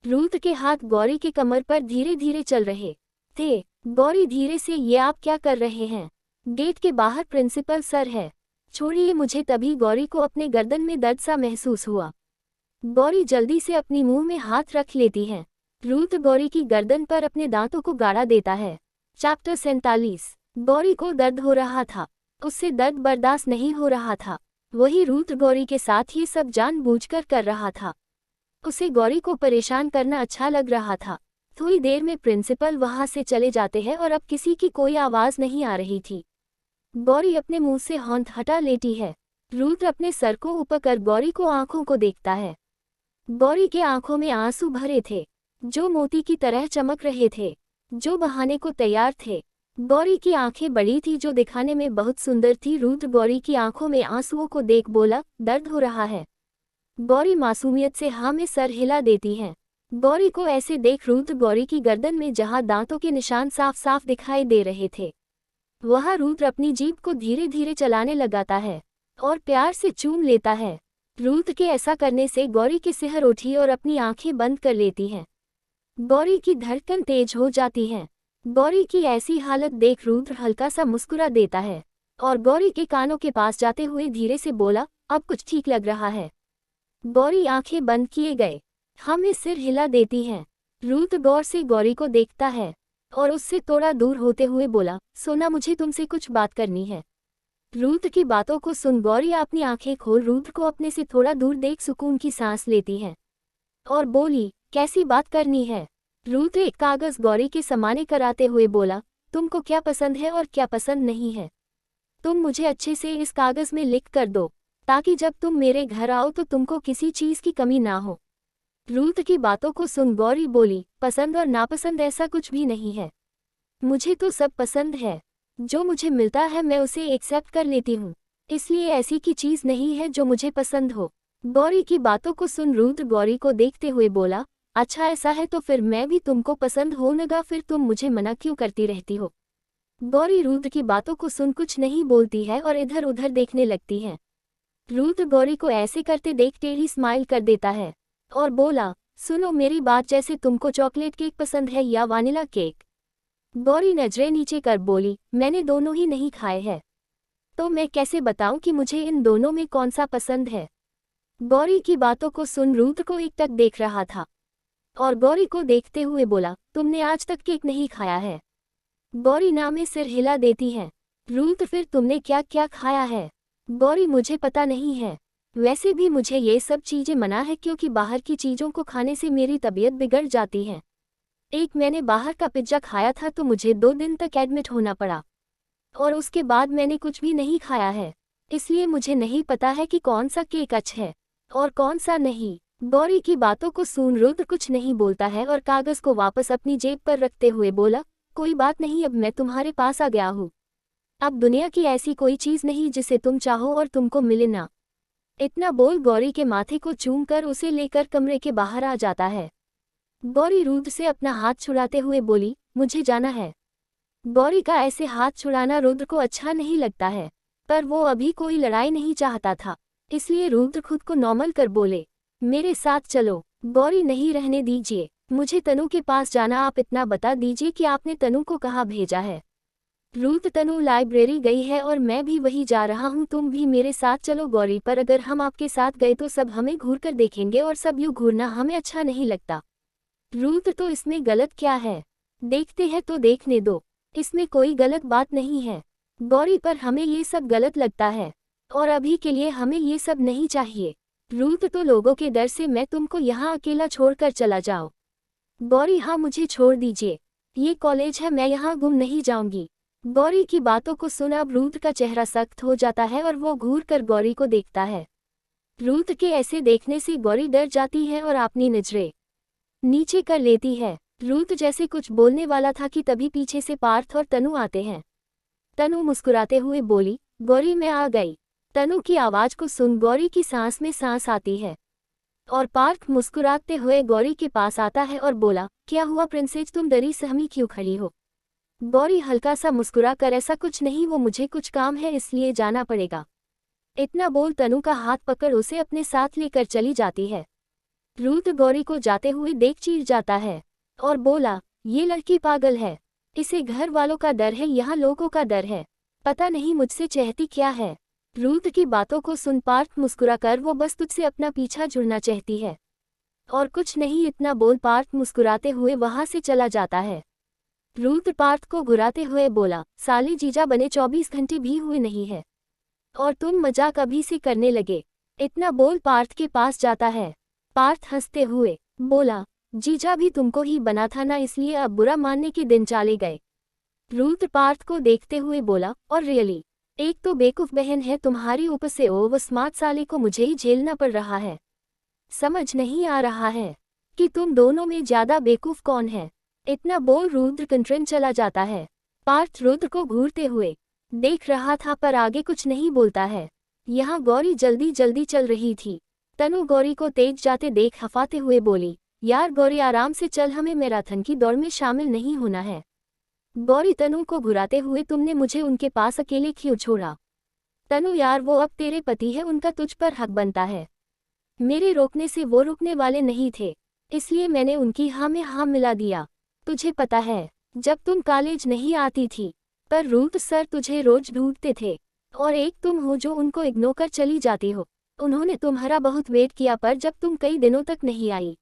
रूथ के हाथ गौरी के कमर पर धीरे धीरे चल रहे थे। गौरी धीरे से, ये आप क्या कर रहे हैं। गेट के बाहर प्रिंसिपल सर है, छोड़िए मुझे। तभी गौरी को अपने गर्दन में दर्द सा महसूस हुआ। गौरी जल्दी से अपनी मुंह में हाथ रख लेती है। रूथ गौरी की गर्दन पर अपने दांतों को गाड़ा देता है। चैप्टर 47। गौरी को दर्द हो रहा था, उससे दर्द बर्दाश्त नहीं हो रहा था। वही रूथ गौरी के साथ ये सब जानबूझकर कर रहा था। उसे गौरी को परेशान करना अच्छा लग रहा था। थोड़ी देर में प्रिंसिपल वहां से चले जाते हैं और अब किसी की कोई आवाज़ नहीं आ रही थी। गौरी अपने मुंह से होंठ हटा लेती है। रूथ अपने सर को ऊपर कर गौरी को आंखों को देखता है। गौरी के आंखों में आंसू भरे थे जो मोती की तरह चमक रहे थे, जो बहाने को तैयार थे। गौरी की आंखें बड़ी थी जो दिखाने में बहुत सुंदर थी। रूथ गौरी की आंखों में आंसुओं को देख बोला, दर्द हो रहा है। गौरी मासूमियत से हाँ में सर हिला देती है। गौरी को ऐसे देख रूथ गौरी की गर्दन में जहां दांतों के निशान साफ साफ दिखाई दे रहे थे वहां रूथ अपनी जीभ को धीरे धीरे चलाने लगाता है और प्यार से चूम लेता है। रूथ के ऐसा करने से गौरी की सिहर उठी और अपनी आंखें बंद कर लेती है। गौरी की धड़कन तेज हो जाती है। गौरी की ऐसी हालत देख रूथ हल्का सा मुस्कुरा देता है और गौरी के कानों के पास जाते हुए धीरे से बोला, अब कुछ ठीक लग रहा है। गौरी आंखें बंद किए गए हमें सिर हिला देती हैं। रूथ गौर से गौरी को देखता है और उससे थोड़ा दूर होते हुए बोला, सोना मुझे तुमसे कुछ बात करनी है। रूथ की बातों को सुन गौरी अपनी आंखें खोल रूथ को अपने से थोड़ा दूर देख सुकून की सांस लेती है और बोली, कैसी बात करनी है। रूथ एक कागज गौरी के सामने कराते हुए बोला, तुमको क्या पसंद है और क्या पसंद नहीं है, तुम मुझे अच्छे से इस कागज में लिख कर दो, ताकि जब तुम मेरे घर आओ तो तुमको किसी चीज की कमी ना हो। रूथ की बातों को सुन गौरी बोली, पसंद और नापसंद ऐसा कुछ भी नहीं है, मुझे तो सब पसंद है, जो मुझे मिलता है मैं उसे एक्सेप्ट कर लेती हूँ, इसलिए ऐसी की चीज नहीं है जो मुझे पसंद हो। गौरी की बातों को सुन रूथ गौरी को देखते हुए बोला, अच्छा ऐसा है तो फिर मैं भी तुमको पसंद होऊंगा, फिर तुम मुझे मना क्यों करती रहती हो। गौरी रूथ की बातों को सुन कुछ नहीं बोलती है और इधर उधर देखने लगती है। रूथ गौरी को ऐसे करते देख टेढ़ी स्माइल कर देता है और बोला, सुनो मेरी बात, जैसे तुमको चॉकलेट केक पसंद है या वानिला केक। गौरी नजरें नीचे कर बोली, मैंने दोनों ही नहीं खाए हैं, तो मैं कैसे बताऊं कि मुझे इन दोनों में कौन सा पसंद है। गौरी की बातों को सुन रूथ को एक टक देख रहा था और गौरी को देखते हुए बोला, तुमने आज तक केक नहीं खाया है। गौरी ना में सिर हिला देती है। रूथ फिर तुमने क्या क्या खाया है। गौरी मुझे पता नहीं है, वैसे भी मुझे ये सब चीजें मना है क्योंकि बाहर की चीजों को खाने से मेरी तबीयत बिगड़ जाती है। एक मैंने बाहर का पिज्जा खाया था तो मुझे 2 दिन तक एडमिट होना पड़ा और उसके बाद मैंने कुछ भी नहीं खाया है, इसलिए मुझे नहीं पता है कि कौन सा केक अच्छा है और कौन सा नहीं। गौरी की बातों को सुन रुद्र कुछ नहीं बोलता है और कागज को वापस अपनी जेब पर रखते हुए बोला, कोई बात नहीं, अब मैं तुम्हारे पास आ गया हूँ। अब दुनिया की ऐसी कोई चीज नहीं जिसे तुम चाहो और तुमको मिले ना। इतना बोल गौरी के माथे को चूम कर उसे लेकर कमरे के बाहर आ जाता है। गौरी रुद्र से अपना हाथ छुड़ाते हुए बोली, मुझे जाना है। गौरी का ऐसे हाथ छुड़ाना रुद्र को अच्छा नहीं लगता है, पर वो अभी कोई लड़ाई नहीं चाहता था, इसलिए रुद्र खुद को नॉर्मल कर बोले, मेरे साथ चलो। गौरी, नहीं, रहने दीजिए, मुझे तनु के पास जाना, आप इतना बता दीजिए कि आपने तनु को कहाँ भेजा है। रुद्र, तनु लाइब्रेरी गई है और मैं भी वही जा रहा हूँ, तुम भी मेरे साथ चलो। गौरी, पर अगर हम आपके साथ गए तो सब हमें घूर कर देखेंगे और सब यूँ घूरना हमें अच्छा नहीं लगता। रुद्र, तो इसमें गलत क्या है, देखते हैं तो देखने दो, इसमें कोई गलत बात नहीं है। गौरी, पर हमें ये सब गलत लगता है और अभी के लिए हमें ये सब नहीं चाहिए। रुद्र, तो लोगों के डर से मैं तुमको यहाँ अकेला छोड़कर चला जाऊँ। गौरी, हाँ, मुझे छोड़ दीजिए, ये कॉलेज है, मैं यहाँ गुम नहीं जाऊंगी। गौरी की बातों को सुन अब रुद्र का चेहरा सख्त हो जाता है और वो घूर कर गौरी को देखता है। रुद्र के ऐसे देखने से गौरी डर जाती है और अपनी नजरें नीचे कर लेती है। रुद्र जैसे कुछ बोलने वाला था कि तभी पीछे से पार्थ और तनु आते हैं। तनु मुस्कुराते हुए बोली, गौरी, मैं आ गई। तनु की आवाज को सुन गौरी की सांस में सांस आती है और पार्थ मुस्कुराते हुए गौरी के पास आता है और बोला, क्या हुआ प्रिंसेस, तुम डरी सहमी क्यों खड़ी हो। गौरी हल्का सा मुस्कुरा कर, ऐसा कुछ नहीं, वो मुझे कुछ काम है इसलिए जाना पड़ेगा। इतना बोल तनु का हाथ पकड़ उसे अपने साथ लेकर चली जाती है। रुद्र गौरी को जाते हुए देख चीर जाता है और बोला, ये लड़की पागल है, इसे घर वालों का डर है, यहाँ लोगों का डर है, पता नहीं मुझसे चाहती क्या है। रुद्र की बातों को सुन पार्थ मुस्कुराकर, वो बस तुझसे अपना पीछा जुड़ना चाहती है और कुछ नहीं, इतना बोल पार्थ मुस्कुराते हुए वहां से चला जाता है। रुद्र पार्थ को घुराते हुए बोला, साले जीजा बने 24 घंटे भी हुए नहीं है और तुम मजाक अभी से करने लगे। इतना बोल पार्थ के पास जाता है। पार्थ हंसते हुए बोला, जीजा भी तुमको ही बना था ना, इसलिए अब बुरा मानने के दिन चाले गए। रुद्र पार्थ को देखते हुए बोला, और रियली, एक तो बेवकूफ बहन है तुम्हारी, ऊपर से वो स्मार्ट साले को मुझे ही झेलना पड़ रहा है। समझ नहीं आ रहा है कि तुम दोनों में ज्यादा बेवकूफ कौन है। इतना बोल रुद्र कंट्रेन चला जाता है। पार्थ रुद्र को घूरते हुए देख रहा था पर आगे कुछ नहीं बोलता है। यहाँ गौरी जल्दी जल्दी चल रही थी। तनु गौरी को तेज जाते देख हफाते हुए बोली, यार गौरी, आराम से चल, हमें मैराथन की दौड़ में शामिल नहीं होना है। गौरी तनु को घुराते हुए, तुमने मुझे उनके पास अकेले क्यों छोड़ा। तनु, यार वो अब तेरे पति है, उनका तुझ पर हक बनता है। मेरे रोकने से वो रुकने वाले नहीं थे, इसलिए मैंने उनकी हाँ में हाँ मिला दिया। तुझे पता है, जब तुम कॉलेज नहीं आती थी पर रूथ सर तुझे रोज ढूंढते थे और एक तुम हो जो उनको इग्नोर कर चली जाती हो। उन्होंने तुम्हारा बहुत वेट किया पर जब तुम कई दिनों तक नहीं आई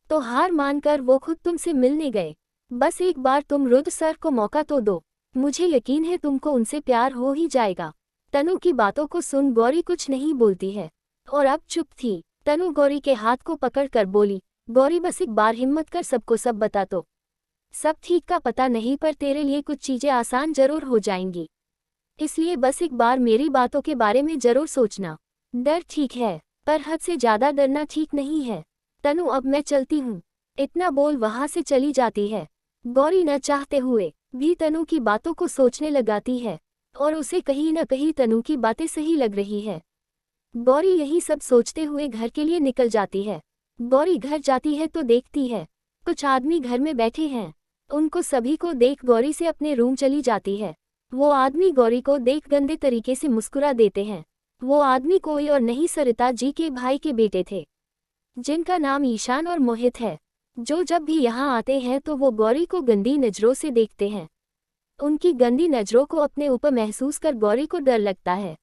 तो हार मानकर वो खुद तुमसे मिलने गए। बस एक बार तुम रुद्र सर को मौका तो दो, मुझे यकीन है तुमको उनसे प्यार हो ही जाएगा। तनु की बातों को सुन गौरी कुछ नहीं बोलती है और अब चुप थी। तनु गौरी के हाथ को पकड़ कर बोली, गौरी बस एक बार हिम्मत कर सबको सब बता तो। सब ठीक का पता नहीं पर तेरे लिए कुछ चीजें आसान जरूर हो जाएंगी, इसलिए बस एक बार मेरी बातों के बारे में जरूर सोचना। डर ठीक है पर हद से ज्यादा डरना ठीक नहीं है। तनु अब मैं चलती हूँ। इतना बोल वहां से चली जाती है। गौरी न चाहते हुए भी तनु की बातों को सोचने लगाती है और उसे कहीं न कहीं तनु की बातें सही लग रही है। गौरी यही सब सोचते हुए घर के लिए निकल जाती है। गौरी घर जाती है तो देखती है कुछ आदमी घर में बैठे हैं। उनको सभी को देख गौरी से अपने रूम चली जाती है। वो आदमी गौरी को देख गंदे तरीके से मुस्कुरा देते हैं। वो आदमी कोई और नहीं सरिता जी के भाई के बेटे थे, जिनका नाम ईशान और मोहित है, जो जब भी यहाँ आते हैं तो वो गौरी को गंदी नज़रों से देखते हैं। उनकी गंदी नज़रों को अपने ऊपर महसूस कर गौरी को डर लगता है,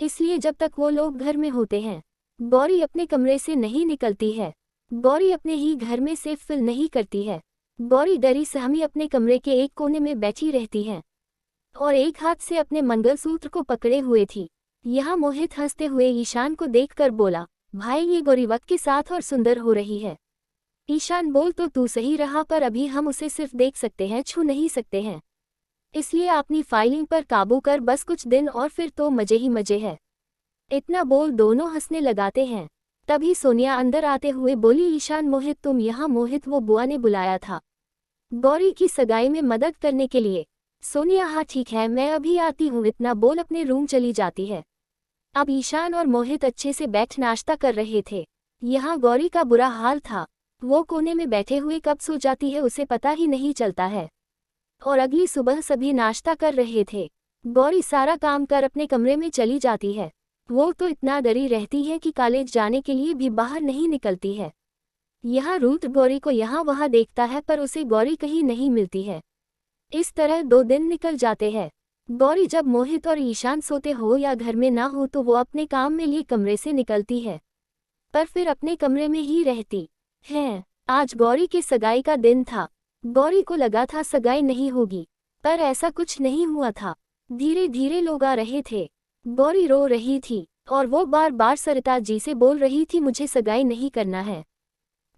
इसलिए जब तक वो लोग घर में होते हैं गौरी अपने कमरे से नहीं निकलती है। गौरी अपने ही घर में से फिल नहीं करती है। गौरी डरी सहमी अपने कमरे के एक कोने में बैठी रहती है और एक हाथ से अपने मंगलसूत्र को पकड़े हुए थी। यहाँ मोहित हंसते हुए ईशान को देखकर बोला, भाई ये गौरी वक्त के साथ और सुंदर हो रही है। ईशान बोल, तो तू सही रहा पर अभी हम उसे सिर्फ देख सकते हैं, छू नहीं सकते हैं, इसलिए अपनी फाइलिंग पर काबू कर, बस कुछ दिन और फिर तो मजे ही मजे है। इतना बोल दोनों हंसने लगाते हैं। तभी सोनिया अंदर आते हुए बोली, ईशान मोहित तुम यहाँ? मोहित, वो बुआ ने बुलाया था गौरी की सगाई में मदद करने के लिए। सोनिया, हाँ ठीक है मैं अभी आती हूँ। इतना बोल अपने रूम चली जाती है। अब ईशान और मोहित अच्छे से बैठ नाश्ता कर रहे थे। यहाँ गौरी का बुरा हाल था, वो कोने में बैठे हुए कब सो जाती है उसे पता ही नहीं चलता है। और अगली सुबह सभी नाश्ता कर रहे थे। गौरी सारा काम कर अपने कमरे में चली जाती है। वो तो इतना डरी रहती है कि कॉलेज जाने के लिए भी बाहर नहीं निकलती है। यहाँ रूथ गौरी को यहाँ वहाँ देखता है पर उसे गौरी कहीं नहीं मिलती है। इस तरह 2 दिन निकल जाते हैं। गौरी जब मोहित और ईशान सोते हो या घर में ना हो तो वो अपने काम में लिए कमरे से निकलती है, पर फिर अपने कमरे में ही रहती है। आज गौरी के सगाई का दिन था। गौरी को लगा था सगाई नहीं होगी, पर ऐसा कुछ नहीं हुआ था। धीरे धीरे लोग आ रहे थे। गौरी रो रही थी और वो बार बार सरिता जी से बोल रही थी मुझे सगाई नहीं करना है,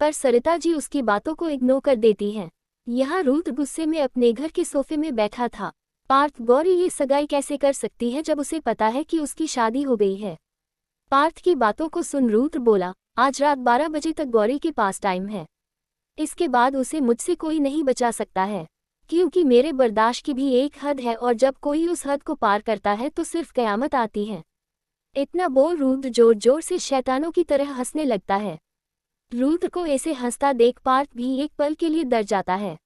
पर सरिता जी उसकी बातों को इग्नोर कर देती हैं। यहाँ रूथ गुस्से में अपने घर के सोफे में बैठा था। पार्थ, गौरी ये सगाई कैसे कर सकती है जब उसे पता है कि उसकी शादी हो गई है? पार्थ की बातों को सुन रूथ बोला, आज रात 12 बजे तक गौरी के पास टाइम है। इसके बाद उसे मुझसे कोई नहीं बचा सकता है, क्योंकि मेरे बर्दाश्त की भी एक हद है और जब कोई उस हद को पार करता है तो सिर्फ कयामत आती है। इतना बोल रूथ जोर जोर से शैतानों की तरह हंसने लगता है। रूथ को ऐसे हंसता देख पार्थ भी एक पल के लिए डर जाता है।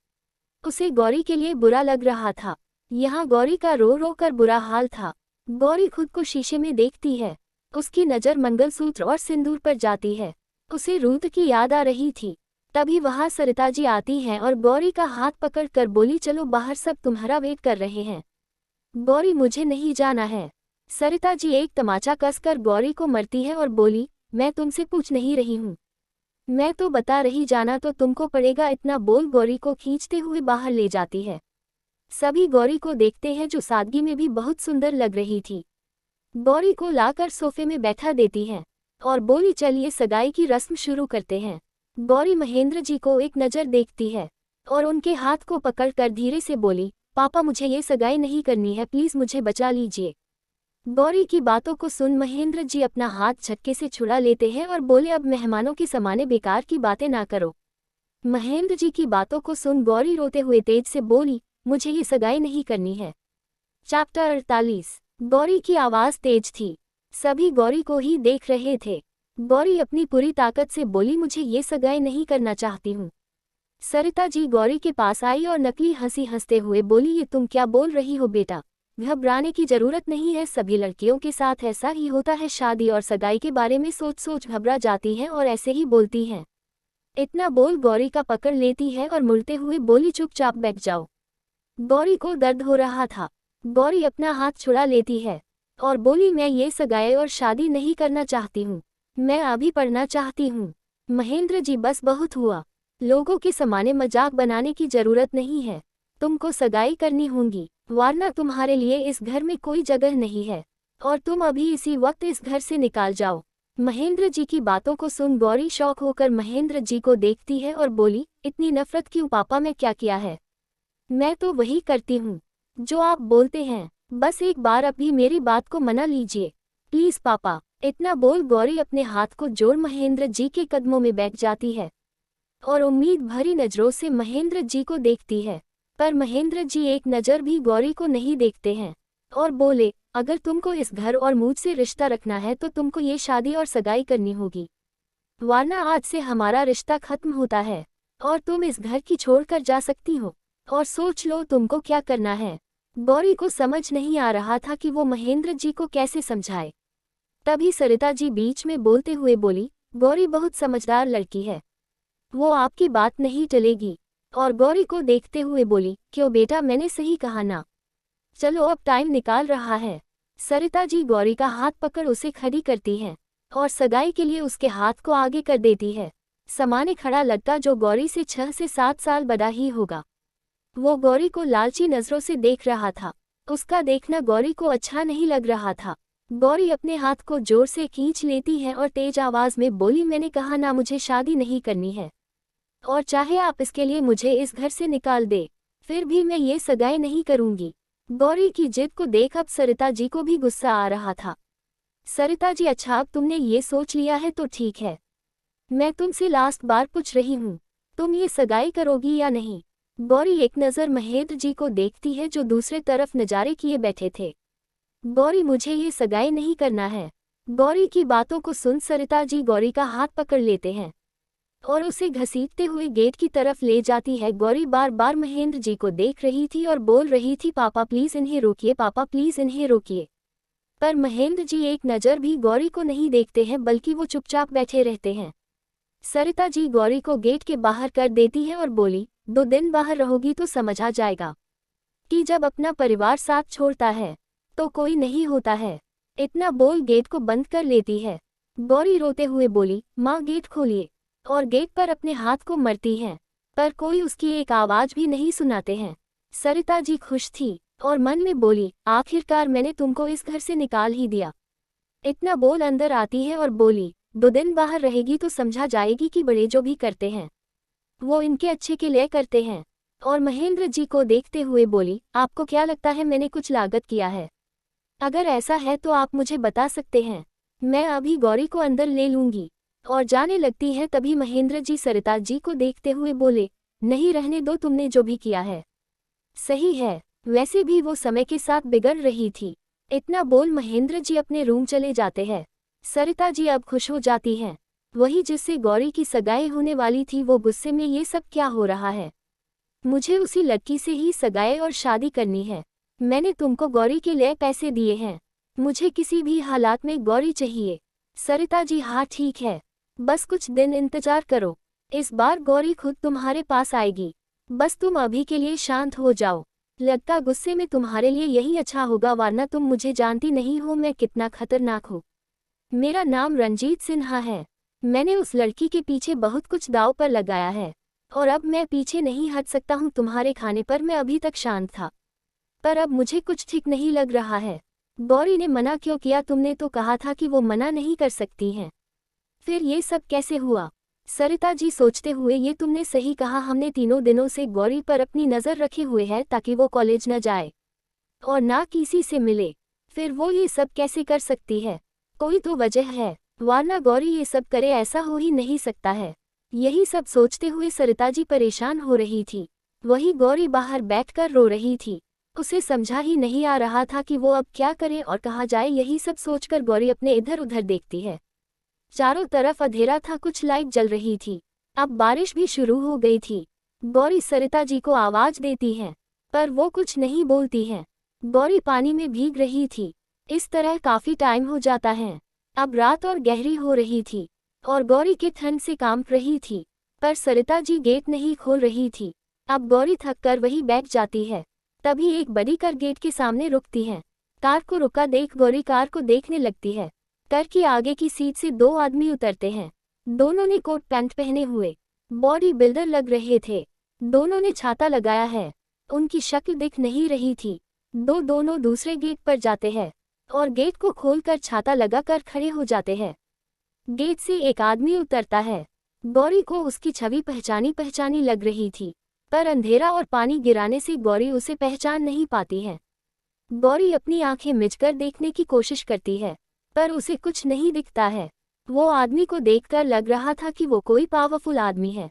उसे गौरी के लिए बुरा लग रहा था। यहाँ गौरी का रो रो कर बुरा हाल था। गौरी खुद को शीशे में देखती है। उसकी नज़र मंगलसूत्र और सिंदूर पर जाती है। उसे रूथ की याद आ रही थी। तभी वहाँ सरिता जी आती हैं और गौरी का हाथ पकड़ कर बोली, चलो बाहर, सब तुम्हारा वेट कर रहे हैं। गौरी, मुझे नहीं जाना है। सरिता जी एक तमाचा कसकर गौरी को मरती है और बोली, मैं तुमसे पूछ नहीं रही हूँ, मैं तो बता रही, जाना तो तुमको पड़ेगा। इतना बोल गौरी को खींचते हुए बाहर ले जाती है। सभी गौरी को देखते हैं जो सादगी में भी बहुत सुंदर लग रही थी। गौरी को लाकर सोफे में बैठा देती हैं और बोली, चलिए सगाई की रस्म शुरू करते हैं। गौरी महेंद्र जी को एक नज़र देखती है और उनके हाथ को पकड़कर धीरे से बोली, पापा मुझे ये सगाई नहीं करनी है, प्लीज़ मुझे बचा लीजिए। गौरी की बातों को सुन महेंद्र जी अपना हाथ झटके से छुड़ा लेते हैं और बोले, अब मेहमानों के समाने बेकार की बातें ना करो। महेंद्र जी की बातों को सुन गौरी रोते हुए तेज से बोली, मुझे ये सगाई नहीं करनी है। चैप्टर 48। गौरी की आवाज़ तेज थी। सभी गौरी को ही देख रहे थे। गौरी अपनी पूरी ताकत से बोली, मुझे ये सगाई नहीं करना चाहती हूँ। सरिता जी गौरी के पास आई और नकली हंसी हंसते हुए बोली, ये तुम क्या बोल रही हो बेटा? घबराने की जरूरत नहीं है, सभी लड़कियों के साथ ऐसा ही होता है, शादी और सगाई के बारे में सोच सोच घबरा जाती हैं और ऐसे ही बोलती हैं। इतना बोल गौरी का पकड़ लेती है और मुड़ते हुए बोली, चुपचाप बैठ जाओ। गौरी को दर्द हो रहा था। गौरी अपना हाथ छुड़ा लेती है और बोली, मैं ये सगाई और शादी नहीं करना चाहती हूँ, मैं अभी पढ़ना चाहती हूँ। महेंद्र जी, बस बहुत हुआ। लोगों के सामने मजाक बनाने की जरूरत नहीं है। तुमको सगाई करनी होगी, वरना तुम्हारे लिए इस घर में कोई जगह नहीं है, और तुम अभी इसी वक्त इस घर से निकाल जाओ। महेंद्र जी की बातों को सुन गौरी शौक होकर महेंद्र जी को देखती है और बोली, इतनी नफरत क्यों पापा, मैं क्या किया है? मैं तो वही करती हूँ जो आप बोलते हैं। बस एक बार अभी मेरी बात को मना लीजिए प्लीज पापा। इतना बोल गौरी अपने हाथ को जोड़ महेंद्र जी के कदमों में बैठ जाती है और उम्मीद भरी नजरों से महेंद्र जी को देखती है। पर महेंद्र जी एक नज़र भी गौरी को नहीं देखते हैं और बोले, अगर तुमको इस घर और मुझसे रिश्ता रखना है तो तुमको ये शादी और सगाई करनी होगी, वरना आज से हमारा रिश्ता खत्म होता है और तुम इस घर की छोड़कर जा सकती हो। और सोच लो तुमको क्या करना है। गौरी को समझ नहीं आ रहा था कि वो महेंद्र जी को कैसे समझाए। तभी सरिता जी बीच में बोलते हुए बोली, गौरी बहुत समझदार लड़की है, वो आपकी बात नहीं टलेगी। और गौरी को देखते हुए बोली, क्यों बेटा, मैंने सही कहा ना? चलो अब टाइम निकाल रहा है। सरिता जी गौरी का हाथ पकड़ उसे खड़ी करती हैं और सगाई के लिए उसके हाथ को आगे कर देती है। सामने खड़ा लड़का जो गौरी से 6 से 7 साल बड़ा ही होगा, वो गौरी को लालची नजरों से देख रहा था। उसका देखना गौरी को अच्छा नहीं लग रहा था। गौरी अपने हाथ को जोर से खींच लेती है और तेज आवाज में बोली, मैंने कहा ना, मुझे शादी नहीं करनी है, और चाहे आप इसके लिए मुझे इस घर से निकाल दे, फिर भी मैं ये सगाई नहीं करूंगी। गौरी की जिद को देख अब सरिता जी को भी गुस्सा आ रहा था। सरिता जी, अच्छा अब तुमने ये सोच लिया है तो ठीक है, मैं तुमसे लास्ट बार पूछ रही हूँ, तुम ये सगाई करोगी या नहीं? गौरी एक नज़र महेंद्र जी को देखती है जो दूसरे तरफ नजारे किए बैठे थे। गौरी, मुझे ये सगाई नहीं करना है। गौरी की बातों को सुन सरिता जी गौरी का हाथ पकड़ लेते हैं और उसे घसीटते हुए गेट की तरफ ले जाती है। गौरी बार बार महेंद्र जी को देख रही थी और बोल रही थी, पापा प्लीज इन्हें रोकिए, पापा प्लीज इन्हें रोकिए। पर महेंद्र जी एक नज़र भी गौरी को नहीं देखते हैं, बल्कि वो चुपचाप बैठे रहते हैं। सरिता जी गौरी को गेट के बाहर कर देती है और बोली, 2 दिन बाहर रहोगी तो समझ आ जाएगा कि जब अपना परिवार साथ छोड़ता है तो कोई नहीं होता है। इतना बोल गेट को बंद कर लेती है। गौरी रोते हुए बोली, माँ गेट खोलिए, और गेट पर अपने हाथ को मरती है, पर कोई उसकी एक आवाज भी नहीं सुनाते हैं। सरिता जी खुश थी और मन में बोली, आखिरकार मैंने तुमको इस घर से निकाल ही दिया। इतना बोल अंदर आती है और बोली, 2 दिन बाहर रहेगी तो समझा जाएगी कि बड़े जो भी करते हैं वो इनके अच्छे के लिए करते हैं। और महेंद्र जी को देखते हुए बोली, आपको क्या लगता है मैंने कुछ लागत किया है? अगर ऐसा है तो आप मुझे बता सकते हैं, मैं अभी गौरी को अंदर ले लूंगी। और जाने लगती है। तभी महेंद्र जी सरिता जी को देखते हुए बोले, नहीं रहने दो, तुमने जो भी किया है सही है, वैसे भी वो समय के साथ बिगड़ रही थी। इतना बोल महेंद्र जी अपने रूम चले जाते हैं। सरिता जी अब खुश हो जाती हैं, वही जिससे गौरी की सगाई होने वाली थी वो गुस्से में, ये सब क्या हो रहा है? मुझे उसी लड़की से ही सगाई और शादी करनी है। मैंने तुमको गौरी के लिए पैसे दिए हैं, मुझे किसी भी हालात में गौरी चाहिए। सरिता जी, हाँ ठीक है, बस कुछ दिन इंतजार करो, इस बार गौरी खुद तुम्हारे पास आएगी, बस तुम अभी के लिए शांत हो जाओ। लगता गुस्से में तुम्हारे लिए यही अच्छा होगा, वरना तुम मुझे जानती नहीं हो मैं कितना खतरनाक हूँ। मेरा नाम रंजीत सिन्हा है, मैंने उस लड़की के पीछे बहुत कुछ दांव पर लगाया है और अब मैं पीछे नहीं हट सकता हूँ। तुम्हारे खाने पर मैं अभी तक शांत था, पर अब मुझे कुछ ठीक नहीं लग रहा है। गौरी ने मना क्यों किया? तुमने तो कहा था कि वो मना नहीं कर सकती हैं, फिर ये सब कैसे हुआ? सरिता जी सोचते हुए, ये तुमने सही कहा, हमने तीनों दिनों से गौरी पर अपनी नज़र रखे हुए है ताकि वो कॉलेज न जाए और ना किसी से मिले, फिर वो ये सब कैसे कर सकती है? कोई तो वजह है, वरना गौरी ये सब करे ऐसा हो ही नहीं सकता है। यही सब सोचते हुए सरिता जी परेशान हो रही थी। वही गौरी बाहर बैठकर रो रही थी, उसे समझा ही नहीं आ रहा था कि वो अब क्या करे और कहाँ जाए। यही सब सोचकर गौरी अपने इधर उधर देखती है। चारों तरफ अंधेरा था, कुछ लाइट जल रही थी। अब बारिश भी शुरू हो गई थी। गौरी सरिता जी को आवाज देती है, पर वो कुछ नहीं बोलती है। गौरी पानी में भीग रही थी। इस तरह काफी टाइम हो जाता है। अब रात और गहरी हो रही थी और गौरी की ठंड से कांप रही थी, पर सरिता जी गेट नहीं खोल रही थी। अब गौरी थक कर वहीं बैठ जाती है। तभी एक बड़ी कार गेट के सामने रुकती है। कार को रुका देख गौरी कार को देखने लगती है। कार की आगे की सीट से 2 आदमी उतरते हैं। दोनों ने कोट पैंट पहने हुए बॉडी बिल्डर लग रहे थे। दोनों ने छाता लगाया है। उनकी शक्ल दिख नहीं रही थी। दोनों दूसरे गेट पर जाते हैं और गेट को खोलकर छाता लगाकर खड़े हो जाते हैं। गेट से एक आदमी उतरता है। गौरी को उसकी छवि पहचानी पहचानी लग रही थी, पर अंधेरा और पानी गिराने से गौरी उसे पहचान नहीं पाती है। गौरी अपनी आंखें मिचकर देखने की कोशिश करती है, पर उसे कुछ नहीं दिखता है। वो आदमी को देखकर लग रहा था कि वो कोई पावरफुल आदमी है।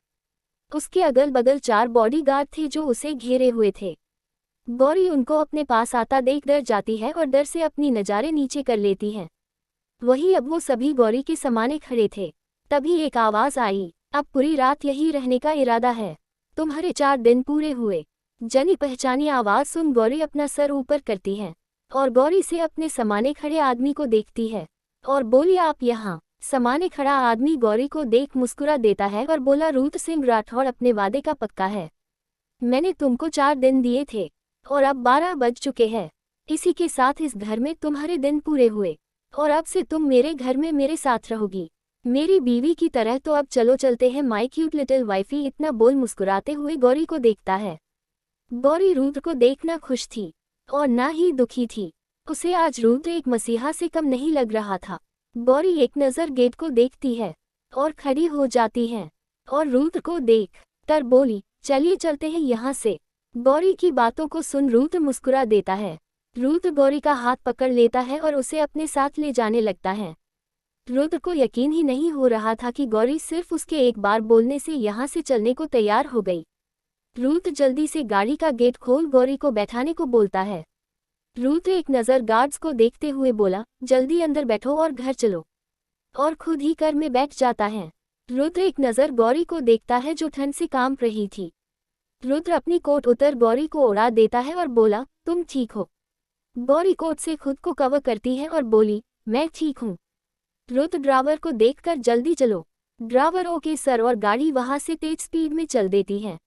उसके अगल बगल 4 बॉडीगार्ड थे जो उसे घेरे हुए थे। गौरी उनको अपने पास आता देख डर जाती है और डर से अपनी नज़ारे नीचे कर लेती है। वही अब वो सभी गौरी के समाने खड़े थे। तभी एक आवाज़ आई, अब पूरी रात यही रहने का इरादा है, तुम्हारे 4 दिन पूरे हुए। जानी पहचानी आवाज़ सुन गौरी अपना सर ऊपर करती है और गौरी से अपने समाने खड़े आदमी को देखती है और बोली, आप यहाँ। समाने खड़ा आदमी गौरी को देख मुस्कुरा देता है और बोला, रूत सिंह राठौड़ अपने वादे का पक्का है। मैंने तुमको 4 दिन दिए थे और अब 12 बज चुके हैं। इसी के साथ इस घर में तुम्हारे दिन पूरे हुए और अब से तुम मेरे घर में मेरे साथ रहोगी, मेरी बीवी की तरह। तो अब चलो चलते हैं माय क्यूट लिटिल वाइफी। इतना बोल मुस्कुराते हुए गौरी को देखता है। गौरी रुद्र को देखना खुश थी और ना ही दुखी थी। उसे आज रुद्र एक मसीहा से कम नहीं लग रहा था। गौरी एक नज़र गेट को देखती है और खड़ी हो जाती है और रुद्र को देख कर बोली, चलिए चलते हैं यहाँ से। गौरी की बातों को सुन रुद्र मुस्कुरा देता है। रुद्र गौरी का हाथ पकड़ लेता है और उसे अपने साथ ले जाने लगता है। रुद्र को यकीन ही नहीं हो रहा था कि गौरी सिर्फ उसके एक बार बोलने से यहाँ से चलने को तैयार हो गई। रुद्र जल्दी से गाड़ी का गेट खोल गौरी को बैठाने को बोलता है। रुद्र एक नज़र गार्ड्स को देखते हुए बोला, जल्दी अंदर बैठो और घर चलो, और खुद ही कार में बैठ जाता है। रुद्र एक नज़र गौरी को देखता है जो ठंड से कांप रही थी। रुद्र अपनी कोट उतर गौरी को उड़ा देता है और बोला, तुम ठीक हो? गौरी कोट से खुद को कवर करती है और बोली, मैं ठीक हूँ। रुद्र ड्राइवर को देखकर, जल्दी चलो। ड्राइवर ओके सर, और गाड़ी वहां से तेज स्पीड में चल देती है।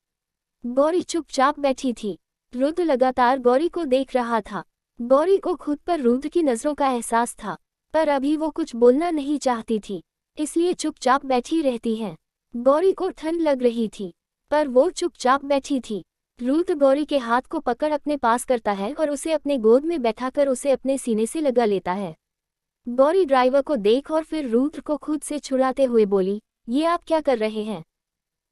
गौरी चुपचाप बैठी थी। रुद्र लगातार गौरी को देख रहा था। गौरी को खुद पर रुद्र की नज़रों का एहसास था, पर अभी वो कुछ बोलना नहीं चाहती थी, इसलिए चुपचाप बैठी रहती है। गौरी को ठंड लग रही थी, पर वो चुपचाप बैठी थी। रुद्र गौरी के हाथ को पकड़ अपने पास करता है और उसे अपने गोद में बैठाकर उसे अपने सीने से लगा लेता है। गौरी ड्राइवर को देख और फिर रुद्र को खुद से छुड़ाते हुए बोली, ये आप क्या कर रहे हैं?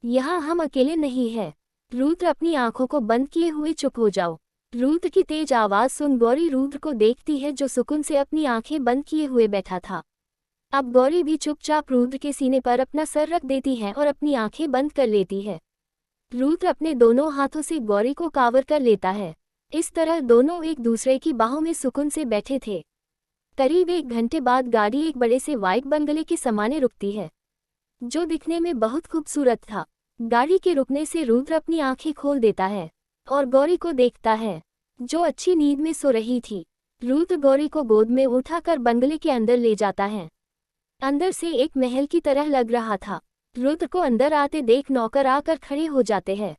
यहाँ हम अकेले नहीं हैं। रुद्र अपनी आंखों को बंद किए हुए चुप हो जाओ। रुद्र की तेज आवाज़ सुन गौरी रुद्र को देखती है जो सुकून से अपनी आंखें बंद किए हुए बैठा था। अब गौरी भी चुपचाप रुद्र के सीने पर अपना सर रख देती है और अपनी आंखें बंद कर लेती है। रुद्र अपने दोनों हाथों से गौरी को कावर कर लेता है। इस तरह दोनों एक दूसरे की बाहों में सुकून से बैठे थे। करीब 1 घंटे बाद गाड़ी एक बड़े से वाइट बंगले के सामने रुकती है, जो दिखने में बहुत खूबसूरत था। गाड़ी के रुकने से रुद्र अपनी आंखें खोल देता है और गौरी को देखता है, जो अच्छी नींद में सो रही थी। रुद्र गौरी को गोद में उठाकर बंगले के अंदर ले जाता है। अंदर से एक महल की तरह लग रहा था। रुद्र को अंदर आते देख नौकर आकर खड़े हो जाते हैं।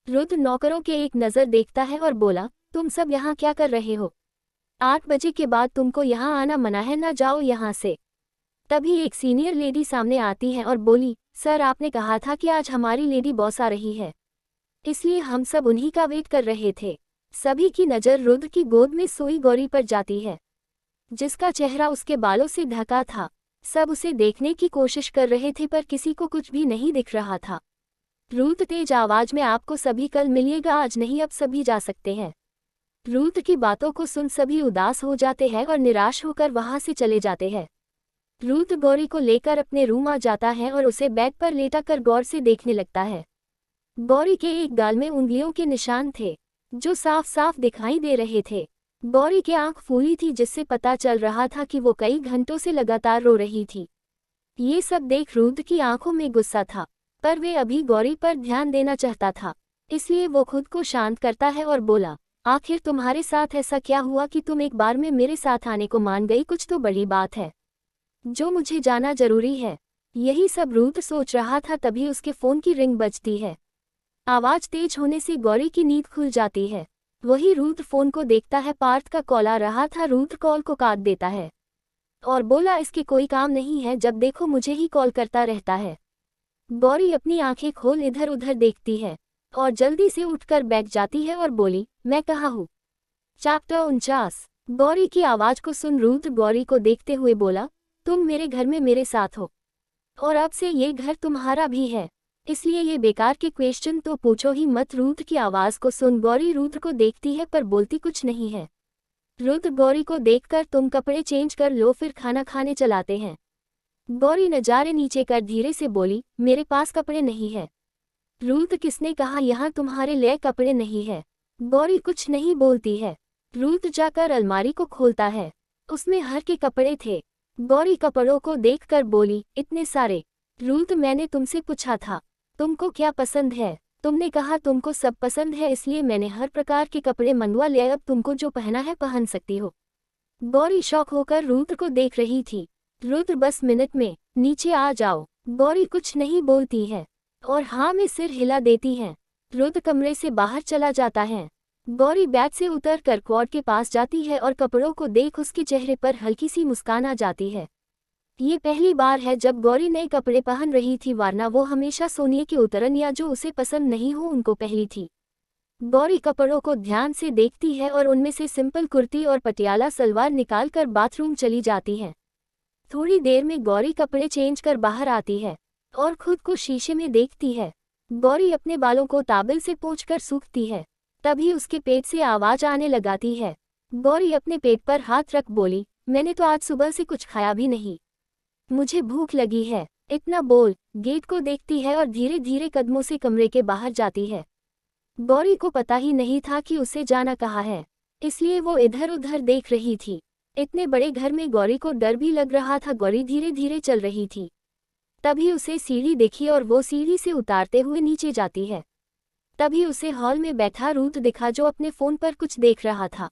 रुद्र नौकरों के एक नज़र देखता है और बोला, तुम सब यहाँ क्या कर रहे हो? 8 बजे के बाद तुमको यहाँ आना मना है, ना जाओ यहाँ से। तभी एक सीनियर लेडी सामने आती है और बोली, सर आपने कहा था कि आज हमारी लेडी बॉस आ रही है, इसलिए हम सब उन्हीं का वेट कर रहे थे। सभी की नज़र रुद्र की गोद में सोई गौरी पर जाती है, जिसका चेहरा उसके बालों से ढका था। सब उसे देखने की कोशिश कर रहे थे पर किसी को कुछ भी नहीं दिख रहा था। रुद्र तेज आवाज में, आपको सभी कल मिलिएगा, आज नहीं अब सभी जा सकते हैं। रुद्र की बातों को सुन सभी उदास हो जाते हैं और निराश होकर वहां से चले जाते हैं। रुद्र गौरी को लेकर अपने रूम आ जाता है और उसे बेड पर लेटाकर गौर से देखने लगता है। गौरी के एक गाल में उंगलियों के निशान थे, जो साफ साफ दिखाई दे रहे थे। गौरी की आंख फूली थी, जिससे पता चल रहा था कि वो कई घंटों से लगातार रो रही थी। ये सब देख रुद्र की आंखों में गुस्सा था, पर वे अभी गौरी पर ध्यान देना चाहता था, इसलिए वो खुद को शांत करता है और बोला, आखिर तुम्हारे साथ ऐसा क्या हुआ कि तुम एक बार में मेरे साथ आने को मान गई? कुछ तो बड़ी बात है जो मुझे जाना जरूरी है। यही सब रुद्र सोच रहा था, तभी उसके फोन की रिंग बजती है। आवाज तेज होने से गौरी की नींद खुल जाती है। वही रुद्र फोन को देखता है, पार्थ का कॉल आ रहा था। रुद्र कॉल को काट देता है और बोला, इसके कोई काम नहीं है, जब देखो मुझे ही कॉल करता रहता है। गौरी अपनी आंखें खोल इधर उधर देखती है और जल्दी से उठकर बैठ जाती है और बोली, मैं कहाँ हूँ? चैप्टर 49। गौरी की आवाज को सुन रुद्र गौरी को देखते हुए बोला, तुम मेरे घर में मेरे साथ हो और अब से ये घर तुम्हारा भी है, इसलिए ये बेकार के क्वेश्चन तो पूछो ही मत। रुद्र की आवाज को सुन गौरी रुद्र को देखती है पर बोलती कुछ नहीं है। रुद्र गौरी को देखकर, तुम कपड़े चेंज कर लो फिर खाना खाने चलाते हैं। गौरी नजारे नीचे कर धीरे से बोली, मेरे पास कपड़े नहीं है। रुद्र, किसने कहा यहाँ तुम्हारे लिए कपड़े नहीं है? गौरी कुछ नहीं बोलती है। रुद्र जाकर अलमारी को खोलता है, उसमें हर के कपड़े थे। गौरी कपड़ों को देखकर बोली, इतने सारे? रुद्र, मैंने तुमसे पूछा था तुमको क्या पसंद है, तुमने कहा तुमको सब पसंद है, इसलिए मैंने हर प्रकार के कपड़े मंगवा लिए, अब तुमको जो पहना है पहन सकती हो। गौरी शौक होकर रुद्र को देख रही थी। रुद्र, बस मिनट में नीचे आ जाओ। गौरी कुछ नहीं बोलती है और हाँ में सिर हिला देती है। रुद्र कमरे से बाहर चला जाता है। गौरी बैग से उतरकर क्वाड के पास जाती है और कपड़ों को देख उसके चेहरे पर हल्की सी मुस्कान आ जाती है। ये पहली बार है जब गौरी नए कपड़े पहन रही थी, वरना वो हमेशा सोने के उतरन या जो उसे पसंद नहीं हो उनको पहनी थी। गौरी कपड़ों को ध्यान से देखती है और उनमें से सिंपल कुर्ती और पटियाला सलवार निकालकर बाथरूम चली जाती है। थोड़ी देर में गौरी कपड़े चेंज कर बाहर आती है और खुद को शीशे में देखती है। गौरी अपने बालों को टॉवल से पोंछकर सूखती है, तभी उसके पेट से आवाज आने लगाती है। गौरी अपने पेट पर हाथ रख बोली, मैंने तो आज सुबह से कुछ खाया भी नहीं, मुझे भूख लगी है। इतना बोल गेट को देखती है और धीरे धीरे कदमों से कमरे के बाहर जाती है। गौरी को पता ही नहीं था कि उसे जाना कहाँ है, इसलिए वो इधर उधर देख रही थी। इतने बड़े घर में गौरी को डर भी लग रहा था। गौरी धीरे धीरे चल रही थी, तभी उसे सीढ़ी देखी और वो सीढ़ी से उतारते हुए नीचे जाती है। तभी उसे हॉल में बैठा रुद्र दिखा जो अपने फोन पर कुछ देख रहा था।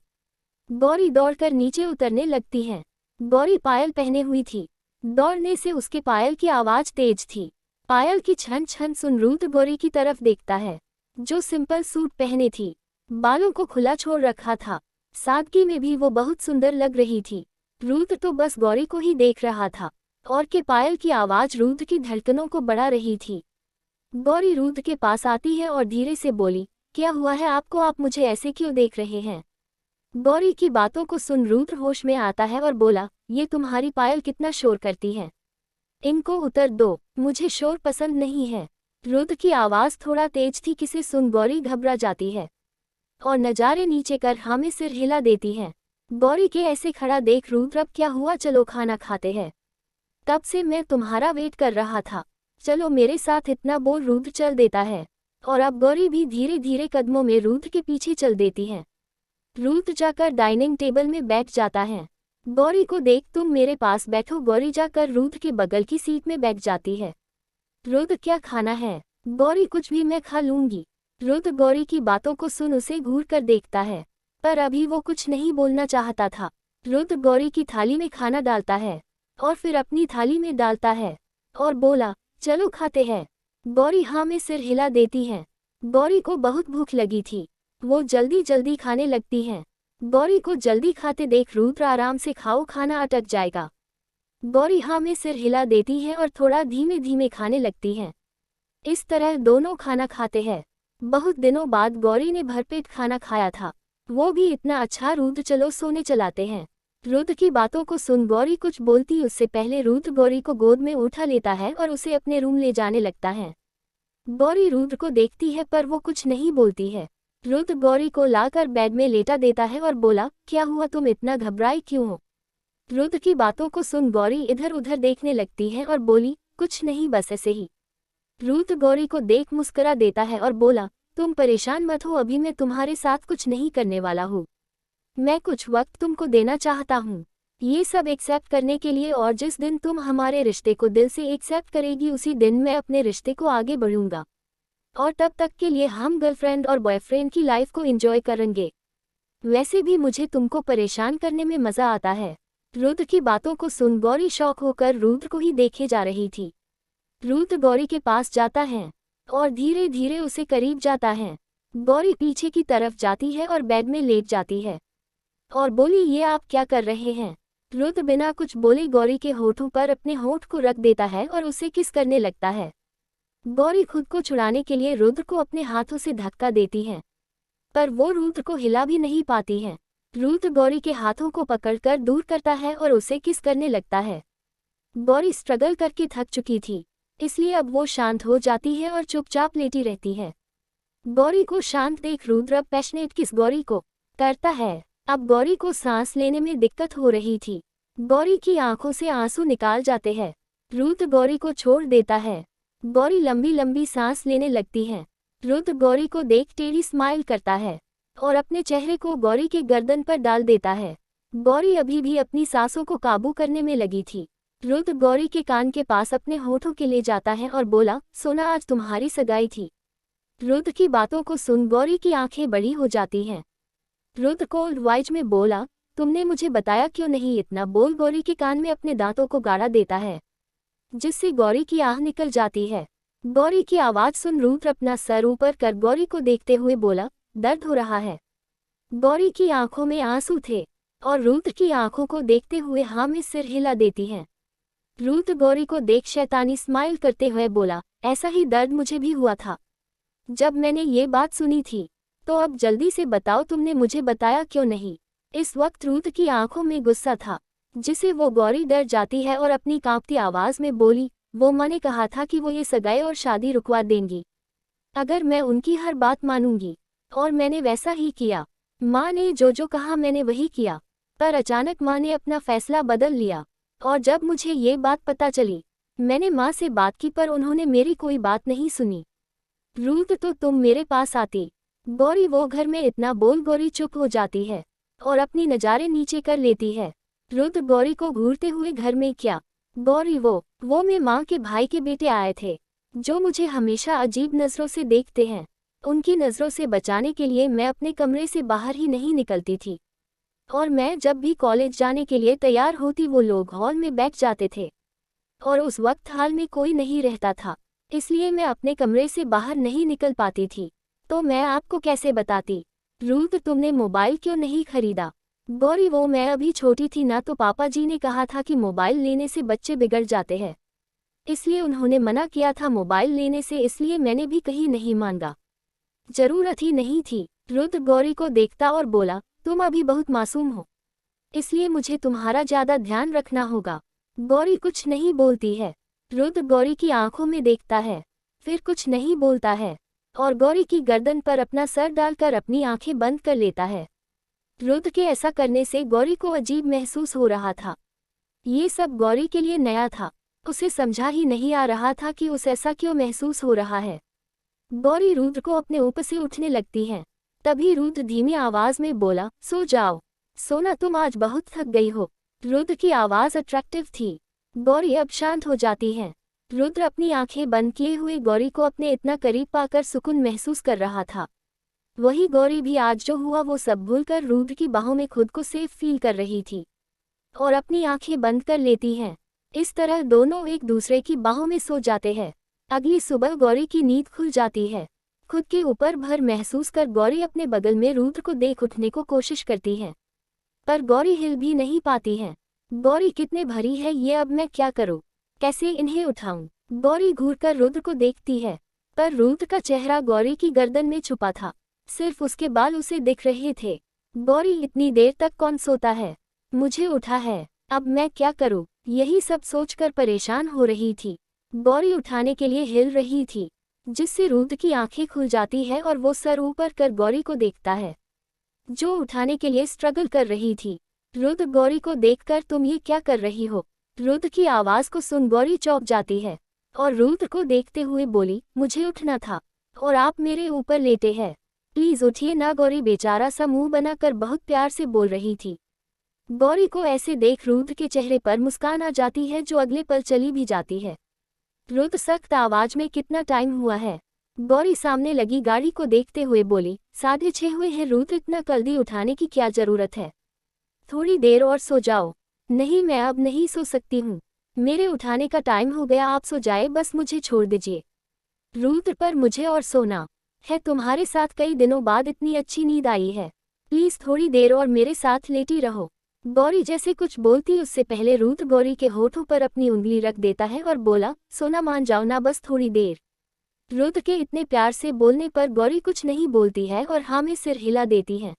गौरी दौड़कर नीचे उतरने लगती है। गौरी पायल पहने हुई थी, दौड़ने से उसके पायल की आवाज तेज थी। पायल की छन छन सुन रुद्र गौरी की तरफ देखता है, जो सिंपल सूट पहने थी, बालों को खुला छोड़ रखा था। सादगी में भी वो बहुत सुंदर लग रही थी। रुद्र तो बस गौरी को ही देख रहा था और के पायल की आवाज रुद्र की धड़कनों को बढ़ा रही थी। गौरी रुद्र के पास आती है और धीरे से बोली, क्या हुआ है आपको, आप मुझे ऐसे क्यों देख रहे हैं? गौरी की बातों को सुन रुद्र होश में आता है और बोला, ये तुम्हारी पायल कितना शोर करती है, इनको उतर दो, मुझे शोर पसंद नहीं है। रुद्र की आवाज थोड़ा तेज थी, किसे सुन गौरी घबरा जाती है और नजारे नीचे कर हाँ में सिर हिला देती है। गौरी के ऐसे खड़ा देख रुद्र, अब क्या हुआ, चलो खाना खाते हैं, कब से मैं तुम्हारा वेट कर रहा था, चलो मेरे साथ। इतना बोल रुद्र चल देता है और अब गौरी भी धीरे धीरे कदमों में रुद्र के पीछे चल देती है। रुद्र जाकर डाइनिंग टेबल में बैठ जाता है। गौरी को देख, तुम मेरे पास बैठो। गौरी जाकर रुद्र के बगल की सीट में बैठ जाती है। रुद्र, क्या खाना है? गौरी, कुछ भी, मैं खा लूंगी। रुद्र गौरी की बातों को सुन उसे घूर कर देखता है, पर अभी वो कुछ नहीं बोलना चाहता था। रुद्र गौरी की थाली में खाना डालता है और फिर अपनी थाली में डालता है और बोला, चलो खाते हैं। गौरी हाँ में सिर हिला देती है। गौरी को बहुत भूख लगी थी, वो जल्दी जल्दी खाने लगती है। गौरी को जल्दी खाते देख रुद्र, आराम से खाओ, खाना अटक जाएगा। गौरी हाँ में सिर हिला देती है और थोड़ा धीमे धीमे खाने लगती है। इस तरह दोनों खाना खाते हैं। बहुत दिनों बाद गौरी ने भरपेट खाना खाया था, वो भी इतना अच्छा। रुद्र, चलो सोने चलाते हैं। रुद्र की बातों को सुन गौरी कुछ बोलती उससे पहले रुद्र गौरी को गोद में उठा लेता है और उसे अपने रूम ले जाने लगता है। गौरी रुद्र को देखती है पर वो कुछ नहीं बोलती है। रुद्र गौरी को लाकर बेड में लेटा देता है और बोला, क्या हुआ, तुम इतना घबराई क्यों हो? रुद्र की बातों को सुन गौरी इधर उधर देखने लगती है और बोली, कुछ नहीं, बस ऐसे ही। रुद्र गौरी को देख मुस्कुरा देता है और बोला, तुम परेशान मत हो, अभी मैं तुम्हारे साथ कुछ नहीं करने वाला हूँ, मैं कुछ वक्त तुमको देना चाहता हूँ ये सब एक्सेप्ट करने के लिए, और जिस दिन तुम हमारे रिश्ते को दिल से एक्सेप्ट करेगी उसी दिन मैं अपने रिश्ते को आगे बढ़ूंगा और तब तक के लिए हम गर्लफ्रेंड और बॉयफ्रेंड की लाइफ को एंजॉय करेंगे। वैसे भी मुझे तुमको परेशान करने में मजा आता है। रुद्र की बातों को सुन गौरी शौक होकर रुद्र को ही देखे जा रही थी। रुद्र गौरी के पास जाता है और धीरे धीरे उसे करीब जाता है। गौरी पीछे की तरफ जाती है और बेड में लेट जाती है और बोली, ये आप क्या कर रहे हैं? रुद्र बिना कुछ बोले गौरी के होठों पर अपने होठ को रख देता है और उसे किस करने लगता है। गौरी खुद को छुड़ाने के लिए रुद्र को अपने हाथों से धक्का देती है, पर वो रुद्र को हिला भी नहीं पाती है। रुद्र गौरी के हाथों को पकड़कर दूर करता है और उसे किस करने लगता है। गौरी स्ट्रगल करके थक चुकी थी, इसलिए अब वो शांत हो जाती है और चुपचाप लेटी रहती है। गौरी को शांत देख रुद्र अब पैशनेट किस गौरी को करता है। अब गौरी को सांस लेने में दिक्कत हो रही थी। गौरी की आंखों से आंसू निकाल जाते हैं। रुद्र गौरी को छोड़ देता है। गौरी लंबी लंबी सांस लेने लगती है। रुद्र गौरी को देख टेढ़ी स्माइल करता है और अपने चेहरे को गौरी के गर्दन पर डाल देता है। गौरी अभी भी अपनी सांसों को काबू करने में लगी थी। रुद्र गौरी के कान के पास अपने होठों के ले जाता है और बोला, सोना आज तुम्हारी सगाई थी। रुद्र की बातों को सुन गौरी की आंखें बड़ी हो जाती हैं। रुद्र कोल्ड वॉइस में बोला, तुमने मुझे बताया क्यों नहीं? इतना बोल गौरी के कान में अपने दांतों को गाड़ा देता है, जिससे गौरी की आह निकल जाती है। गौरी की आवाज सुन रुद्र अपना सर ऊपर कर गौरी को देखते हुए बोला, दर्द हो रहा है? गौरी की आंखों में आंसू थे और रुद्र की आंखों को देखते हुए हाँ में सिर हिला देती है। रुद्र गौरी को देख शैतानी स्माइल करते हुए बोला, ऐसा ही दर्द मुझे भी हुआ था जब मैंने ये बात सुनी थी। तो अब जल्दी से बताओ, तुमने मुझे बताया क्यों नहीं? इस वक्त रुद्र की आंखों में गुस्सा था, जिसे वो गौरी डर जाती है और अपनी कांपती आवाज में बोली, वो माँ ने कहा था कि वो ये सगाई और शादी रुकवा देंगी अगर मैं उनकी हर बात मानूंगी, और मैंने वैसा ही किया। माँ ने जो जो कहा मैंने वही किया, पर अचानक माँ ने अपना फैसला बदल लिया और जब मुझे ये बात पता चली मैंने माँ से बात की, पर उन्होंने मेरी कोई बात नहीं सुनी। रुद्र, तो तुम मेरे पास आती। गौरी वो घर में इतना बोल गौरी चुप हो जाती है और अपनी नज़ारे नीचे कर लेती है। रुद्र गौरी को घूरते हुए, घर में क्या? गौरी, वो मैं माँ के भाई के बेटे आए थे जो मुझे हमेशा अजीब नज़रों से देखते हैं। उनकी नज़रों से बचाने के लिए मैं अपने कमरे से बाहर ही नहीं निकलती थी और मैं जब भी कॉलेज जाने के लिए तैयार होती वो लोग हॉल में बैठ जाते थे और उस वक्त हॉल में कोई नहीं रहता था, इसलिए मैं अपने कमरे से बाहर नहीं निकल पाती थी। तो मैं आपको कैसे बताती? रुद्र, तुमने मोबाइल क्यों नहीं खरीदा? गौरी, वो मैं अभी छोटी थी ना, तो पापा जी ने कहा था कि मोबाइल लेने से बच्चे बिगड़ जाते हैं, इसलिए उन्होंने मना किया था मोबाइल लेने से, इसलिए मैंने भी कहीं नहीं मांगा, जरूरत ही नहीं थी। रुद्र गौरी को देखता और बोला, तुम अभी बहुत मासूम हो, इसलिए मुझे तुम्हारा ज्यादा ध्यान रखना होगा। गौरी कुछ नहीं बोलती है। रुद्र गौरी की आंखों में देखता है, फिर कुछ नहीं बोलता है और गौरी की गर्दन पर अपना सर डालकर अपनी आंखें बंद कर लेता है। रुद्र के ऐसा करने से गौरी को अजीब महसूस हो रहा था। ये सब गौरी के लिए नया था, उसे समझा ही नहीं आ रहा था कि उसे ऐसा क्यों महसूस हो रहा है। गौरी रुद्र को अपने ऊपर से उठने लगती है। तभी रुद्र धीमी आवाज में बोला, सो जाओ। सोना, तुम आज बहुत थक गई हो। रुद्र की आवाज अट्रैक्टिव थी। गौरी अब शांत हो जाती है। रुद्र अपनी आंखें बंद किए हुए गौरी को अपने इतना करीब पाकर सुकून महसूस कर रहा था। वही गौरी भी आज जो हुआ वो सब भूलकर रुद्र की बाहों में खुद को सेफ फील कर रही थी और अपनी आंखें बंद कर लेती हैं। इस तरह दोनों एक दूसरे की बाहों में सो जाते हैं। अगली सुबह गौरी की नींद खुल जाती है। खुद के ऊपर भर महसूस कर गौरी अपने बगल में रुद्र को देख उठने को कोशिश करती है, पर गौरी हिल भी नहीं पाती है। गौरी कितने भरी है ये, अब मैं क्या करूं? कैसे इन्हें उठाऊं? गौरी घूरकर रुद्र को देखती है, पर रुद्र का चेहरा गौरी की गर्दन में छुपा था, सिर्फ उसके बाल उसे दिख रहे थे। गौरी, इतनी देर तक कौन सोता है? मुझे उठा है, अब मैं क्या करूं? यही सब सोचकर परेशान हो रही थी। गौरी उठाने के लिए हिल रही थी, जिससे रुद्र की आंखें खुल जाती है और वो सर ऊपर कर गौरी को देखता है, जो उठाने के लिए स्ट्रगल कर रही थी। रुद्र गौरी को देखकर, तुम ये क्या कर रही हो? रुद्र की आवाज को सुन गौरी चौंक जाती है और रुद्र को देखते हुए बोली, मुझे उठना था और आप मेरे ऊपर लेटे हैं, प्लीज उठिए ना। गौरी बेचारा सा मुंह बनाकर बहुत प्यार से बोल रही थी। गौरी को ऐसे देख रुद्र के चेहरे पर मुस्कान आ जाती है, जो अगले पल चली भी जाती है। रुद्र सख्त आवाज में, कितना टाइम हुआ है? गौरी सामने लगी गाड़ी को देखते हुए बोली, 6:30 हुए हैं। रुद्र, इतना जल्दी उठाने की क्या जरूरत है? थोड़ी देर और सो जाओ। नहीं, मैं अब नहीं सो सकती हूँ, मेरे उठाने का टाइम हो गया, आप सो जाए, बस मुझे छोड़ दीजिए। रुद्र, पर मुझे और सोना है, तुम्हारे साथ कई दिनों बाद इतनी अच्छी नींद आई है, प्लीज थोड़ी देर और मेरे साथ लेटी रहो। गौरी जैसे कुछ बोलती उससे पहले रुद्र गौरी के होठों पर अपनी उंगली रख देता है और बोला, सोना मान जाओ ना, बस थोड़ी देर। रुद्र के इतने प्यार से बोलने पर गौरी कुछ नहीं बोलती है और हाँ में सिर हिला देती है।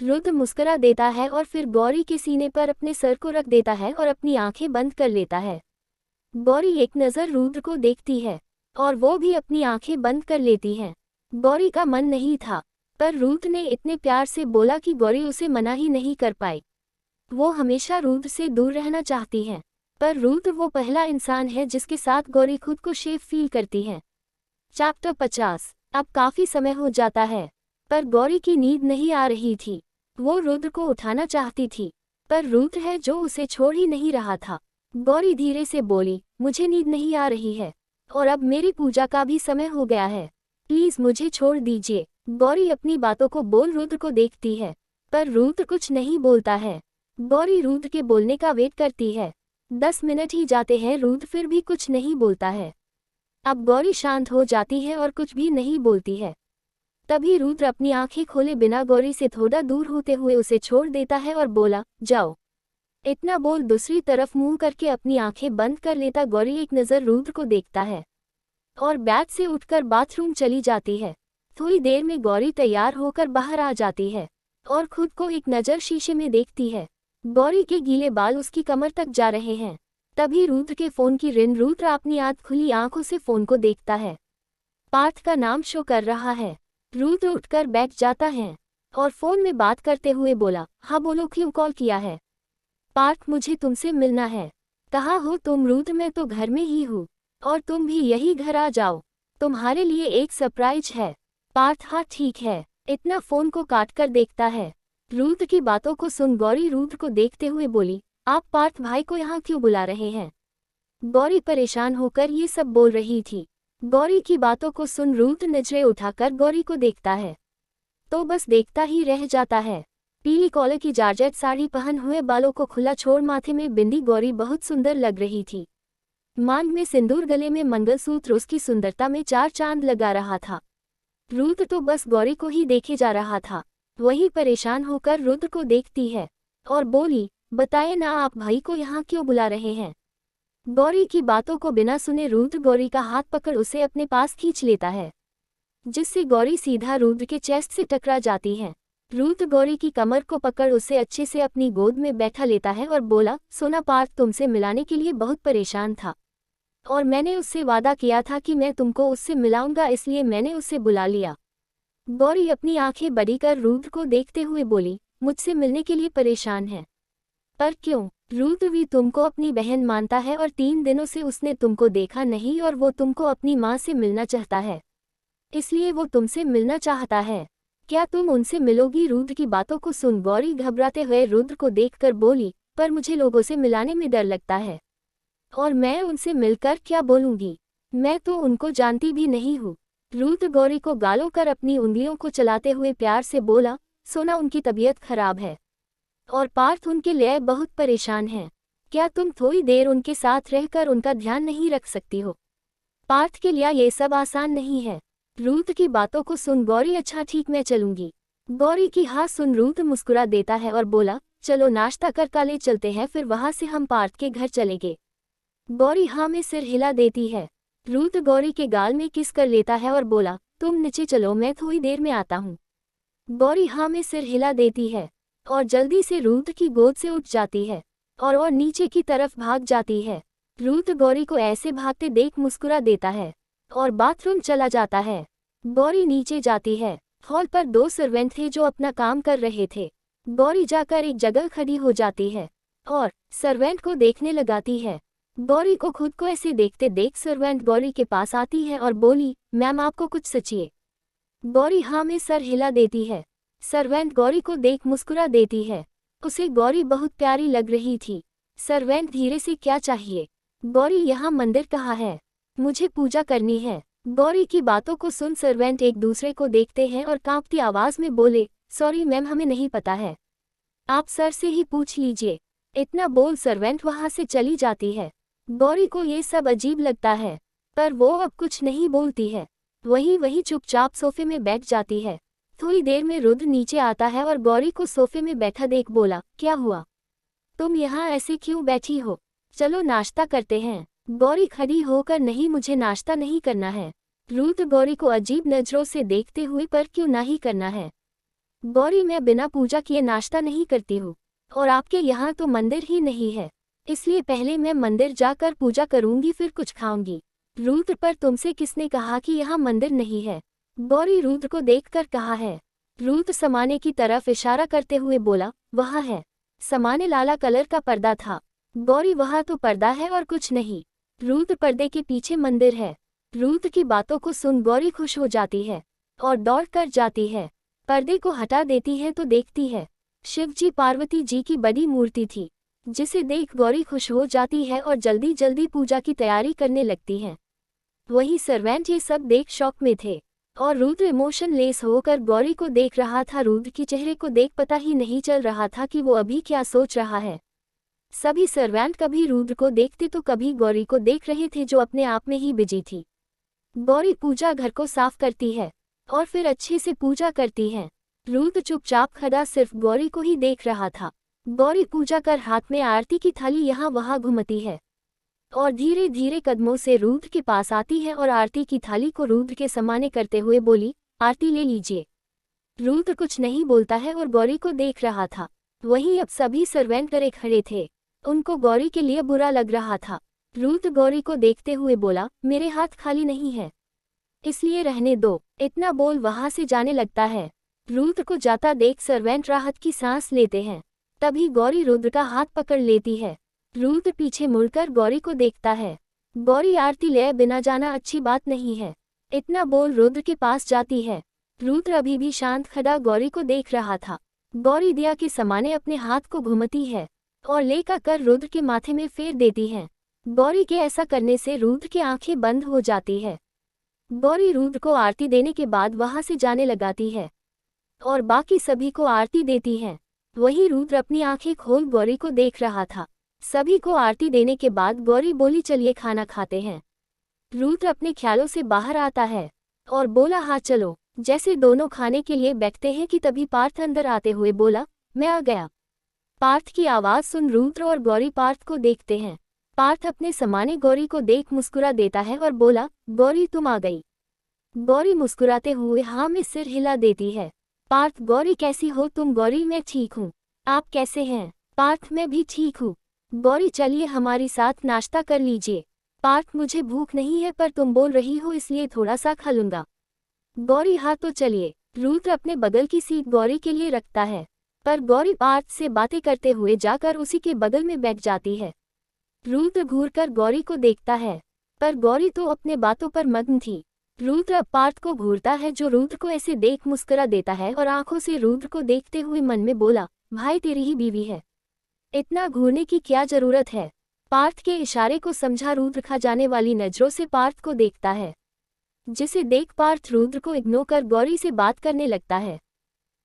रुद्र मुस्कुरा देता है और फिर गौरी के सीने पर अपने सर को रख देता है और अपनी आंखें बंद कर लेता है। गौरी एक नज़र रुद्र को देखती है और वो भी अपनी आंखें बंद कर लेती है। गौरी का मन नहीं था, पर रुद्र ने इतने प्यार से बोला कि गौरी उसे मना ही नहीं कर पाई। वो हमेशा रुद्र से दूर रहना चाहती है, पर रुद्र वो पहला इंसान है जिसके साथ गौरी खुद को सेफ फील करती है। चैप्टर 50। अब काफी समय हो जाता है, पर गौरी की नींद नहीं आ रही थी। वो रुद्र को उठाना चाहती थी, पर रुद्र है जो उसे छोड़ ही नहीं रहा था। गौरी धीरे से बोली, मुझे नींद नहीं आ रही है और अब मेरी पूजा का भी समय हो गया है, प्लीज मुझे छोड़ दीजिए। गौरी अपनी बातों को बोल रुद्र को देखती है, पर रुद्र कुछ नहीं बोलता है। गौरी रुद्र के बोलने का वेट करती है। 10 मिनट ही जाते हैं, रुद्र फिर भी कुछ नहीं बोलता है। अब गौरी शांत हो जाती है और कुछ भी नहीं बोलती है। तभी रुद्र अपनी आंखें खोले बिना गौरी से थोड़ा दूर होते हुए उसे छोड़ देता है और बोला, जाओ। इतना बोल दूसरी तरफ मुंह करके अपनी आंखें बंद कर लेता गौरी एक नज़र रुद्र को देखता है और बैग से उठकर बाथरूम चली जाती है। थोड़ी देर में गौरी तैयार होकर बाहर आ जाती है और खुद को एक नज़र शीशे में देखती है। गौरी के गीले बाल उसकी कमर तक जा रहे हैं। तभी रुद्र के फोन की रिंग। रुद्र अपनी आंख खुली आंखों से फोन को देखता है। पार्थ का नाम शो कर रहा है। रुद्र उठकर बैठ जाता है और फोन में बात करते हुए बोला, हाँ बोलो, क्यों कॉल किया है? पार्थ, मुझे तुमसे मिलना है। कहाँ हो तुम? रुद्र, मैं तो घर में ही हूँ और तुम भी यही घर आ जाओ, तुम्हारे लिए एक सरप्राइज है। पार्थ, हाँ ठीक है। इतना फोन को काट कर देखता है। रुद्र की बातों को सुन गौरी रुद्र को देखते हुए बोली, आप पार्थ भाई को यहाँ क्यों बुला रहे हैं? गौरी परेशान होकर ये सब बोल रही थी। गौरी की बातों को सुन रुद्र नजरें उठाकर गौरी को देखता है तो बस देखता ही रह जाता है। पीली कॉलर की जॉर्जेट साड़ी पहन हुए, बालों को खुला छोड़ माथे में बिंदी, गौरी बहुत सुंदर लग रही थी। मांग में सिंदूर, गले में मंगलसूत्र, उसकी सुंदरता में 4 चांद लगा रहा था। रुद्र तो बस गौरी को ही देखे जा रहा था। वही परेशान होकर रुद्र को देखती है और बोली, बताए ना आप भाई को यहाँ क्यों बुला रहे हैं? गौरी की बातों को बिना सुने रुद्र गौरी का हाथ पकड़ उसे अपने पास खींच लेता है, जिससे गौरी सीधा रुद्र के चेस्ट से टकरा जाती है। रुद्र गौरी की कमर को पकड़ उसे अच्छे से अपनी गोद में बैठा लेता है और बोला, सोना, पार्थ तुमसे मिलाने के लिए बहुत परेशान था और मैंने उससे वादा किया था कि मैं तुमको उससे मिलाऊंगा, इसलिए मैंने उसे बुला लिया। गौरी अपनी आंखें बड़ी कर रुद्र को देखते हुए बोली, मुझसे मिलने के लिए परेशान है? पर क्यों? रुद्र भी तुमको अपनी बहन मानता है और 3 दिनों से उसने तुमको देखा नहीं और वो तुमको अपनी माँ से मिलना चाहता है, इसलिए वो तुमसे मिलना चाहता है। क्या तुम उनसे मिलोगी? रुद्र की बातों को सुन गौरी घबराते हुए रुद्र को देखकर बोली, पर मुझे लोगों से मिलाने में डर लगता है और मैं उनसे मिलकर क्या बोलूंगी? मैं तो उनको जानती भी नहीं हूँ। रुद्र गौरी को गालों कर अपनी उंगलियों को चलाते हुए प्यार से बोला, सोना, उनकी तबीयत खराब है और पार्थ उनके लिए बहुत परेशान है। क्या तुम थोड़ी देर उनके साथ रहकर उनका ध्यान नहीं रख सकती हो? पार्थ के लिए ये सब आसान नहीं है। रुद्र की बातों को सुन गौरी, अच्छा ठीक, मैं चलूंगी। गौरी की हाँ सुन रुद्र मुस्कुरा देता है और बोला, चलो नाश्ता कर काले चलते हैं, फिर वहां से हम पार्थ के घर चलेंगे। गौरी हाँ में सिर हिला देती है। रुद्र गौरी के गाल में किस कर लेता है और बोला, तुम नीचे चलो, मैं थोड़ी देर में आता हूँ। गौरी हाँ में सिर हिला देती है और जल्दी से रुद्र की गोद से उठ जाती है और नीचे की तरफ भाग जाती है। रुद्र गौरी को ऐसे भागते देख मुस्कुरा देता है और बाथरूम चला जाता है। गौरी नीचे जाती है। हॉल पर 2 सर्वेंट थे जो अपना काम कर रहे थे। गौरी जाकर एक जगह खड़ी हो जाती है और सर्वेंट को देखने लगाती है। गौरी को खुद को ऐसे देखते देख सर्वेंट गौरी के पास आती है और बोली, मैम आपको कुछ चाहिए? गौरी हाँ में सर हिला देती है। सर्वेंट गौरी को देख मुस्कुरा देती है। उसे गौरी बहुत प्यारी लग रही थी। सर्वेंट धीरे से, क्या चाहिए? गौरी, यहाँ मंदिर कहाँ है? मुझे पूजा करनी है। गौरी की बातों को सुन सर्वेंट एक दूसरे को देखते हैं और कांपती आवाज में बोले, सॉरी मैम, हमें नहीं पता है, आप सर से ही पूछ लीजिए। इतना बोल सर्वेंट वहां से चली जाती है। गौरी को ये सब अजीब लगता है, पर वो अब कुछ नहीं बोलती है। वही चुपचाप सोफे में बैठ जाती है। थोड़ी देर में रुद्र नीचे आता है और गौरी को सोफे में बैठा देख बोला, क्या हुआ? तुम यहाँ ऐसे क्यों बैठी हो? चलो नाश्ता करते हैं। गौरी खड़ी होकर, नहीं, मुझे नाश्ता नहीं करना है। रुद्र गौरी को अजीब नजरों से देखते हुए, पर क्यों ना ही करना है। गौरी, मैं बिना पूजा किए नाश्ता नहीं करती हूँ, और आपके यहाँ तो मंदिर ही नहीं है, इसलिए पहले मैं मंदिर जाकर पूजा करूंगी, फिर कुछ खाऊंगी। रुद्र, पर तुमसे किसने कहा कि यहाँ मंदिर नहीं है? गौरी रुद्र को देखकर कहा है। रुद्र सामाने की तरफ इशारा करते हुए बोला, वहाँ है। सामाने लाला कलर का पर्दा था। गौरी, वहाँ तो पर्दा है और कुछ नहीं। रुद्र, पर्दे के पीछे मंदिर है। रुद्र की बातों को सुन गौरी खुश हो जाती है और दौड़ कर जाती है। पर्दे को हटा देती है तो देखती है शिवजी पार्वती जी की बड़ी मूर्ति थी, जिसे देख गौरी खुश हो जाती है और जल्दी जल्दी पूजा की तैयारी करने लगती है। वही सर्वेंट ये सब देख शॉक में थे और रुद्र इमोशनलेस होकर गौरी को देख रहा था। रुद्र के चेहरे को देख पता ही नहीं चल रहा था कि वो अभी क्या सोच रहा है। सभी सर्वेंट कभी रुद्र को देखते तो कभी गौरी को देख रहे थे, जो अपने आप में ही बिजी थी। गौरी पूजा घर को साफ करती है और फिर अच्छे से पूजा करती है। रुद्र चुपचाप खड़ा सिर्फ गौरी को ही देख रहा था। गौरी पूजा कर हाथ में आरती की थाली यहाँ वहाँ घुमती है और धीरे धीरे कदमों से रुद्र के पास आती है और आरती की थाली को रुद्र के सामने करते हुए बोली, आरती ले लीजिए। रुद्र कुछ नहीं बोलता है और गौरी को देख रहा था। वहीं अब सभी सर्वेंट डरे खड़े थे, उनको गौरी के लिए बुरा लग रहा था। रुद्र गौरी को देखते हुए बोला, मेरे हाथ खाली नहीं है, इसलिए रहने दो। इतना बोल वहां से जाने लगता है। रुद्र को जाता देख सर्वेंट राहत की सांस लेते हैं। तभी गौरी रुद्र का हाथ पकड़ लेती है। रुद्र पीछे मुड़कर गौरी को देखता है। गौरी, आरती ले बिना जाना अच्छी बात नहीं है। इतना बोल रुद्र के पास जाती है। रुद्र अभी भी शांत खड़ा गौरी को देख रहा था। गौरी दिया के समाने अपने हाथ को घुमती है और लेकर कर रुद्र के माथे में फेर देती है। गौरी के ऐसा करने से रुद्र की आंखें बंद हो जाती है। गौरी रुद्र को आरती देने के बाद वहां से जाने लगाती है और बाकी सभी को आरती देती है। वहीं रुद्र अपनी आंखें खोल गौरी को देख रहा था। सभी को आरती देने के बाद गौरी बोली, चलिए खाना खाते हैं। रुद्र अपने ख्यालों से बाहर आता है और बोला, हाँ चलो। जैसे दोनों खाने के लिए बैठते हैं कि तभी पार्थ अंदर आते हुए बोला, मैं आ गया। पार्थ की आवाज सुन रुद्र और गौरी पार्थ को देखते हैं। पार्थ अपने समाने गौरी को देख मुस्कुरा देता है और बोला, गौरी तुम आ गई। गौरी मुस्कुराते हुए हाँ में सिर हिला देती है। पार्थ, गौरी कैसी हो तुम? गौरी, मैं ठीक हूँ, आप कैसे हैं? पार्थ, मैं भी ठीक हूँ। गौरी, चलिए हमारी साथ नाश्ता कर लीजिए। पार्थ, मुझे भूख नहीं है, पर तुम बोल रही हो इसलिए थोड़ा सा खा लूंगा। गौरी, हाँ तो चलिए। रुद्र अपने बगल की सीट गौरी के लिए रखता है, पर गौरी पार्थ से बातें करते हुए जाकर उसी के बगल में बैठ जाती है। रुद्र घूरकर गौरी को देखता है, पर गौरी तो अपने बातों पर मग्न थी। रुद्र अब पार्थ को घूरता है, जो रुद्र को ऐसे देख मुस्कुरा देता है और आंखों से रुद्र को देखते हुए मन में बोला, भाई तेरी ही बीवी है, इतना घूरने की क्या जरूरत है? पार्थ के इशारे को समझा रुद्र खा जाने वाली नजरों से पार्थ को देखता है, जिसे देख पार्थ रुद्र को इग्नोर कर गौरी से बात करने लगता है।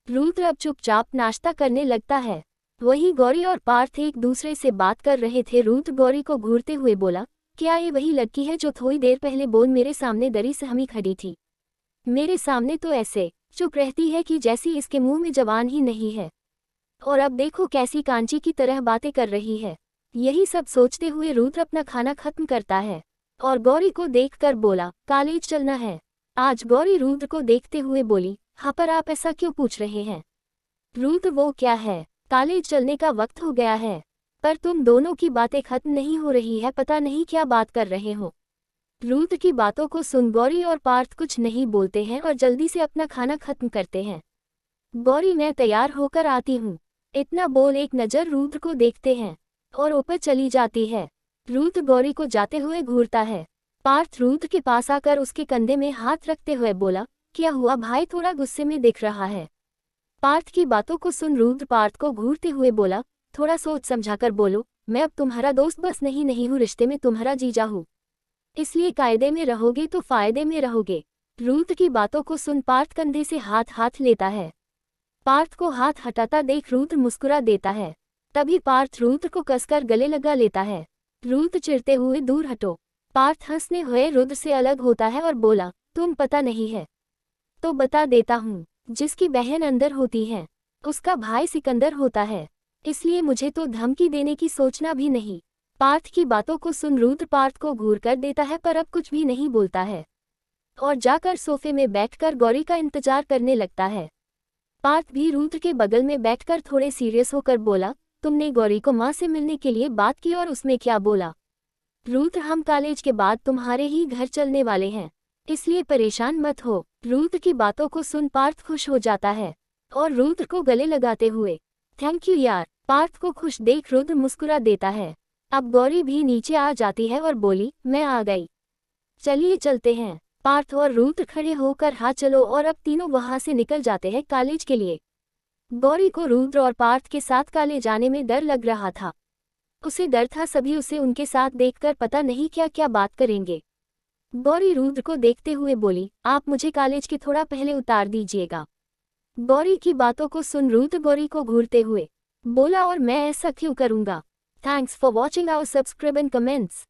रुद्र अब चुपचाप नाश्ता करने लगता है। वहीं गौरी और पार्थ एक दूसरे से बात कर रहे थे। रुद्र गौरी को घूरते हुए बोला, क्या ये वही लड़की है जो थोड़ी देर पहले बोल मेरे सामने दरी से हमी खड़ी थी? मेरे सामने तो ऐसे चुप रहती है कि जैसी इसके मुंह में जबान ही नहीं है, और अब देखो कैसी कांची की तरह बातें कर रही है। यही सब सोचते हुए रुद्र अपना खाना खत्म करता है और गौरी को देखकर बोला, कॉलेज चलना है आज? गौरी रुद्र को देखते हुए बोली, हाँ, पर आप ऐसा क्यों पूछ रहे हैं? रुद्र, वो क्या है, कॉलेज चलने का वक्त हो गया है। पर तुम दोनों की बातें खत्म नहीं हो रही है, पता नहीं क्या बात कर रहे हो। रुद्र की बातों को सुन गौरी और पार्थ कुछ नहीं बोलते हैं और जल्दी से अपना खाना खत्म करते हैं। गौरी, मैं तैयार होकर आती हूँ। इतना बोल एक नज़र रुद्र को देखते हैं और ऊपर चली जाती है। रुद्र गौरी को जाते हुए घूरता है। पार्थ रुद्र के पास आकर उसके कंधे में हाथ रखते हुए बोला, क्या हुआ भाई, थोड़ा गुस्से में दिख रहा है? पार्थ की बातों को सुन रुद्र पार्थ को घूरते हुए बोला, थोड़ा सोच समझाकर बोलो, मैं अब तुम्हारा दोस्त बस नहीं हूँ, रिश्ते में तुम्हारा जीजा हूँ, इसलिए कायदे में रहोगे तो फायदे में रहोगे। रुद्र की बातों को सुन पार्थ कंधे से हाथ लेता है। पार्थ को हाथ हटाता देख रुद्र मुस्कुरा देता है। तभी पार्थ रुद्र को कसकर गले लगा लेता है। रुद्र चिढ़ते हुए, दूर हटो। पार्थ हंसने हुए रुद्र से अलग होता है और बोला, तुम पता नहीं है तो बता देता हूँ, जिसकी बहन अंदर होती है उसका भाई सिकंदर होता है, इसलिए मुझे तो धमकी देने की सोचना भी नहीं। पार्थ की बातों को सुन रुद्र पार्थ को घूर कर देता है, पर अब कुछ भी नहीं बोलता है। और जाकर सोफे में बैठकर गौरी का इंतजार करने लगता है। पार्थ भी रुद्र के बगल में बैठकर थोड़े सीरियस होकर बोला, तुमने गौरी को माँ से मिलने के लिए बात की और उसमें क्या बोला? रुद्र, हम कॉलेज के बाद तुम्हारे ही घर चलने वाले हैं, इसलिए परेशान मत हो। रुद्र की बातों को सुन पार्थ खुश हो जाता है और रुद्र को गले लगाते हुए, थैंक यू यार। पार्थ को खुश देख रुद्र मुस्कुरा देता है। अब गौरी भी नीचे आ जाती है और बोली, मैं आ गई, चलिए चलते हैं। पार्थ और रुद्र खड़े होकर हाँ चलो, और अब तीनों वहां से निकल जाते हैं कॉलेज के लिए। गौरी को रुद्र और पार्थ के साथ कॉलेज जाने में डर लग रहा था। उसे डर था सभी उसे उनके साथ देखकर पता नहीं क्या क्या बात करेंगे। गौरी रुद्र को देखते हुए बोली, आप मुझे कॉलेज के थोड़ा पहले उतार दीजिएगा। गौरी की बातों को सुन रुद्र गौरी को घूरते हुए बोला, और मैं ऐसा क्यों करूंगा? Thanks for watching our, subscribe and comments.